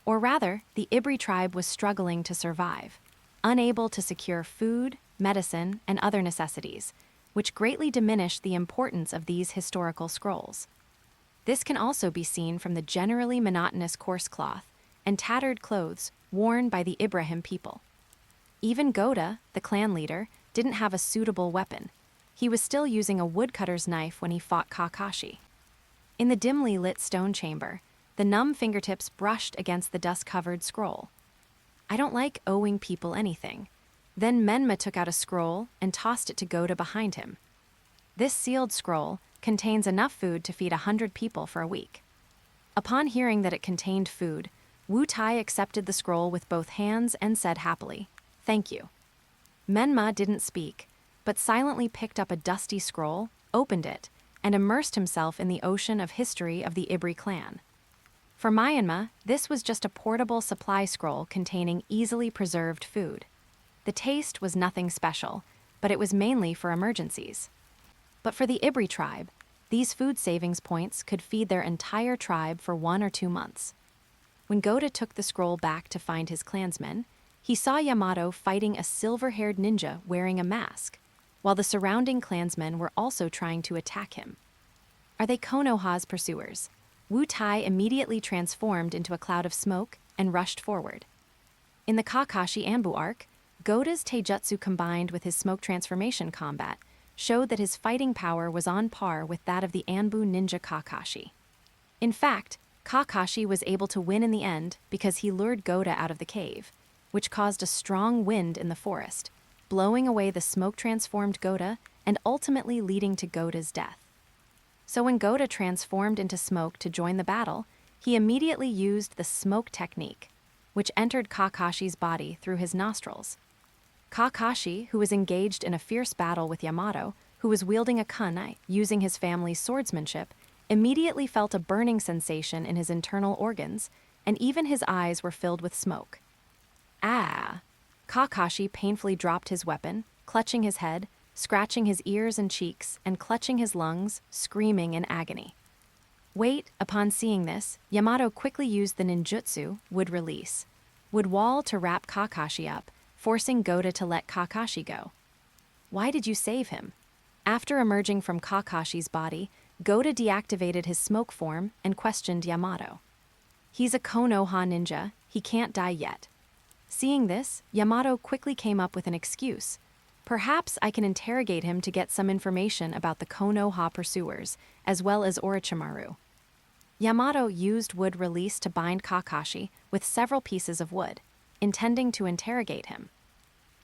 Or rather, the Ibri tribe was struggling to survive, unable to secure food, medicine, and other necessities, which greatly diminished the importance of these historical scrolls. This can also be seen from the generally monotonous coarse cloth and tattered clothes worn by the Ibrahim people. Even Goda, the clan leader, didn't have a suitable weapon. He was still using a woodcutter's knife when he fought Kakashi. In the dimly lit stone chamber, the numb fingertips brushed against the dust-covered scroll. I don't like owing people anything. Then Menma took out a scroll and tossed it to Goda behind him. This sealed scroll contains enough food to feed 100 people for a week. Upon hearing that it contained food, Wu Tai accepted the scroll with both hands and said happily, "Thank you." Menma didn't speak, but silently picked up a dusty scroll, opened it, and immersed himself in the ocean of history of the Ibri clan. For Myanmar, this was just a portable supply scroll containing easily preserved food. The taste was nothing special, but it was mainly for emergencies. But for the Ibri tribe, these food savings points could feed their entire tribe for 1 or 2 months. When Goda took the scroll back to find his clansmen, he saw Yamato fighting a silver-haired ninja wearing a mask, while the surrounding clansmen were also trying to attack him. Are they Konoha's pursuers? Wu Tai immediately transformed into a cloud of smoke and rushed forward. In the Kakashi Anbu arc, Goda's taijutsu combined with his smoke transformation combat showed that his fighting power was on par with that of the Anbu ninja Kakashi. In fact, Kakashi was able to win in the end because he lured Goda out of the cave, which caused a strong wind in the forest, blowing away the smoke-transformed Goda and ultimately leading to Goda's death. So when Goda transformed into smoke to join the battle, he immediately used the smoke technique, which entered Kakashi's body through his nostrils. Kakashi, who was engaged in a fierce battle with Yamato, who was wielding a kunai using his family's swordsmanship, immediately felt a burning sensation in his internal organs, and even his eyes were filled with smoke. Ah! Kakashi painfully dropped his weapon, clutching his head, scratching his ears and cheeks, and clutching his lungs, screaming in agony. Wait, upon seeing this, Yamato quickly used the ninjutsu, would release, would wall to wrap Kakashi up, forcing Goda to let Kakashi go. Why did you save him? After emerging from Kakashi's body, Goda deactivated his smoke form and questioned Yamato. He's a Konoha ninja, he can't die yet. Seeing this, Yamato quickly came up with an excuse. Perhaps I can interrogate him to get some information about the Konoha pursuers, as well as Orochimaru. Yamato used wood release to bind Kakashi with several pieces of wood, intending to interrogate him.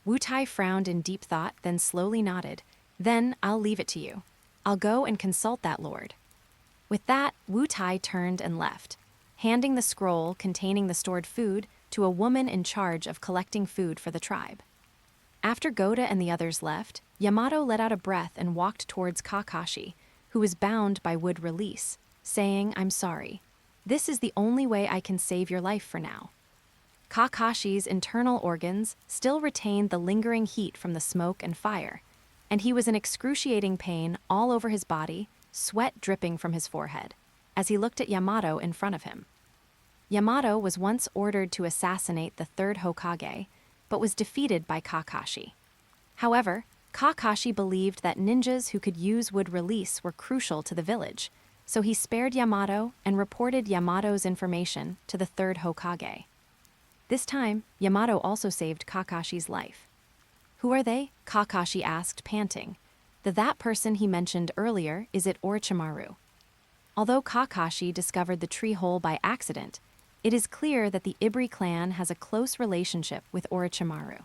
Wu Tai frowned in deep thought, then slowly nodded. Then I'll leave it to you. I'll go and consult that lord. With that, Wu Tai turned and left, handing the scroll containing the stored food to a woman in charge of collecting food for the tribe. After Goda and the others left, Yamato let out a breath and walked towards Kakashi, who was bound by wood release, saying, "I'm sorry. This is the only way I can save your life for now." Kakashi's internal organs still retained the lingering heat from the smoke and fire, and he was in excruciating pain all over his body, sweat dripping from his forehead, as he looked at Yamato in front of him. Yamato was once ordered to assassinate the third Hokage, but was defeated by Kakashi. However, Kakashi believed that ninjas who could use wood release were crucial to the village, so he spared Yamato and reported Yamato's information to the third Hokage. This time, Yamato also saved Kakashi's life. "Who are they?" Kakashi asked, panting. That person he mentioned earlier is it Orochimaru. Although Kakashi discovered the tree hole by accident, it is clear that the Ibri clan has a close relationship with Orochimaru.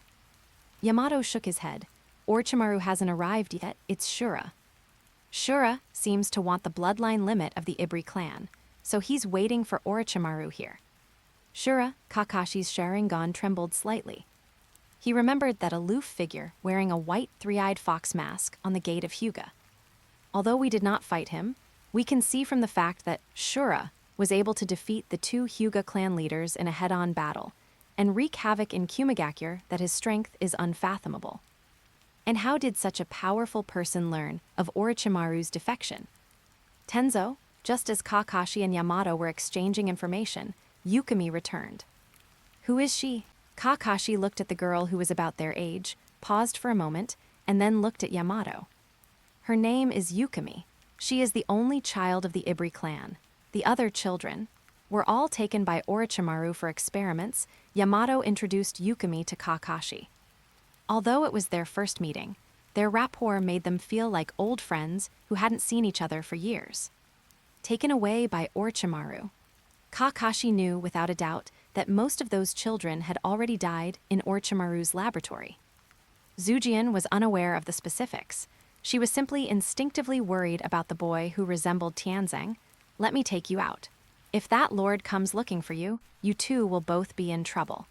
Yamato shook his head. Orochimaru hasn't arrived yet, it's Shura. Shura seems to want the bloodline limit of the Ibri clan, so he's waiting for Orochimaru here. Shura, Kakashi's Sharingan trembled slightly. He remembered that aloof figure wearing a white three-eyed fox mask on the gate of Hyuga. Although we did not fight him, we can see from the fact that Shura was able to defeat the 2 Hyuga clan leaders in a head-on battle, and wreak havoc in Kumigakure that his strength is unfathomable. And how did such a powerful person learn of Orochimaru's defection? Tenzo, just as Kakashi and Yamato were exchanging information, Yukimi returned. "Who is she?" Kakashi looked at the girl who was about their age, paused for a moment, and then looked at Yamato. "Her name is Yukimi. She is the only child of the Ibri clan. The other children were all taken by Orochimaru for experiments. Yamato introduced Yukimi to Kakashi. Although it was their first meeting, their rapport made them feel like old friends who hadn't seen each other for years. Taken away by Orochimaru, Kakashi knew without a doubt that most of those children had already died in Orochimaru's laboratory. Zujian was unaware of the specifics. She was simply instinctively worried about the boy who resembled Tianzang. Let me take you out. If that lord comes looking for you, you two will both be in trouble.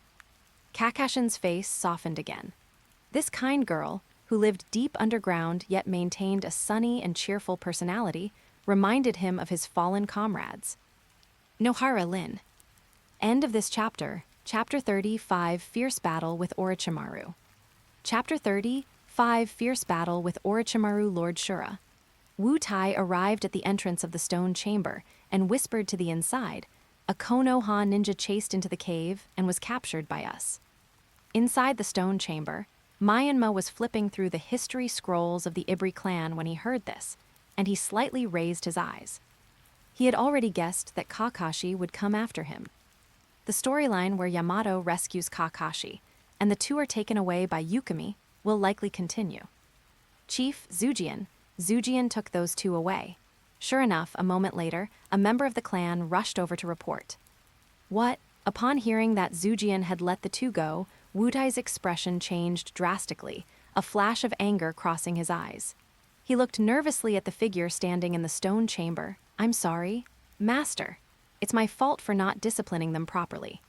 Kakashin's face softened again. This kind girl, who lived deep underground yet maintained a sunny and cheerful personality, reminded him of his fallen comrades. Nohara Lin. End of this chapter. Chapter 35, Fierce Battle with Orochimaru. Chapter 35, Fierce Battle with Orochimaru Lord Shura. Wu Tai arrived at the entrance of the stone chamber and whispered to the inside. A Konoha ninja chased into the cave and was captured by us. Inside the stone chamber, Menma was flipping through the history scrolls of the Ibri clan when he heard this, and he slightly raised his eyes. He had already guessed that Kakashi would come after him. The storyline where Yamato rescues Kakashi, and the two are taken away by Yukimi, will likely continue. Chief Zujian took those two away. Sure enough, a moment later, a member of the clan rushed over to report. What? Upon hearing that Zujian had let the two go, Wu Tai's expression changed drastically, a flash of anger crossing his eyes. He looked nervously at the figure standing in the stone chamber. I'm sorry, Master. It's my fault for not disciplining them properly.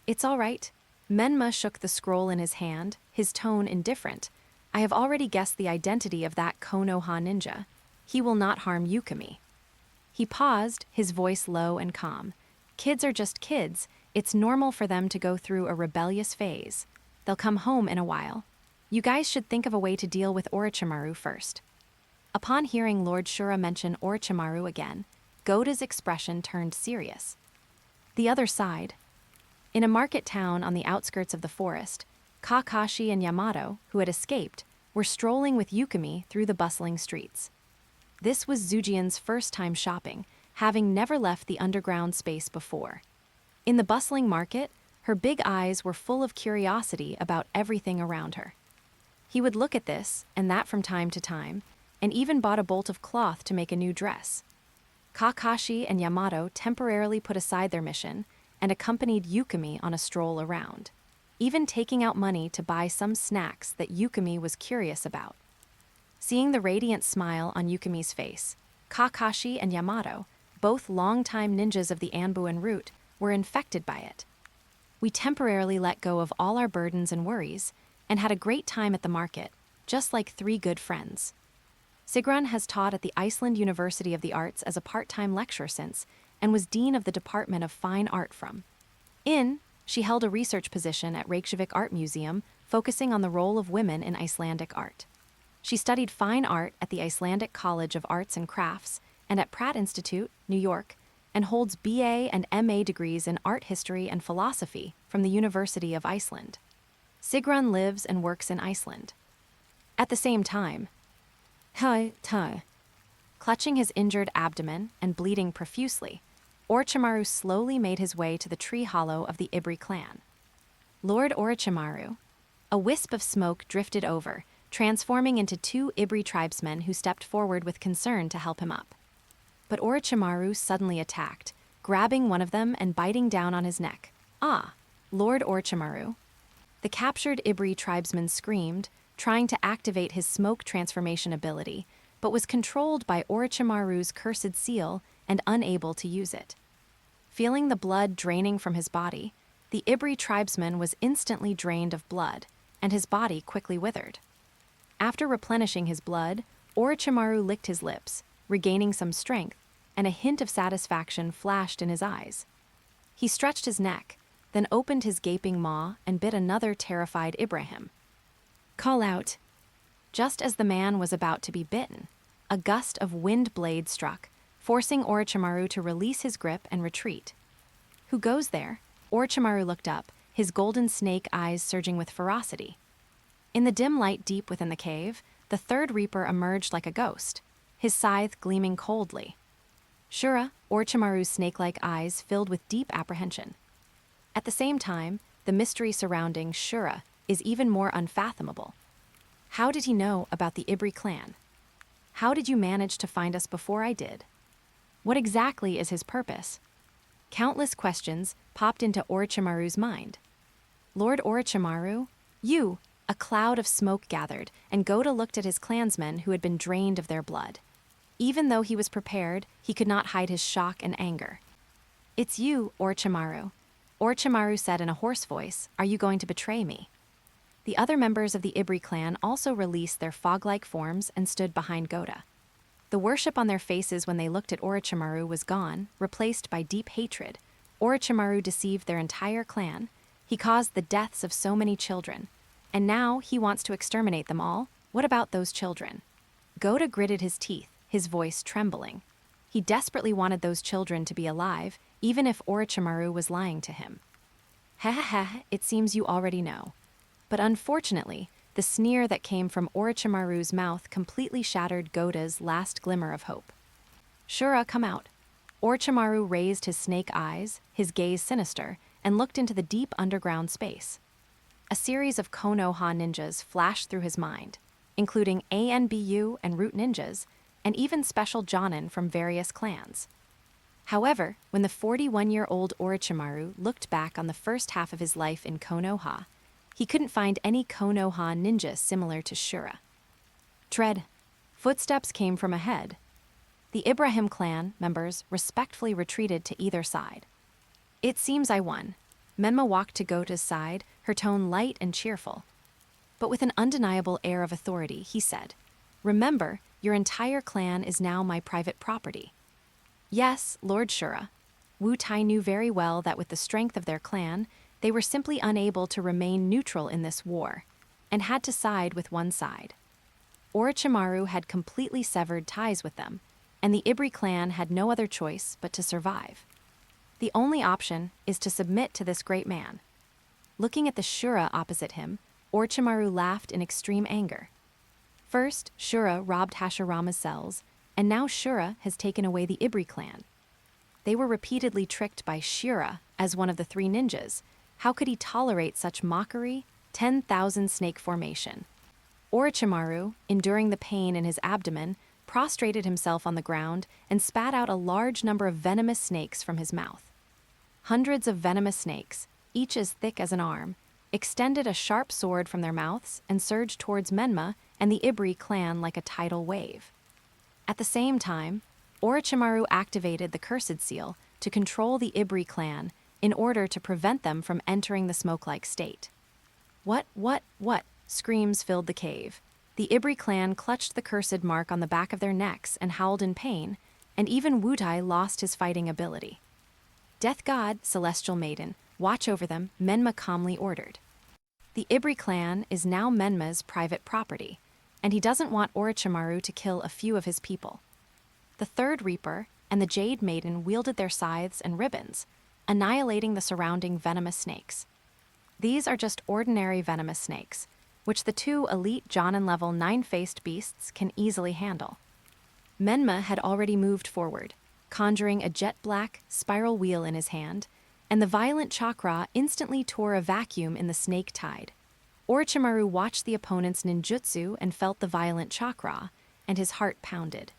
It's all right. Menma shook the scroll in his hand, his tone indifferent. I have already guessed the identity of that Konoha ninja. He will not harm Yukimi. He paused, his voice low and calm. Kids are just kids. It's normal for them to go through a rebellious phase. They'll come home in a while. You guys should think of a way to deal with Orochimaru first. Upon hearing Lord Shura mention Orochimaru again, Goda's expression turned serious. The other side. In a market town on the outskirts of the forest, Kakashi and Yamato, who had escaped, were strolling with Yukimi through the bustling streets. This was Zujian's first time shopping, having never left the underground space before. In the bustling market, her big eyes were full of curiosity about everything around her. He would look at this and that from time to time, and even bought a bolt of cloth to make a new dress. Kakashi and Yamato temporarily put aside their mission and accompanied Yukimi on a stroll around, even taking out money to buy some snacks that Yukimi was curious about. Seeing the radiant smile on Yukimi's face, Kakashi and Yamato, both longtime ninjas of the Anbuin route, were infected by it. We temporarily let go of all our burdens and worries and had a great time at the market, just like three good friends. Sigrun has taught at the Iceland University of the Arts as a part-time lecturer since, and was dean of the Department of Fine Art from. She held a research position at Reykjavik Art Museum, focusing on the role of women in Icelandic art. She studied fine art at the Icelandic College of Arts and Crafts and at Pratt Institute, New York, and holds BA and MA degrees in art history and philosophy from the University of Iceland. Sigrun lives and works in Iceland. At the same time, clutching his injured abdomen and bleeding profusely, Orochimaru slowly made his way to the tree hollow of the Ibri clan. Lord Orochimaru. A wisp of smoke drifted over, transforming into two Ibri tribesmen who stepped forward with concern to help him up. But Orochimaru suddenly attacked, grabbing one of them and biting down on his neck. Ah, Lord Orochimaru. The captured Ibri tribesman screamed, trying to activate his smoke transformation ability, but was controlled by Orochimaru's cursed seal and unable to use it. Feeling the blood draining from his body, the Ibri tribesman was instantly drained of blood, and his body quickly withered. After replenishing his blood, Orochimaru licked his lips, regaining some strength, and a hint of satisfaction flashed in his eyes. He stretched his neck, then opened his gaping maw and bit another terrified Ibrahim. Call out. Just as the man was about to be bitten, a gust of wind blade struck, forcing Orochimaru to release his grip and retreat. Who goes there? Orochimaru looked up, his golden snake eyes surging with ferocity. In the dim light deep within the cave, the third Reaper emerged like a ghost, his scythe gleaming coldly. Shura, Orochimaru's snake-like eyes filled with deep apprehension. At the same time, the mystery surrounding Shura is even more unfathomable. How did he know about the Ibri clan? How did you manage to find us before I did? What exactly is his purpose? Countless questions popped into Orochimaru's mind. Lord Orochimaru, you, A cloud of smoke gathered, and Goda looked at his clansmen who had been drained of their blood. Even though he was prepared, he could not hide his shock and anger. "It's you, Orochimaru." Orochimaru said in a hoarse voice, "Are you going to betray me?" The other members of the Ibri clan also released their fog-like forms and stood behind Goda. The worship on their faces when they looked at Orochimaru was gone, replaced by deep hatred. Orochimaru deceived their entire clan. He caused the deaths of so many children. And now he wants to exterminate them all? What about those children? Goda gritted his teeth, his voice trembling. He desperately wanted those children to be alive, even if Orochimaru was lying to him. "Hahaha, it seems you already know." But unfortunately, the sneer that came from Orochimaru's mouth completely shattered Goda's last glimmer of hope. "Shura, come out." Orochimaru raised his snake eyes, his gaze sinister, and looked into the deep underground space. A series of Konoha ninjas flashed through his mind, including ANBU and Root ninjas, and even special Jonin from various clans. However, when the 41-year-old Orochimaru looked back on the first half of his life in Konoha, he couldn't find any Konoha ninja similar to Shura. Tread. Footsteps came from ahead. The Ibrahim clan members respectfully retreated to either side. "It seems I won." Menma walked to Goda's side, her tone light and cheerful. But with an undeniable air of authority, he said, "Remember, your entire clan is now my private property." "Yes, Lord Shura." Wu Tai knew very well that with the strength of their clan, they were simply unable to remain neutral in this war, and had to side with one side. Orochimaru had completely severed ties with them, and the Ibri clan had no other choice but to survive. The only option is to submit to this great man. Looking at the Shura opposite him, Orochimaru laughed in extreme anger. First, Shura robbed Hashirama's cells, and now Shura has taken away the Ibri clan. They were repeatedly tricked by Shura as one of the three ninjas. How could he tolerate such mockery? 10,000 snake formation. Orochimaru, enduring the pain in his abdomen, prostrated himself on the ground and spat out a large number of venomous snakes from his mouth. Hundreds of venomous snakes, each as thick as an arm, extended a sharp sword from their mouths and surged towards Menma and the Ibri clan like a tidal wave. At the same time, Orochimaru activated the Cursed Seal to control the Ibri clan in order to prevent them from entering the smoke-like state. What? Screams filled the cave. The Ibri clan clutched the cursed mark on the back of their necks and howled in pain, and even Wutai lost his fighting ability. "Death God, Celestial Maiden, watch over them," Menma calmly ordered. The Ibri clan is now Menma's private property, and he doesn't want Orochimaru to kill a few of his people. The Third Reaper and the Jade Maiden wielded their scythes and ribbons, annihilating the surrounding venomous snakes. These are just ordinary venomous snakes, which the two elite Jonin-level nine-faced beasts can easily handle. Menma had already moved forward, conjuring a jet-black spiral wheel in his hand, and the violent chakra instantly tore a vacuum in the snake tide. Orochimaru watched the opponent's ninjutsu and felt the violent chakra, and his heart pounded.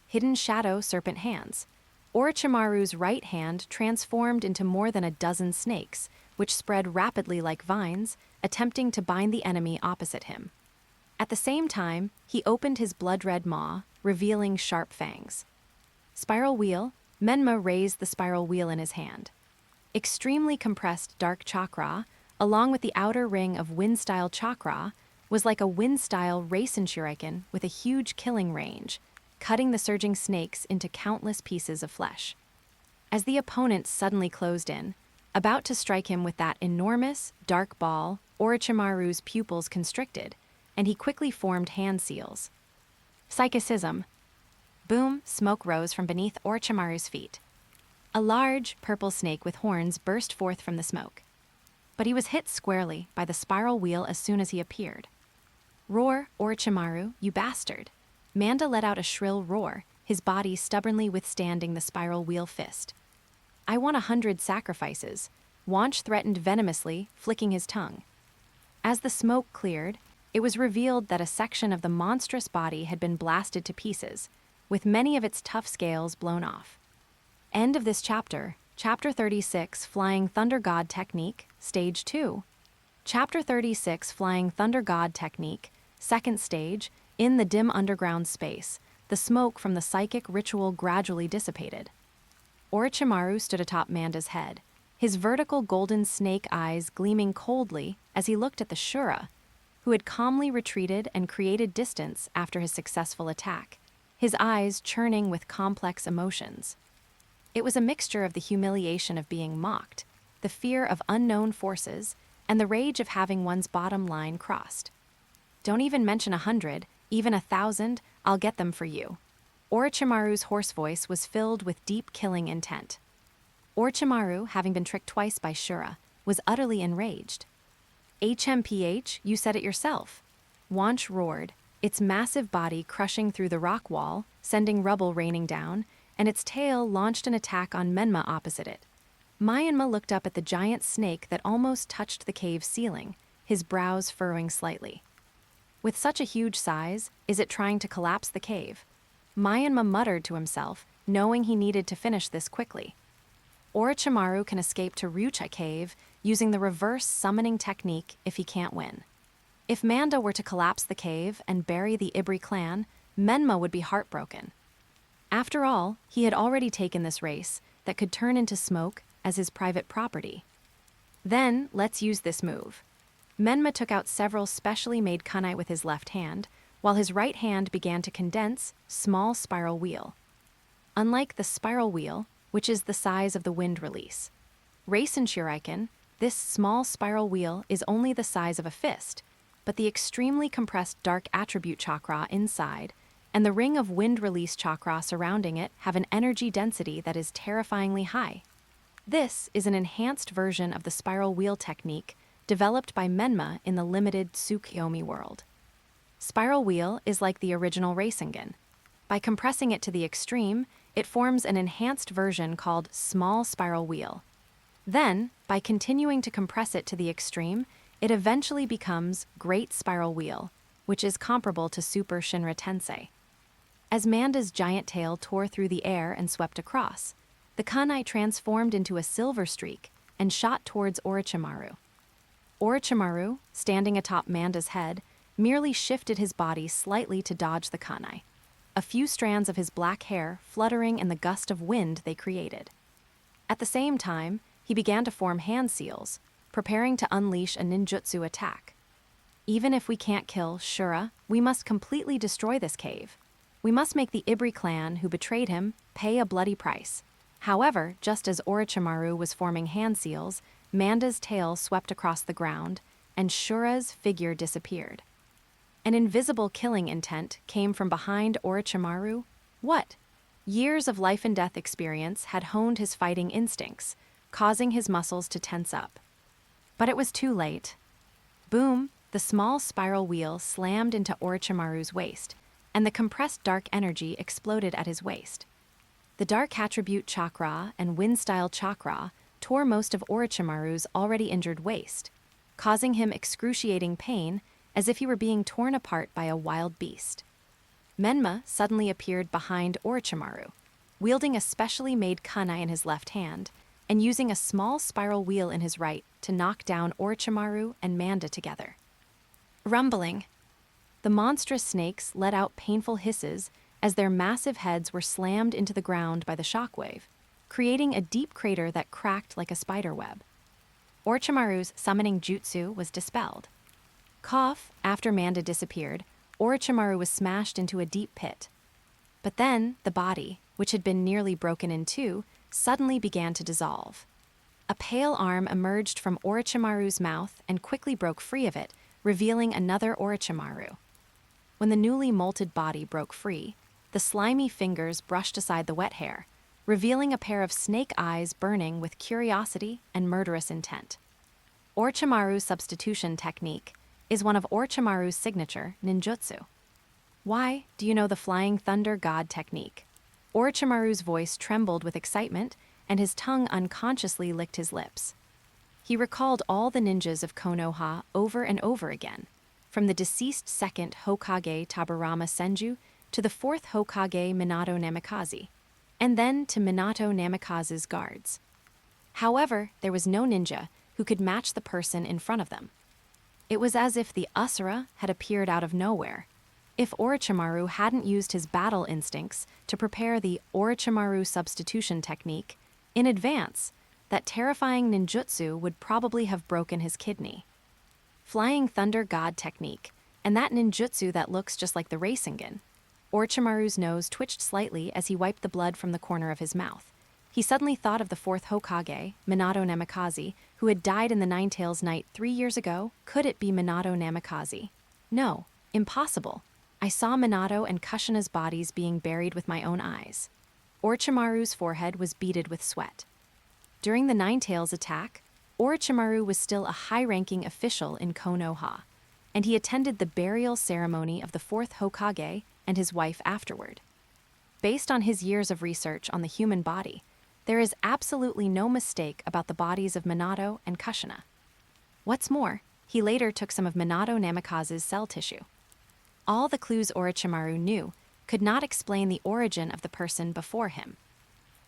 Hidden Shadow Serpent Hands. Orochimaru's right hand transformed into more than a dozen snakes, which spread rapidly like vines, attempting to bind the enemy opposite him. At the same time, he opened his blood-red maw, revealing sharp fangs. Spiral Wheel. Menma raised the spiral wheel in his hand. Extremely compressed dark chakra, along with the outer ring of wind-style chakra, was like a wind-style Raisen shuriken with a huge killing range, cutting the surging snakes into countless pieces of flesh. As the opponent suddenly closed in, about to strike him with that enormous, dark ball, Orochimaru's pupils constricted, and he quickly formed hand seals. Psychicism. Boom, smoke rose from beneath Orochimaru's feet. A large, purple snake with horns burst forth from the smoke. But he was hit squarely by the spiral wheel as soon as he appeared. Roar, Orochimaru, you bastard. Manda let out a shrill roar, his body stubbornly withstanding the spiral wheel fist. I want 100 sacrifices, Wanch threatened venomously, flicking his tongue. As the smoke cleared, it was revealed that a section of the monstrous body had been blasted to pieces, with many of its tough scales blown off. End of this chapter, Chapter 36, Flying Thunder God Technique, Stage 2. Chapter 36, Flying Thunder God Technique, Second Stage. In the dim underground space, the smoke from the psychic ritual gradually dissipated. Orochimaru stood atop Manda's head, his vertical golden snake eyes gleaming coldly as he looked at the Shura, who had calmly retreated and created distance after his successful attack, his eyes churning with complex emotions. It was a mixture of the humiliation of being mocked, the fear of unknown forces, and the rage of having one's bottom line crossed. "Don't even mention 100, even 1,000, I'll get them for you." Orochimaru's hoarse voice was filled with deep killing intent. Orochimaru, having been tricked twice by Shura, was utterly enraged. "HMPH, you said it yourself." Wanch roared, its massive body crushing through the rock wall, sending rubble raining down, and its tail launched an attack on Menma opposite it. Menma looked up at the giant snake that almost touched the cave's ceiling, his brows furrowing slightly. With such a huge size, is it trying to collapse the cave? Menma muttered to himself, knowing he needed to finish this quickly. Orochimaru can escape to Ryucha Cave using the reverse summoning technique if he can't win. If Manda were to collapse the cave and bury the Ibri clan, Menma would be heartbroken. After all, he had already taken this race that could turn into smoke as his private property. Then, let's use this move. Menma took out several specially made kunai with his left hand, while his right hand began to condense small spiral wheel. Unlike the spiral wheel, which is the size of the wind release, Reisen Shuriken, this small spiral wheel is only the size of a fist, but the extremely compressed dark attribute chakra inside and the ring of wind release chakra surrounding it have an energy density that is terrifyingly high. This is an enhanced version of the spiral wheel technique developed by Menma in the Limited Tsukuyomi world. Spiral wheel is like the original Rasengan. By compressing it to the extreme, it forms an enhanced version called small spiral wheel. Then, by continuing to compress it to the extreme, it eventually becomes Great Spiral Wheel, which is comparable to Super Shinra Tensei. As Manda's giant tail tore through the air and swept across, the kunai transformed into a silver streak and shot towards Orochimaru. Orochimaru, standing atop Manda's head, merely shifted his body slightly to dodge the kunai, a few strands of his black hair fluttering in the gust of wind they created. At the same time, he began to form hand seals, preparing to unleash a ninjutsu attack. Even if we can't kill Shura, we must completely destroy this cave. We must make the Ibri clan who betrayed him pay a bloody price. However, just as Orochimaru was forming hand seals, Manda's tail swept across the ground, and Shura's figure disappeared. An invisible killing intent came from behind Orochimaru. What? Years of life and death experience had honed his fighting instincts, causing his muscles to tense up. But it was too late. Boom, the small spiral wheel slammed into Orochimaru's waist, and the compressed dark energy exploded at his waist. The dark attribute chakra and wind-style chakra tore most of Orochimaru's already injured waist, causing him excruciating pain as if he were being torn apart by a wild beast. Menma suddenly appeared behind Orochimaru, wielding a specially made kunai in his left hand and using a small spiral wheel in his right to knock down Orochimaru and Manda together. Rumbling. The monstrous snakes let out painful hisses as their massive heads were slammed into the ground by the shockwave, creating a deep crater that cracked like a spider web. Orochimaru's summoning jutsu was dispelled. Cough, after Manda disappeared, Orochimaru was smashed into a deep pit. But then, the body, which had been nearly broken in two, suddenly began to dissolve. A pale arm emerged from Orochimaru's mouth and quickly broke free of it, revealing another Orochimaru. When the newly molted body broke free, the slimy fingers brushed aside the wet hair, revealing a pair of snake eyes burning with curiosity and murderous intent. Orochimaru's substitution technique is one of Orochimaru's signature ninjutsu. Why do you know the Flying Thunder God technique? Orochimaru's voice trembled with excitement, and his tongue unconsciously licked his lips. He recalled all the ninjas of Konoha over and over again, from the deceased second Hokage Taburama Senju to the fourth Hokage Minato Namikaze, and then to Minato Namikaze's guards. However, there was no ninja who could match the person in front of them. It was as if the Asura had appeared out of nowhere. If Orochimaru hadn't used his battle instincts to prepare the Orochimaru substitution technique in advance, that terrifying ninjutsu would probably have broken his kidney. Flying Thunder God technique, and that ninjutsu that looks just like the Rasengan. Orochimaru's nose twitched slightly as he wiped the blood from the corner of his mouth. He suddenly thought of the fourth Hokage, Minato Namikaze, who had died in the Nine-Tails night 3 years ago. Could it be Minato Namikaze? No, impossible. I saw Minato and Kushina's bodies being buried with my own eyes. Orochimaru's forehead was beaded with sweat. During the Nine-Tails attack, Orochimaru was still a high-ranking official in Konoha, and he attended the burial ceremony of the fourth Hokage and his wife afterward. Based on his years of research on the human body, there is absolutely no mistake about the bodies of Minato and Kushina. What's more, he later took some of Minato Namikaze's cell tissue. All the clues Orochimaru knew could not explain the origin of the person before him.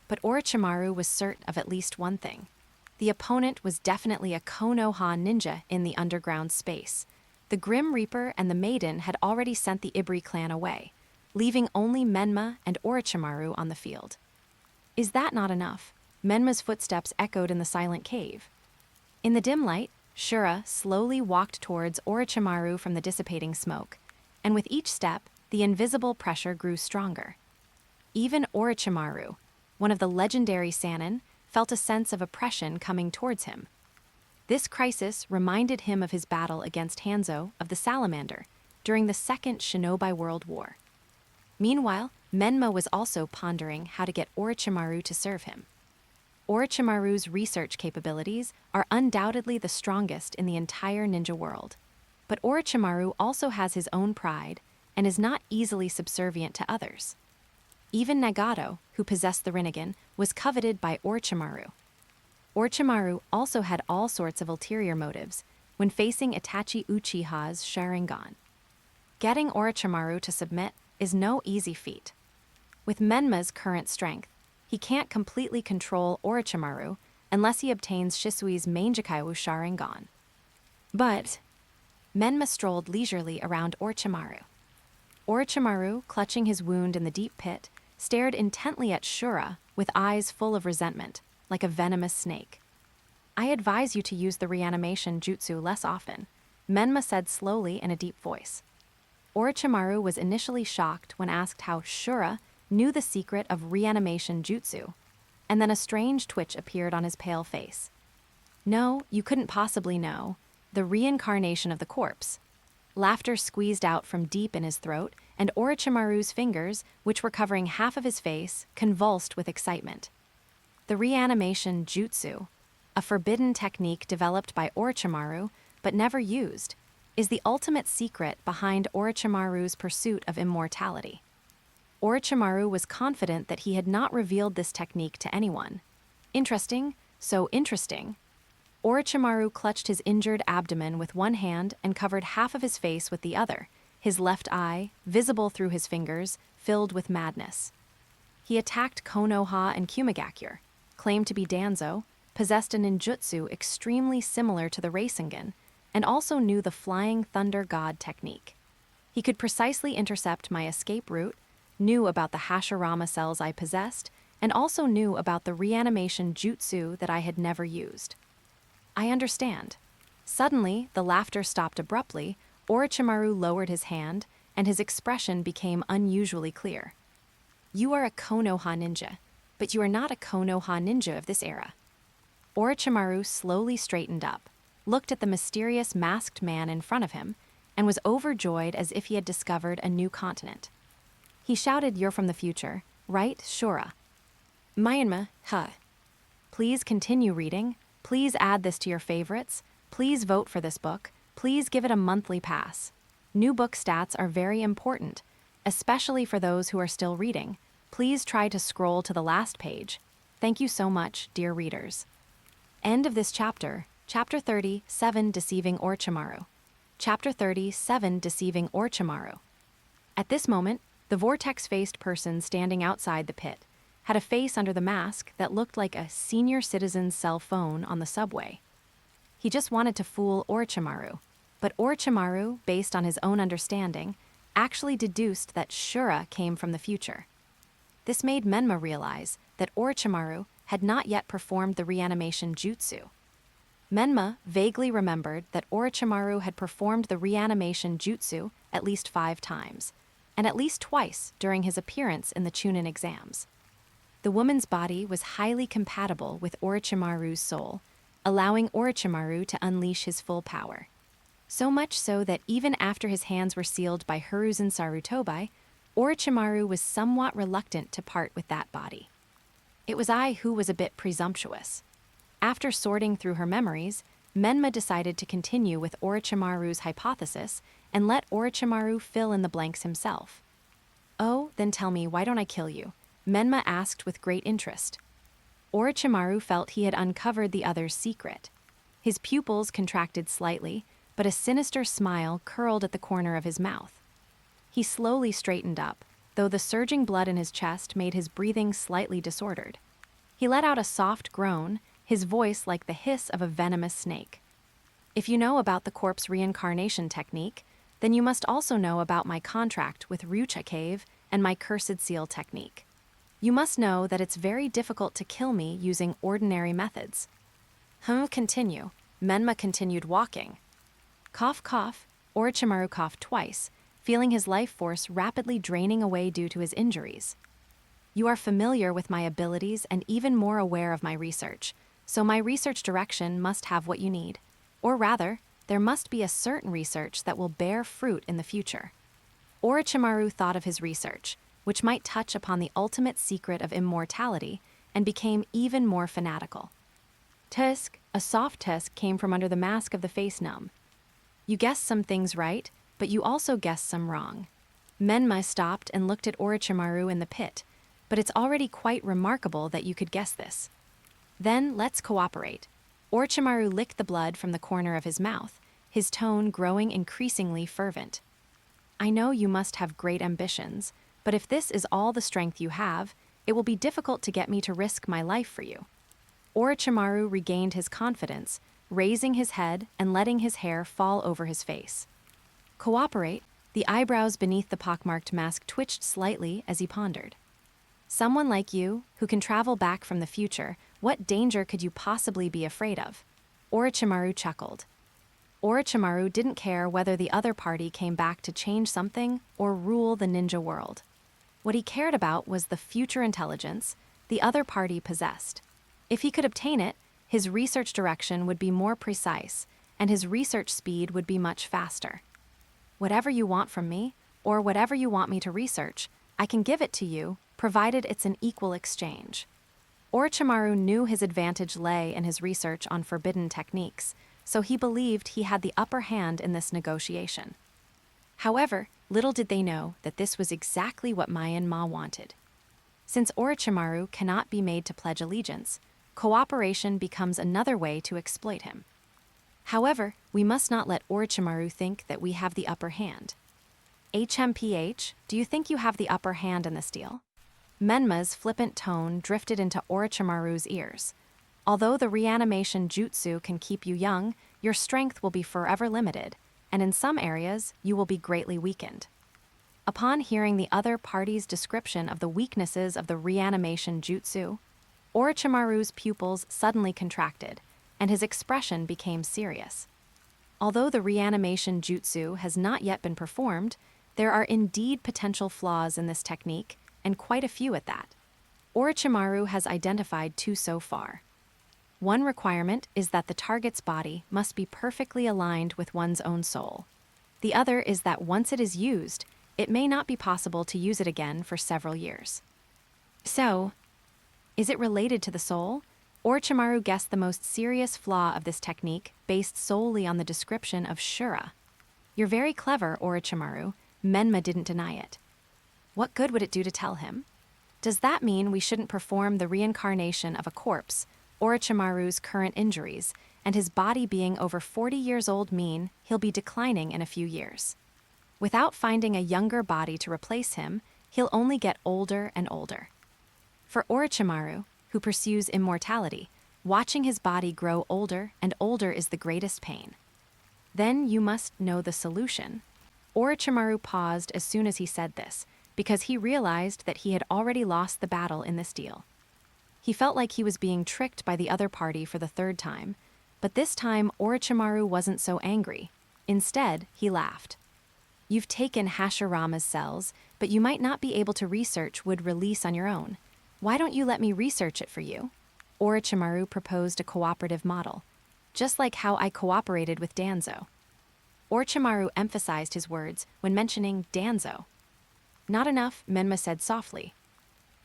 But Orochimaru was certain of at least one thing. The opponent was definitely a Konoha ninja in the underground space. The Grim Reaper and the Maiden had already sent the Ibri clan away, leaving only Menma and Orochimaru on the field. Is that not enough? Menma's footsteps echoed in the silent cave. In the dim light, Shura slowly walked towards Orochimaru from the dissipating smoke, and with each step, the invisible pressure grew stronger. Even Orochimaru, one of the legendary Sannin, felt a sense of oppression coming towards him. This crisis reminded him of his battle against Hanzo of the Salamander during the Second Shinobi World War. Meanwhile, Menma was also pondering how to get Orochimaru to serve him. Orochimaru's research capabilities are undoubtedly the strongest in the entire ninja world. But Orochimaru also has his own pride and is not easily subservient to others. Even Nagato, who possessed the Rinnegan, was coveted by Orochimaru. Orochimaru also had all sorts of ulterior motives when facing Itachi Uchiha's Sharingan. Getting Orochimaru to submit is no easy feat. With Menma's current strength, he can't completely control Orochimaru unless he obtains Shisui's Mangekyo Sharingan. But Menma strolled leisurely around Orochimaru. Orochimaru, clutching his wound in the deep pit, stared intently at Shura with eyes full of resentment, like a venomous snake. I advise you to use the reanimation jutsu less often, Menma said slowly in a deep voice. Orochimaru was initially shocked when asked how Shura knew the secret of reanimation jutsu, and then a strange twitch appeared on his pale face. No, you couldn't possibly know. The reincarnation of the corpse. Laughter squeezed out from deep in his throat, and Orochimaru's fingers, which were covering half of his face, convulsed with excitement. The reanimation jutsu, a forbidden technique developed by Orochimaru but never used, is the ultimate secret behind Orochimaru's pursuit of immortality. Orochimaru was confident that he had not revealed this technique to anyone. Interesting, so interesting. Orochimaru clutched his injured abdomen with one hand and covered half of his face with the other, his left eye, visible through his fingers, filled with madness. He attacked Konoha and Kumigakure, claimed to be Danzo, possessed a ninjutsu extremely similar to the Rasengan, and also knew the Flying Thunder God technique. He could precisely intercept my escape route, knew about the Hashirama cells I possessed, and also knew about the reanimation jutsu that I had never used. I understand. Suddenly, the laughter stopped abruptly, Orochimaru lowered his hand, and his expression became unusually clear. You are a Konoha ninja, but you are not a Konoha ninja of this era. Orochimaru slowly straightened up, looked at the mysterious masked man in front of him, and was overjoyed as if he had discovered a new continent. He shouted, "You're from the future, right, Shura?" Menma, Please continue reading. Please add this to your favorites. Please vote for this book. Please give it a monthly pass. New book stats are very important, especially for those who are still reading. Please try to scroll to the last page. Thank you so much, dear readers. End of this chapter. Chapter 37, Deceiving Orochimaru. Chapter 37, Deceiving Orochimaru. At this moment, the vortex-faced person standing outside the pit had a face under the mask that looked like a senior citizen's cell phone on the subway. He just wanted to fool Orochimaru. But Orochimaru, based on his own understanding, actually deduced that Shura came from the future. This made Menma realize that Orochimaru had not yet performed the reanimation jutsu. Menma vaguely remembered that Orochimaru had performed the reanimation jutsu at least 5 times, and at least twice during his appearance in the Chunin exams. The woman's body was highly compatible with Orochimaru's soul, allowing Orochimaru to unleash his full power. So much so that even after his hands were sealed by Hiruzen Sarutobi, Orochimaru was somewhat reluctant to part with that body. It was I who was a bit presumptuous. After sorting through her memories, Menma decided to continue with Orochimaru's hypothesis and let Orochimaru fill in the blanks himself. "Oh, then tell me, why don't I kill you?" Menma asked with great interest. Orochimaru felt he had uncovered the other's secret. His pupils contracted slightly, but a sinister smile curled at the corner of his mouth. He slowly straightened up, though the surging blood in his chest made his breathing slightly disordered. He let out a soft groan, his voice like the hiss of a venomous snake. "If you know about the corpse reincarnation technique, then you must also know about my contract with Rucha Cave and my cursed seal technique. You must know that it's very difficult to kill me using ordinary methods." Continue. Menma continued walking. Cough, cough. Orochimaru coughed twice, feeling his life force rapidly draining away due to his injuries. "You are familiar with my abilities and even more aware of my research, so my research direction must have what you need. Or rather, there must be a certain research that will bear fruit in the future." Orochimaru thought of his research, which might touch upon the ultimate secret of immortality, and became even more fanatical. "Tusk," a soft tusk came from under the mask of the face numb. "You guessed some things right, but you also guessed some wrong." Menma stopped and looked at Orochimaru in the pit, "but it's already quite remarkable that you could guess this." "Then let's cooperate." Orochimaru licked the blood from the corner of his mouth, his tone growing increasingly fervent. "I know you must have great ambitions, but if this is all the strength you have, it will be difficult to get me to risk my life for you." Orochimaru regained his confidence, raising his head and letting his hair fall over his face. "Cooperate?" The eyebrows beneath the pockmarked mask twitched slightly as he pondered. "Someone like you, who can travel back from the future, what danger could you possibly be afraid of?" Orochimaru chuckled. Orochimaru didn't care whether the other party came back to change something or rule the ninja world. What he cared about was the future intelligence the other party possessed. If he could obtain it, his research direction would be more precise, and his research speed would be much faster. "Whatever you want from me, or whatever you want me to research, I can give it to you, provided it's an equal exchange." Orochimaru knew his advantage lay in his research on forbidden techniques, so he believed he had the upper hand in this negotiation. However, little did they know that this was exactly what Menma wanted. Since Orochimaru cannot be made to pledge allegiance, cooperation becomes another way to exploit him. However, we must not let Orochimaru think that we have the upper hand. "HMPH, do you think you have the upper hand in this deal?" Menma's flippant tone drifted into Orochimaru's ears. "Although the reanimation jutsu can keep you young, your strength will be forever limited, and in some areas, you will be greatly weakened." Upon hearing the other party's description of the weaknesses of the reanimation jutsu, Orochimaru's pupils suddenly contracted, and his expression became serious. Although the reanimation jutsu has not yet been performed, there are indeed potential flaws in this technique, and quite a few at that. Orochimaru has identified 2 so far. One requirement is that the target's body must be perfectly aligned with one's own soul. The other is that once it is used, it may not be possible to use it again for several years. So, is it related to the soul? Orochimaru guessed the most serious flaw of this technique based solely on the description of Shura. "You're very clever, Orochimaru." Menma didn't deny it. What good would it do to tell him? Does that mean we shouldn't perform the reincarnation of a corpse, Orochimaru's current injuries, and his body being over 40 years old mean he'll be declining in a few years? Without finding a younger body to replace him, he'll only get older and older. For Orochimaru, who pursues immortality, watching his body grow older and older is the greatest pain. Then you must know the solution. Orochimaru paused as soon as he said this, because he realized that he had already lost the battle in this deal. He felt like he was being tricked by the other party for the third time, but this time Orochimaru wasn't so angry. Instead, he laughed. You've taken Hashirama's cells, but you might not be able to research would release on your own. Why don't you let me research it for you? Orochimaru proposed a cooperative model, just like how I cooperated with Danzo. Orochimaru emphasized his words when mentioning Danzo. Not enough, Menma said softly.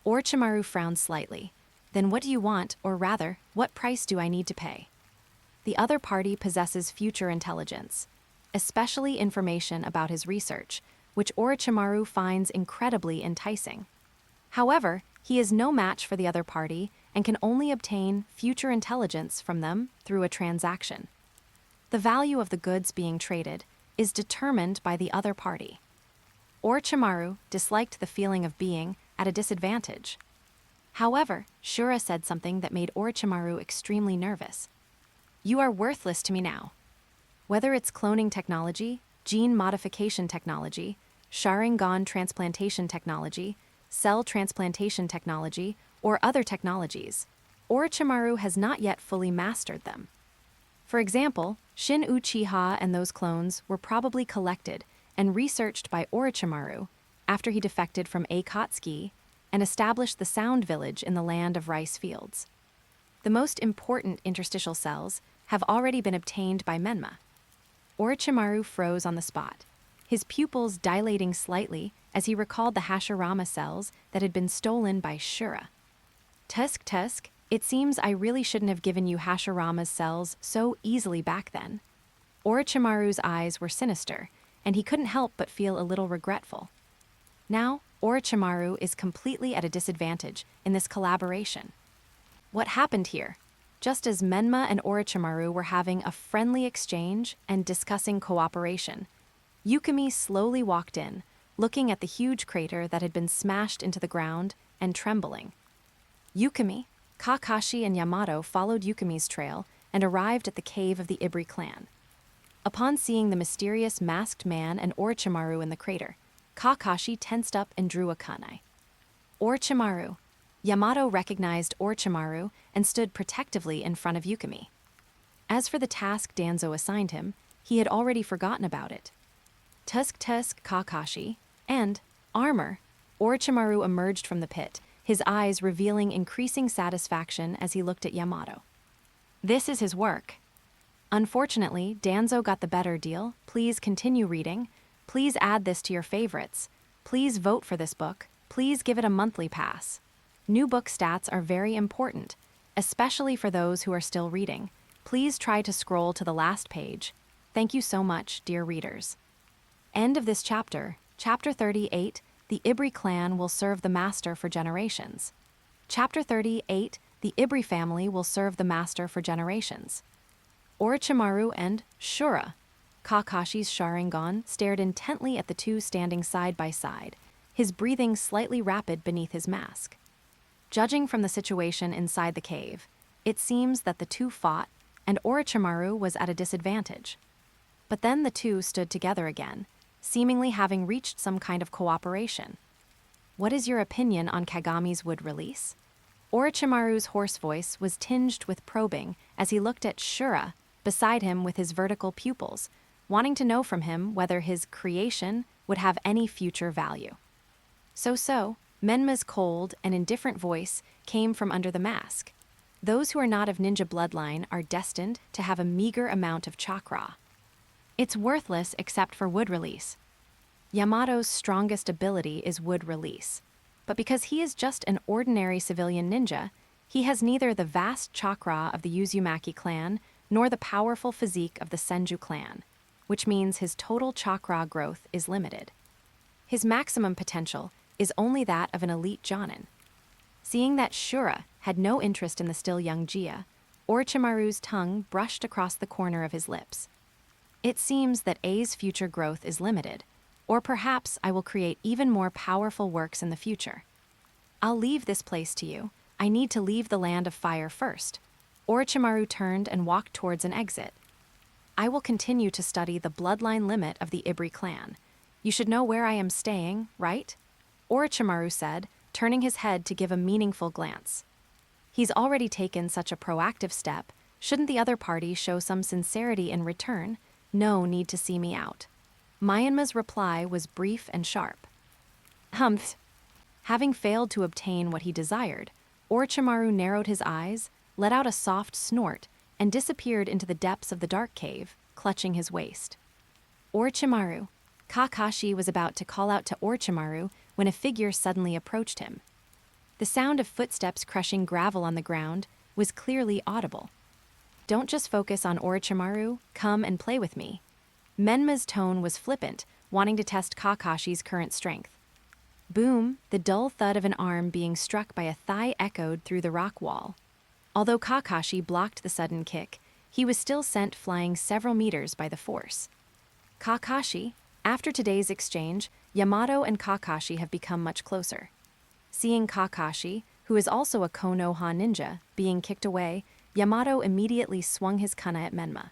Orochimaru frowned slightly. Then what do you want, or rather, what price do I need to pay? The other party possesses future intelligence, especially information about his research, which Orochimaru finds incredibly enticing. However, he is no match for the other party and can only obtain future intelligence from them through a transaction. The value of the goods being traded is determined by the other party. Orochimaru disliked the feeling of being at a disadvantage. However, Shura said something that made Orochimaru extremely nervous. You are worthless to me now. Whether it's cloning technology, gene modification technology, Sharingan transplantation technology, cell transplantation technology, or other technologies, Orochimaru has not yet fully mastered them. For example, Shin Uchiha and those clones were probably collected and researched by Orochimaru after he defected from Akatsuki and established the Sound Village in the land of rice fields. The most important interstitial cells have already been obtained by Menma. Orochimaru froze on the spot, his pupils dilating slightly as he recalled the Hashirama cells that had been stolen by Shura. Tusk, it seems I really shouldn't have given you Hashirama's cells so easily back then. Orochimaru's eyes were sinister, and he couldn't help but feel a little regretful. Now, Orochimaru is completely at a disadvantage in this collaboration. What happened here? Just as Menma and Orochimaru were having a friendly exchange and discussing cooperation, Yukimi slowly walked in, looking at the huge crater that had been smashed into the ground and trembling. Yukimi, Kakashi, and Yamato followed Yukimi's trail and arrived at the cave of the Ibri clan. Upon seeing the mysterious masked man and Orochimaru in the crater, Kakashi tensed up and drew a kunai. Orochimaru. Yamato recognized Orochimaru and stood protectively in front of Yukimi. As for the task Danzo assigned him, he had already forgotten about it. Tusk, Kakashi, and armor. Orochimaru emerged from the pit, his eyes revealing increasing satisfaction as he looked at Yamato. This is his work. Unfortunately, Danzo got the better deal. Please continue reading. Please add this to your favorites. Please vote for this book. Please give it a monthly pass. New book stats are very important, especially for those who are still reading. Please try to scroll to the last page. Thank you so much, dear readers. End of this chapter, Chapter 38, The Ibri clan will serve the master for generations. Chapter 38, The Ibri family will serve the master for generations. Orochimaru and Shura, Kakashi's Sharingan, stared intently at the two standing side by side, his breathing slightly rapid beneath his mask. Judging from the situation inside the cave, it seems that the two fought, and Orochimaru was at a disadvantage. But then the two stood together again, seemingly having reached some kind of cooperation. What is your opinion on Kagami's wood release? Orochimaru's hoarse voice was tinged with probing as he looked at Shura beside him with his vertical pupils, wanting to know from him whether his creation would have any future value. So, Menma's cold and indifferent voice came from under the mask. Those who are not of ninja bloodline are destined to have a meager amount of chakra. It's worthless except for wood release. Yamato's strongest ability is wood release, but because he is just an ordinary civilian ninja, he has neither the vast chakra of the Uzumaki clan nor the powerful physique of the Senju clan, which means his total chakra growth is limited. His maximum potential is only that of an elite jonin. Seeing that Shura had no interest in the still young Jia, Orochimaru's tongue brushed across the corner of his lips. It seems that A's future growth is limited, or perhaps I will create even more powerful works in the future. I'll leave this place to you. I need to leave the land of fire first. Orochimaru turned and walked towards an exit. I will continue to study the bloodline limit of the Ibri clan. You should know where I am staying, right? Orochimaru said, turning his head to give a meaningful glance. He's already taken such a proactive step. Shouldn't the other party show some sincerity in return? No need to see me out. Menma's reply was brief and sharp. Humph. Having failed to obtain what he desired, Orochimaru narrowed his eyes, let out a soft snort, and disappeared into the depths of the dark cave, clutching his waist. Orochimaru. Kakashi was about to call out to Orochimaru when a figure suddenly approached him. The sound of footsteps crushing gravel on the ground was clearly audible. Don't just focus on Orochimaru, come and play with me. Menma's tone was flippant, wanting to test Kakashi's current strength. Boom, the dull thud of an arm being struck by a thigh echoed through the rock wall. Although Kakashi blocked the sudden kick, he was still sent flying several meters by the force. Kakashi, after today's exchange, Yamato and Kakashi have become much closer. Seeing Kakashi, who is also a Konoha ninja, being kicked away, Yamato immediately swung his kana at Menma.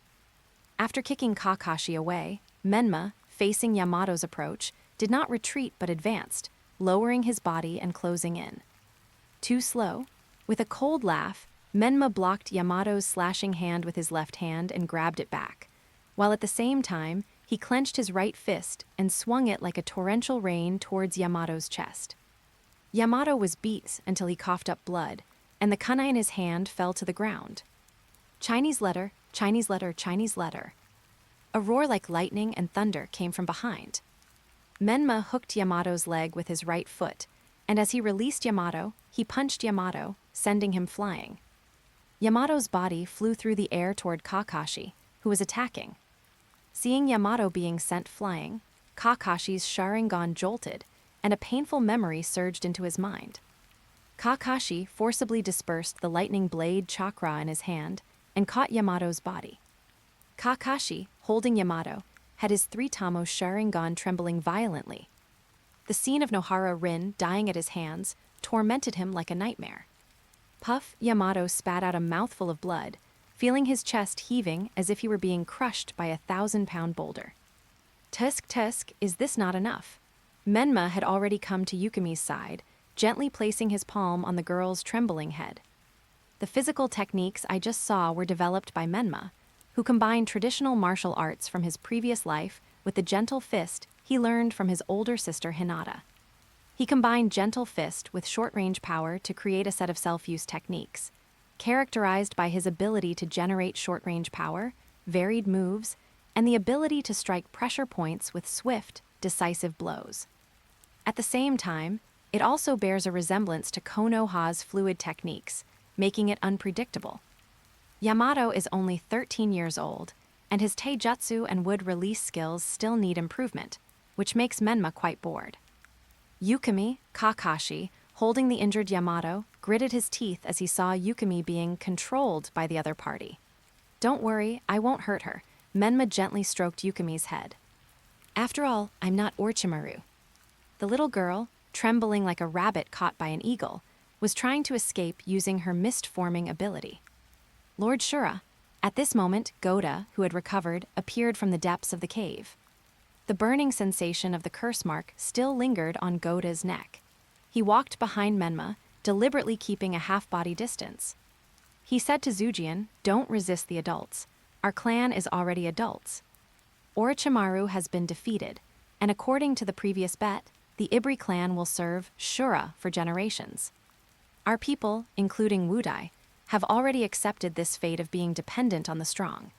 After kicking Kakashi away, Menma, facing Yamato's approach, did not retreat but advanced, lowering his body and closing in. Too slow? With a cold laugh, Menma blocked Yamato's slashing hand with his left hand and grabbed it back, while at the same time, he clenched his right fist and swung it like a torrential rain towards Yamato's chest. Yamato was beat until he coughed up blood, and the kunai in his hand fell to the ground. Chinese letter, Chinese letter, Chinese letter. A roar like lightning and thunder came from behind. Menma hooked Yamato's leg with his right foot, and as he released Yamato, he punched Yamato, sending him flying. Yamato's body flew through the air toward Kakashi, who was attacking. Seeing Yamato being sent flying, Kakashi's Sharingan jolted, and a painful memory surged into his mind. Kakashi forcibly dispersed the lightning blade chakra in his hand and caught Yamato's body. Kakashi, holding Yamato, had his three-tamo Sharingan trembling violently. The scene of Nohara Rin dying at his hands tormented him like a nightmare. Puff Yamato spat out a mouthful of blood, feeling his chest heaving as if he were being crushed by a 1,000-pound boulder. Tusk, is this not enough? Menma had already come to Yukimi's side, gently placing his palm on the girl's trembling head. The physical techniques I just saw were developed by Menma, who combined traditional martial arts from his previous life with the gentle fist he learned from his older sister Hinata. He combined gentle fist with short-range power to create a set of self-use techniques, characterized by his ability to generate short-range power, varied moves, and the ability to strike pressure points with swift, decisive blows. At the same time, it also bears a resemblance to Konoha's fluid techniques, making it unpredictable. Yamato is only 13 years old, and his taijutsu and wood release skills still need improvement, which makes Menma quite bored. Yukimi, Kakashi, holding the injured Yamato, gritted his teeth as he saw Yukimi being controlled by the other party. Don't worry, I won't hurt her. Menma gently stroked Yukimi's head. After all, I'm not Orochimaru. The little girl, trembling like a rabbit caught by an eagle, was trying to escape using her mist-forming ability. Lord Shura. At this moment, Goda, who had recovered, appeared from the depths of the cave. The burning sensation of the curse mark still lingered on Goda's neck. He walked behind Menma, deliberately keeping a half-body distance. He said to Zujian, "Don't resist the adults. Our clan is already adults." Orochimaru has been defeated, and according to the previous bet, the Ibri clan will serve Shura for generations. Our people, including Wudai, have already accepted this fate of being dependent on the strong.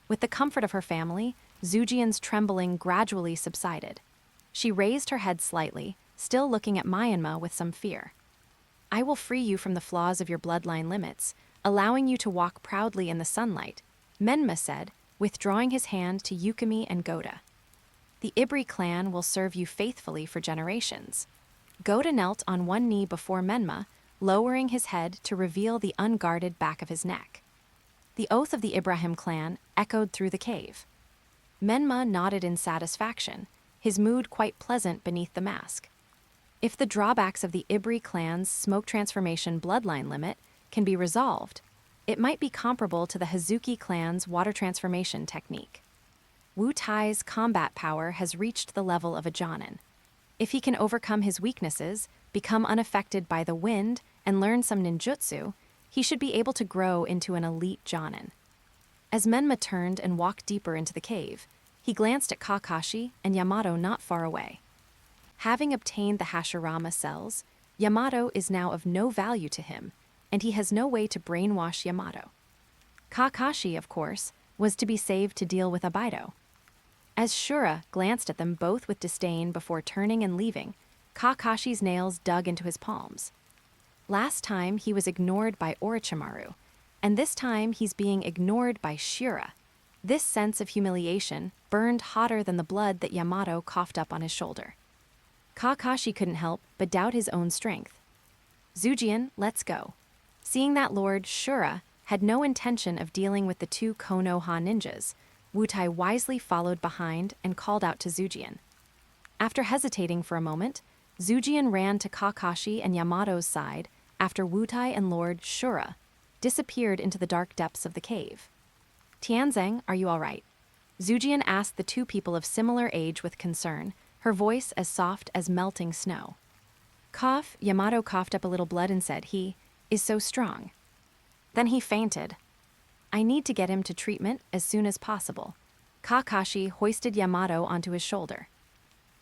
With the comfort of her family, Zujian's trembling gradually subsided. She raised her head slightly, still looking at Menma with some fear. I will free you from the flaws of your bloodline limits, allowing you to walk proudly in the sunlight, Menma said, withdrawing his hand to Yukimi and Goda. The Ibri clan will serve you faithfully for generations. Goda knelt on one knee before Menma, lowering his head to reveal the unguarded back of his neck. The oath of the Ibrahim clan echoed through the cave. Menma nodded in satisfaction, his mood quite pleasant beneath the mask. If the drawbacks of the Ibri clan's smoke transformation bloodline limit can be resolved, It might be comparable to the Hazuki clan's water transformation technique. Wu Tai's combat power has reached the level of a Jonin. If he can overcome his weaknesses, become unaffected by the wind, and learn some ninjutsu, he should be able to grow into an elite Jonin. As Menma turned and walked deeper into the cave, he glanced at Kakashi and Yamato not far away. Having obtained the Hashirama cells, Yamato is now of no value to him, and he has no way to brainwash Yamato. Kakashi, of course, was to be saved to deal with Abido. As Shura glanced at them both with disdain before turning and leaving, Kakashi's nails dug into his palms. Last time he was ignored by Orochimaru, and this time he's being ignored by Shura. This sense of humiliation burned hotter than the blood that Yamato coughed up on his shoulder. Kakashi couldn't help but doubt his own strength. Zujian, let's go. Seeing that Lord Shura had no intention of dealing with the two Konoha ninjas, Wu Tai wisely followed behind and called out to Zujian. After hesitating for a moment, Zujian ran to Kakashi and Yamato's side after Wu Tai and Lord Shura disappeared into the dark depths of the cave. Tianzeng, are you all right? Zujian asked the two people of similar age with concern, her voice as soft as melting snow. Cough, Yamato coughed up a little blood and said he is so strong. Then he fainted. I need to get him to treatment as soon as possible. Kakashi hoisted Yamato onto his shoulder.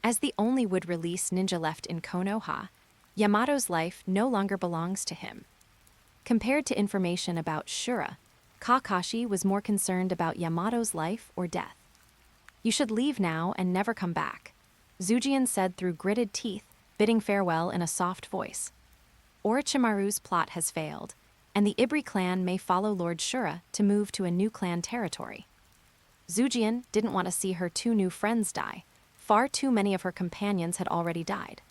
As the only wood-release ninja left in Konoha, Yamato's life no longer belongs to him. Compared to information about Shura, Kakashi was more concerned about Yamato's life or death. You should leave now and never come back, Zujian said through gritted teeth, bidding farewell in a soft voice. Orochimaru's plot has failed, and the Ibri clan may follow Lord Shura to move to a new clan territory. Zujian didn't want to see her two new friends die. Far too many of her companions had already died.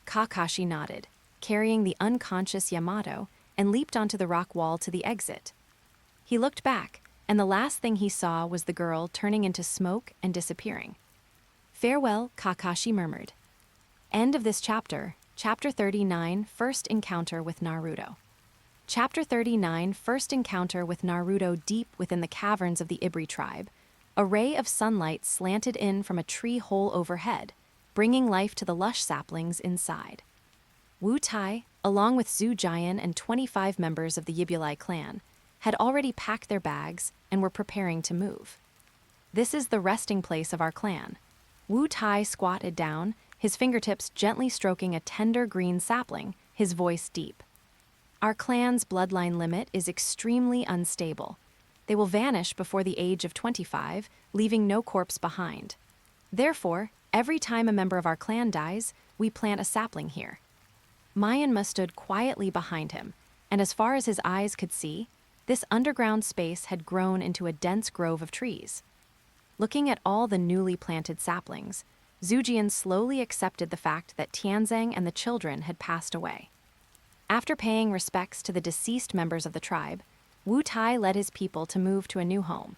Kakashi nodded, carrying the unconscious Yamato, and leaped onto the rock wall to the exit. He looked back, and the last thing he saw was the girl turning into smoke and disappearing. Farewell, Kakashi murmured. End of this chapter, Chapter 39, First Encounter with Naruto. Chapter 39, First Encounter with Naruto. Deep within the caverns of the Ibri tribe, a ray of sunlight slanted in from a tree hole overhead, bringing life to the lush saplings inside. Wu Tai, along with Zhu Jian and 25 members of the Yibulai clan, had already packed their bags and were preparing to move. This is the resting place of our clan. Wu Tai squatted down, his fingertips gently stroking a tender green sapling, his voice deep. Our clan's bloodline limit is extremely unstable. They will vanish before the age of 25, leaving no corpse behind. Therefore, every time a member of our clan dies, we plant a sapling here. Menma stood quietly behind him, and as far as his eyes could see, this underground space had grown into a dense grove of trees. Looking at all the newly planted saplings, Zujian slowly accepted the fact that Tianzeng and the children had passed away. After paying respects to the deceased members of the tribe, Wu Tai led his people to move to a new home.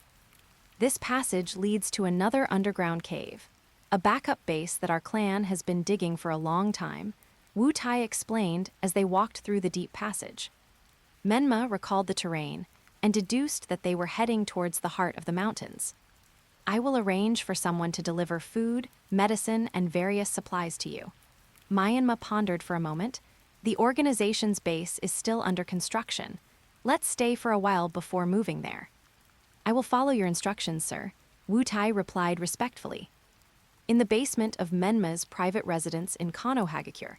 This passage leads to another underground cave, a backup base that our clan has been digging for a long time, Wu Tai explained as they walked through the deep passage. Menma recalled the terrain and deduced that they were heading towards the heart of the mountains. I will arrange for someone to deliver food, medicine, and various supplies to you. Menma pondered for a moment. The organization's base is still under construction. Let's stay for a while before moving there. I will follow your instructions, sir, Wu Tai replied respectfully. In the basement of Menma's private residence in Konoha,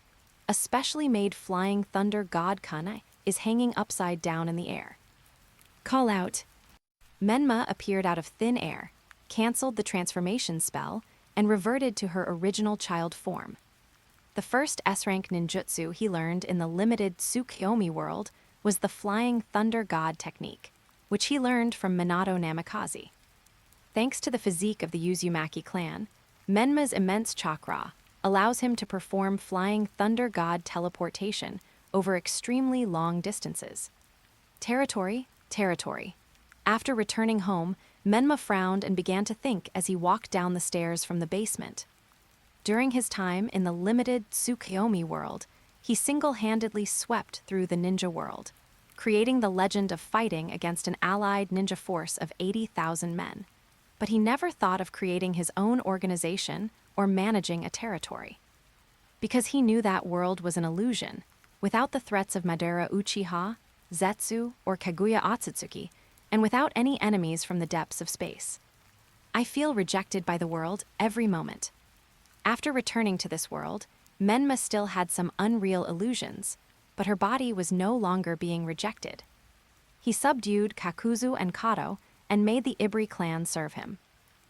a specially made flying thunder god Kana is hanging upside down in the air. Call out. Menma appeared out of thin air, canceled the transformation spell, and reverted to her original child form. The first S-rank ninjutsu he learned in the Limited Tsukuyomi World was the Flying Thunder God technique, which he learned from Minato Namikaze. Thanks to the physique of the Uzumaki clan, Menma's immense chakra allows him to perform Flying Thunder God teleportation over extremely long distances. Territory. After returning home, Menma frowned and began to think as he walked down the stairs from the basement. During his time in the Limited Tsukuyomi World, he single-handedly swept through the ninja world. creating the legend of fighting against an allied ninja force of 80,000 men. But he never thought of creating his own organization or managing a territory. Because he knew that world was an illusion, without the threats of Madara Uchiha, Zetsu, or Kaguya Otsutsuki, and without any enemies from the depths of space. I feel rejected by the world every moment. After returning to this world, Menma still had some unreal illusions, but her body was no longer being rejected. He subdued Kakuzu and Kato and made the Ibri clan serve him.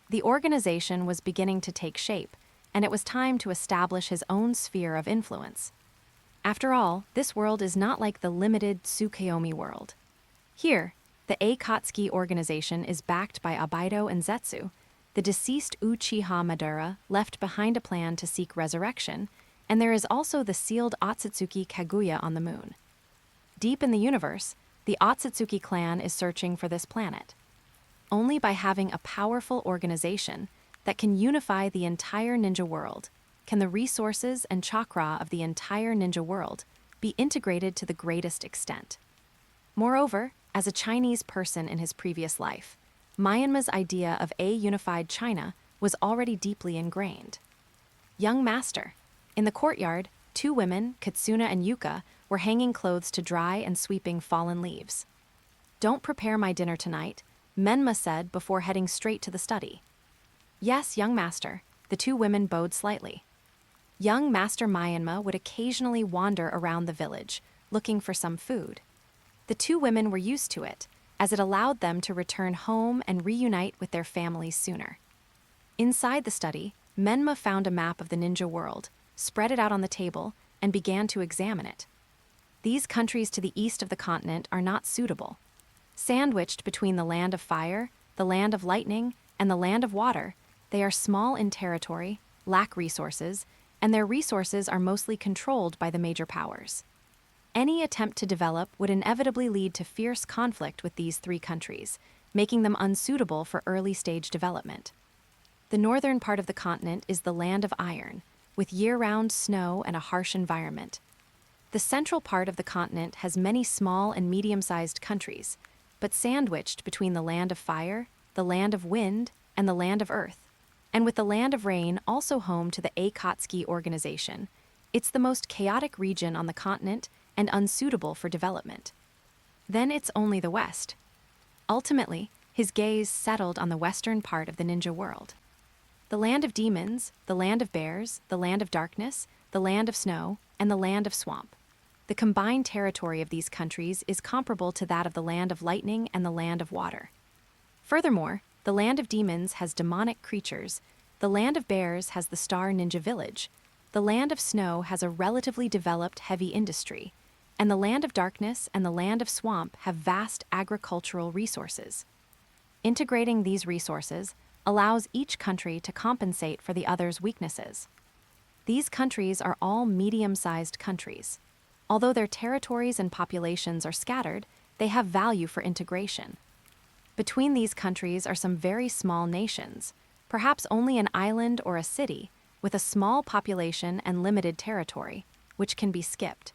The organization was beginning to take shape, and it was time to establish his own sphere of influence. After all, this world is not like the Limited Tsukuyomi world. Here, the Akatsuki organization is backed by Abido and Zetsu. The deceased Uchiha Madara left behind a plan to seek resurrection, and there is also the sealed Otsutsuki Kaguya on the moon. Deep in the universe, the Otsutsuki clan is searching for this planet. Only by having a powerful organization that can unify the entire ninja world can the resources and chakra of the entire ninja world be integrated to the greatest extent. Moreover, as a Chinese person in his previous life, Menma's idea of a unified China was already deeply ingrained. Young master. In the courtyard, two women, Katsuna and Yuka, were hanging clothes to dry and sweeping fallen leaves. "Don't prepare my dinner tonight," Menma said before heading straight to the study. "Yes, young master," the two women bowed slightly. Young Master Menma would occasionally wander around the village, looking for some food. The two women were used to it, as it allowed them to return home and reunite with their families sooner. Inside the study, Menma found a map of the ninja world, spread it out on the table, and began to examine it. These countries to the east of the continent are not suitable. Sandwiched between the land of fire, the land of lightning, and the land of water, they are small in territory, lack resources, and their resources are mostly controlled by the major powers. Any attempt to develop would inevitably lead to fierce conflict with these three countries, making them unsuitable for early-stage development. The northern part of the continent is the land of iron, with year-round snow and a harsh environment. The central part of the continent has many small and medium-sized countries, but sandwiched between the land of fire, the land of wind, and the land of earth, and with the land of rain also home to the Akatsuki organization, it's the most chaotic region on the continent and unsuitable for development. Then it's only the west. Ultimately, his gaze settled on the western part of the ninja world. The land of demons, the land of bears, the land of darkness, the land of snow, and the land of swamp. The combined territory of these countries is comparable to that of the land of lightning and the land of water. Furthermore, the land of demons has demonic creatures, the land of bears has the Star Ninja Village, the land of snow has a relatively developed heavy industry, and the land of darkness and the land of swamp have vast agricultural resources. Integrating these resources allows each country to compensate for the other's weaknesses. These countries are all medium-sized countries. Although their territories and populations are scattered, they have value for integration. Between these countries are some very small nations, perhaps only an island or a city, with a small population and limited territory, which can be skipped.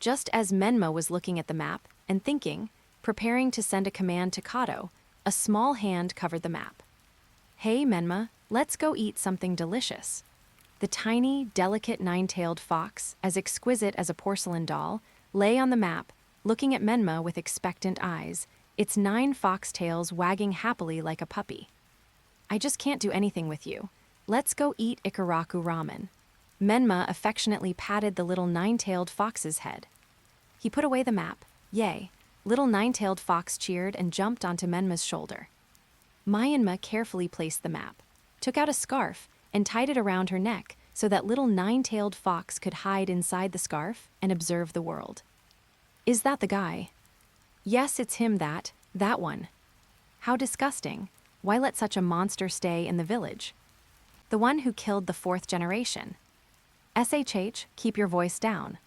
Just as Menma was looking at the map and thinking, preparing to send a command to Kato, a small hand covered the map. "Hey, Menma, let's go eat something delicious." The tiny, delicate nine-tailed fox, as exquisite as a porcelain doll, lay on the map, looking at Menma with expectant eyes, its 9 fox tails wagging happily like a puppy. "I just can't do anything with you. Let's go eat Ikaraku ramen." Menma affectionately patted the little nine-tailed fox's head. He put away the map. Yay! Little nine-tailed fox cheered and jumped onto Menma's shoulder. Menma carefully placed the map, took out a scarf, and tied it around her neck so that little nine-tailed fox could hide inside the scarf and observe the world. "Is that the guy?" "Yes, it's him that one." "How disgusting. Why let such a monster stay in the village?" "The one who killed the 4th generation." "SHH, keep your voice down."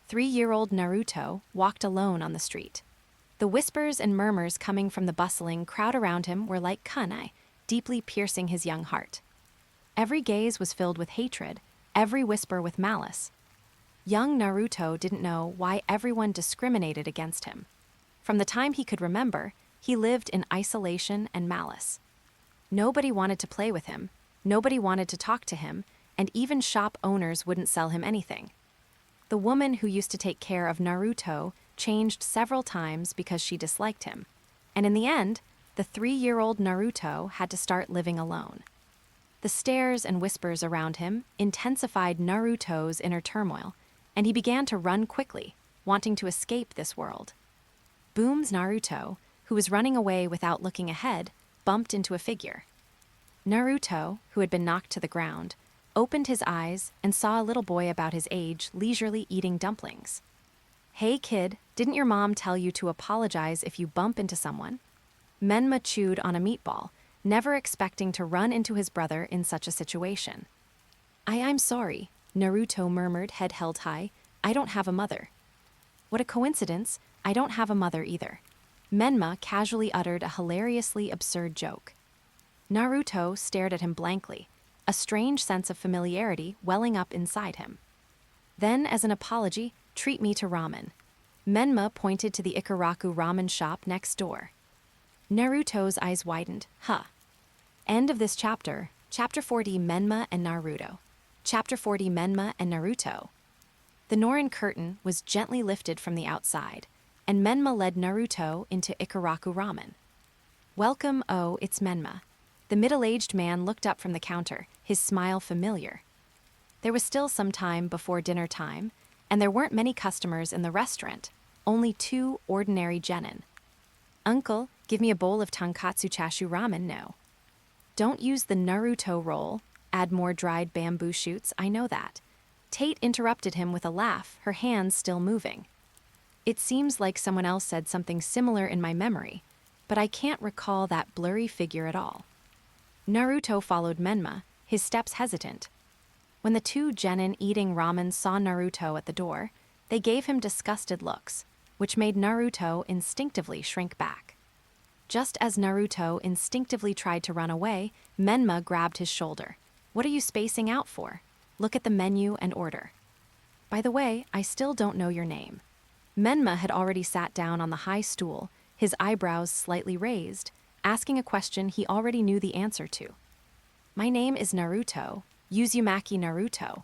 3-year-old Naruto walked alone on the street. The whispers and murmurs coming from the bustling crowd around him were like kunai, deeply piercing his young heart. Every gaze was filled with hatred, every whisper with malice. Young Naruto didn't know why everyone discriminated against him. From the time he could remember, he lived in isolation and malice. Nobody wanted to play with him, nobody wanted to talk to him, and even shop owners wouldn't sell him anything. The woman who used to take care of Naruto changed several times because she disliked him, and in the end, the 3-year-old Naruto had to start living alone. The stares and whispers around him intensified Naruto's inner turmoil, and he began to run quickly, wanting to escape this world. Boom's Naruto, who was running away without looking ahead, bumped into a figure. Naruto, who had been knocked to the ground, opened his eyes and saw a little boy about his age leisurely eating dumplings. "Hey kid, didn't your mom tell you to apologize if you bump into someone?" Menma chewed on a meatball, never expecting to run into his brother in such a situation. I'm sorry," Naruto murmured, head held high. "I don't have a mother." "What a coincidence, I don't have a mother either." Menma casually uttered a hilariously absurd joke. Naruto stared at him blankly, a strange sense of familiarity welling up inside him. "Then, as an apology, treat me to ramen." Menma pointed to the Ikaraku ramen shop next door. Naruto's eyes widened. End of this chapter. Chapter 40, Menma and Naruto. Chapter 40, Menma and Naruto. The Norin curtain was gently lifted from the outside, and Menma led Naruto into Ikaraku ramen. "Welcome, oh, it's Menma." The middle-aged man looked up from the counter, his smile familiar. There was still some time before dinner time, and there weren't many customers in the restaurant, only 2 ordinary genin. "Uncle, give me a bowl of tonkatsu chashu ramen, no." "Don't use the Naruto roll, add more dried bamboo shoots, I know that." Tate interrupted him with a laugh, her hands still moving. "It seems like someone else said something similar in my memory, but I can't recall that blurry figure at all." Naruto followed Menma, his steps hesitant. When the 2 genin eating ramen saw Naruto at the door, they gave him disgusted looks, which made Naruto instinctively shrink back. Just as Naruto instinctively tried to run away, Menma grabbed his shoulder. "What are you spacing out for? Look at the menu and order." "By the way, I still don't know your name." Menma had already sat down on the high stool, his eyebrows slightly raised, asking a question he already knew the answer to. "My name is Naruto, Uzumaki Naruto."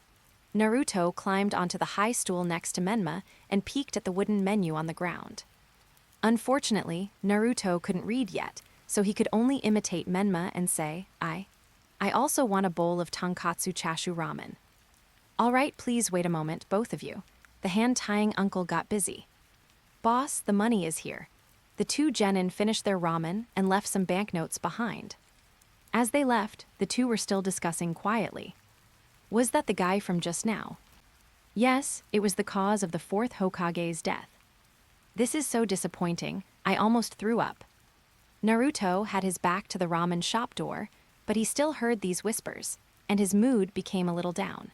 Naruto climbed onto the high stool next to Menma and peeked at the wooden menu on the ground. Unfortunately, Naruto couldn't read yet, so he could only imitate Menma and say, I also want a bowl of tonkatsu chashu ramen." "All right, please wait a moment, both of you." The hand-tying uncle got busy. "Boss, the money is here." The 2 genin finished their ramen and left some banknotes behind. As they left, the 2 were still discussing quietly. "Was that the guy from just now?" "Yes, it was the cause of the 4th Hokage's death." "This is so disappointing, I almost threw up." Naruto had his back to the ramen shop door, but he still heard these whispers, and his mood became a little down.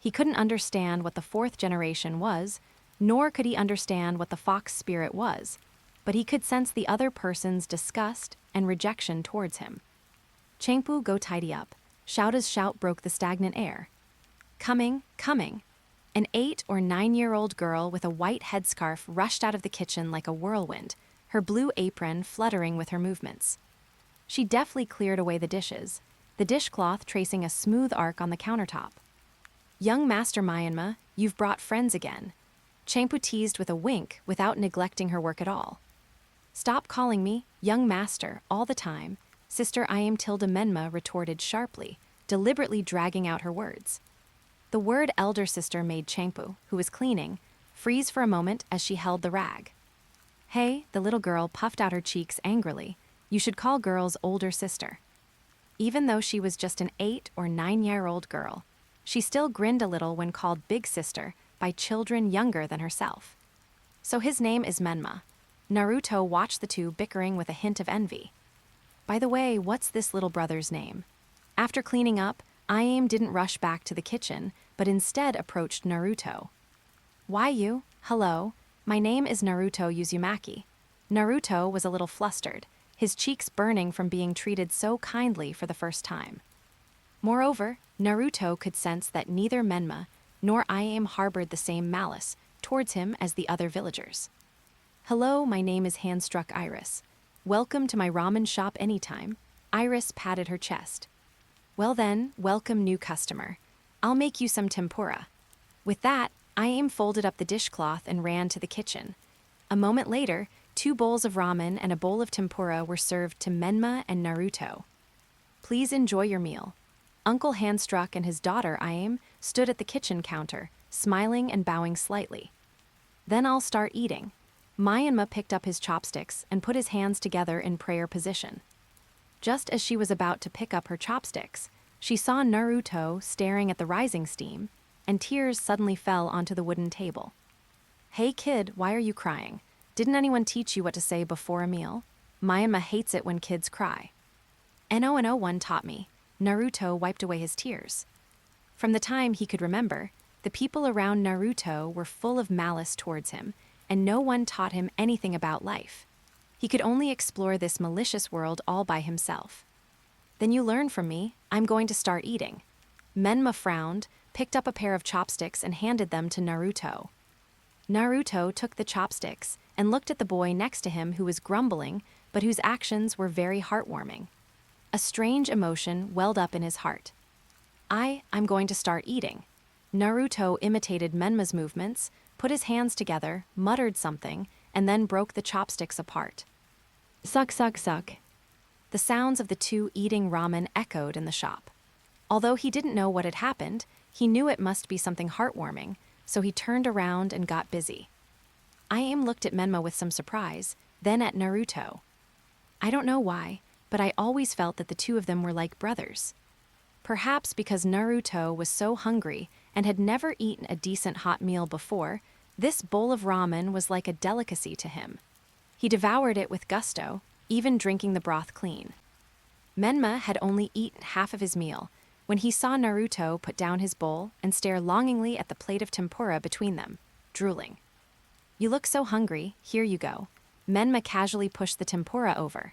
He couldn't understand what the 4th generation was, nor could he understand what the fox spirit was, but he could sense the other person's disgust and rejection towards him. "Chengpu, go tidy up." Shout as shout broke the stagnant air. "Coming, coming." An 8 or 9-year-old girl with a white headscarf rushed out of the kitchen like a whirlwind, her blue apron fluttering with her movements. She deftly cleared away the dishes, the dishcloth tracing a smooth arc on the countertop. "Young Master Menma, you've brought friends again." Chengpu teased with a wink without neglecting her work at all. "Stop calling me young master all the time," Sister I am Tilda Menma retorted sharply, deliberately dragging out her words. The word elder sister made Chengpu, who was cleaning, freeze for a moment as she held the rag. "Hey," the little girl puffed out her cheeks angrily, "you should call girls older sister." Even though she was just an 8 or 9-year-old girl, she still grinned a little when called big sister by children younger than herself. "So his name is Menma." Naruto watched the 2 bickering with a hint of envy. "By the way, what's this little brother's name?" After cleaning up, Ayame didn't rush back to the kitchen, but instead approached Naruto. "Why you? Hello, my name is Naruto Uzumaki." Naruto was a little flustered, his cheeks burning from being treated so kindly for the first time. Moreover, Naruto could sense that neither Menma nor Iame harbored the same malice towards him as the other villagers. Hello, my name is Handstruck Iris. Welcome to my ramen shop anytime. Iris patted her chest. Well then, welcome new customer. I'll make you some tempura. With that, Iame folded up the dishcloth and ran to the kitchen. A moment later, 2 bowls of ramen and a bowl of tempura were served to Menma and Naruto. Please enjoy your meal. Uncle Handstruck and his daughter Iame stood at the kitchen counter, smiling and bowing slightly. Then I'll start eating. Menma picked up his chopsticks and put his hands together in prayer position. Just as she was about to pick up her chopsticks, she saw Naruto staring at the rising steam, and tears suddenly fell onto the wooden table. Hey kid, why are you crying? Didn't anyone teach you what to say before a meal? Menma hates it when kids cry. No one taught me. Naruto wiped away his tears. From the time he could remember, the people around Naruto were full of malice towards him, and no one taught him anything about life. He could only explore this malicious world all by himself. Then you learn from me. I'm going to start eating. Menma frowned, picked up a pair of chopsticks and handed them to Naruto. Naruto took the chopsticks and looked at the boy next to him who was grumbling, but whose actions were very heartwarming. A strange emotion welled up in his heart. I'm going to start eating. Naruto imitated Menma's movements, put his hands together, muttered something, and then broke the chopsticks apart. Suck, suck, suck. The sounds of the two eating ramen echoed in the shop. Although he didn't know what had happened, he knew it must be something heartwarming, so he turned around and got busy. Iame looked at Menma with some surprise, then at Naruto. I don't know why, but I always felt that the two of them were like brothers. Perhaps because Naruto was so hungry and had never eaten a decent hot meal before, this bowl of ramen was like a delicacy to him. He devoured it with gusto, even drinking the broth clean. Menma had only eaten half of his meal when he saw Naruto put down his bowl and stare longingly at the plate of tempura between them, drooling. You look so hungry, here you go. Menma casually pushed the tempura over.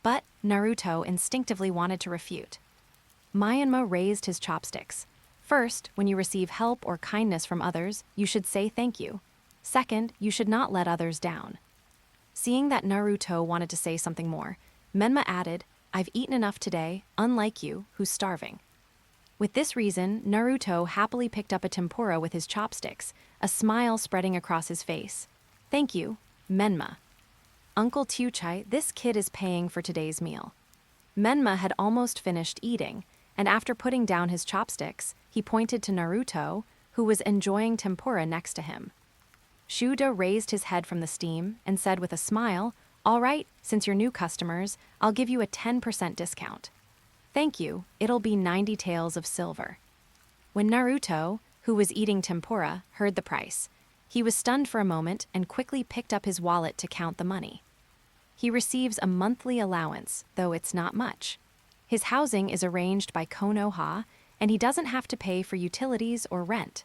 But Naruto instinctively wanted to refute. Menma raised his chopsticks. First, when you receive help or kindness from others, you should say thank you. Second, you should not let others down. Seeing that Naruto wanted to say something more, Menma added, I've eaten enough today, unlike you, who's starving. With this reason, Naruto happily picked up a tempura with his chopsticks, a smile spreading across his face. Thank you, Menma. Uncle Tuchai, this kid is paying for today's meal. Menma had almost finished eating, and after putting down his chopsticks, he pointed to Naruto, who was enjoying tempura next to him. Shuda raised his head from the steam and said with a smile, All right, since you're new customers, I'll give you a 10% discount. Thank you, it'll be 90 taels of silver. When Naruto, who was eating tempura, heard the price, he was stunned for a moment and quickly picked up his wallet to count the money. He receives a monthly allowance, though it's not much. His housing is arranged by Konoha, and he doesn't have to pay for utilities or rent.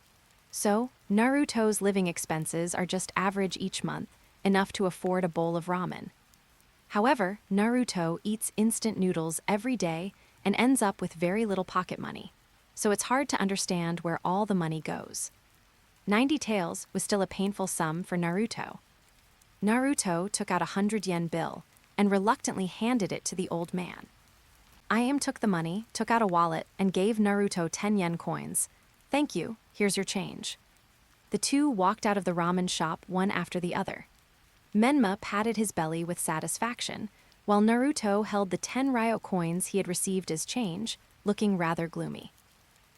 So, Naruto's living expenses are just average each month, enough to afford a bowl of ramen. However, Naruto eats instant noodles every day and ends up with very little pocket money, so it's hard to understand where all the money goes. 90 taels was still a painful sum for Naruto. Naruto took out a 100 yen bill and reluctantly handed it to the old man. Iame took the money, took out a wallet, and gave Naruto 10 yen coins. Thank you, here's your change. The two walked out of the ramen shop one after the other. Menma patted his belly with satisfaction, while Naruto held the 10 ryo coins he had received as change, looking rather gloomy.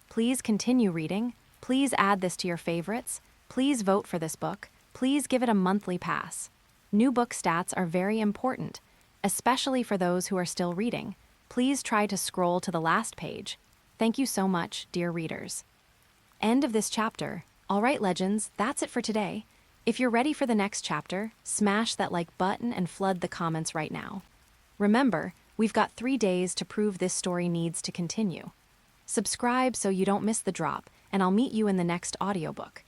Please continue reading. Please add this to your favorites. Please vote for this book. Please give it a monthly pass. New book stats are very important, especially for those who are still reading. Please try to scroll to the last page. Thank you so much, dear readers. End of this chapter. All right, legends, that's it for today. If you're ready for the next chapter, smash that like button and flood the comments right now. Remember, we've got 3 days to prove this story needs to continue. Subscribe so you don't miss the drop, and I'll meet you in the next audiobook.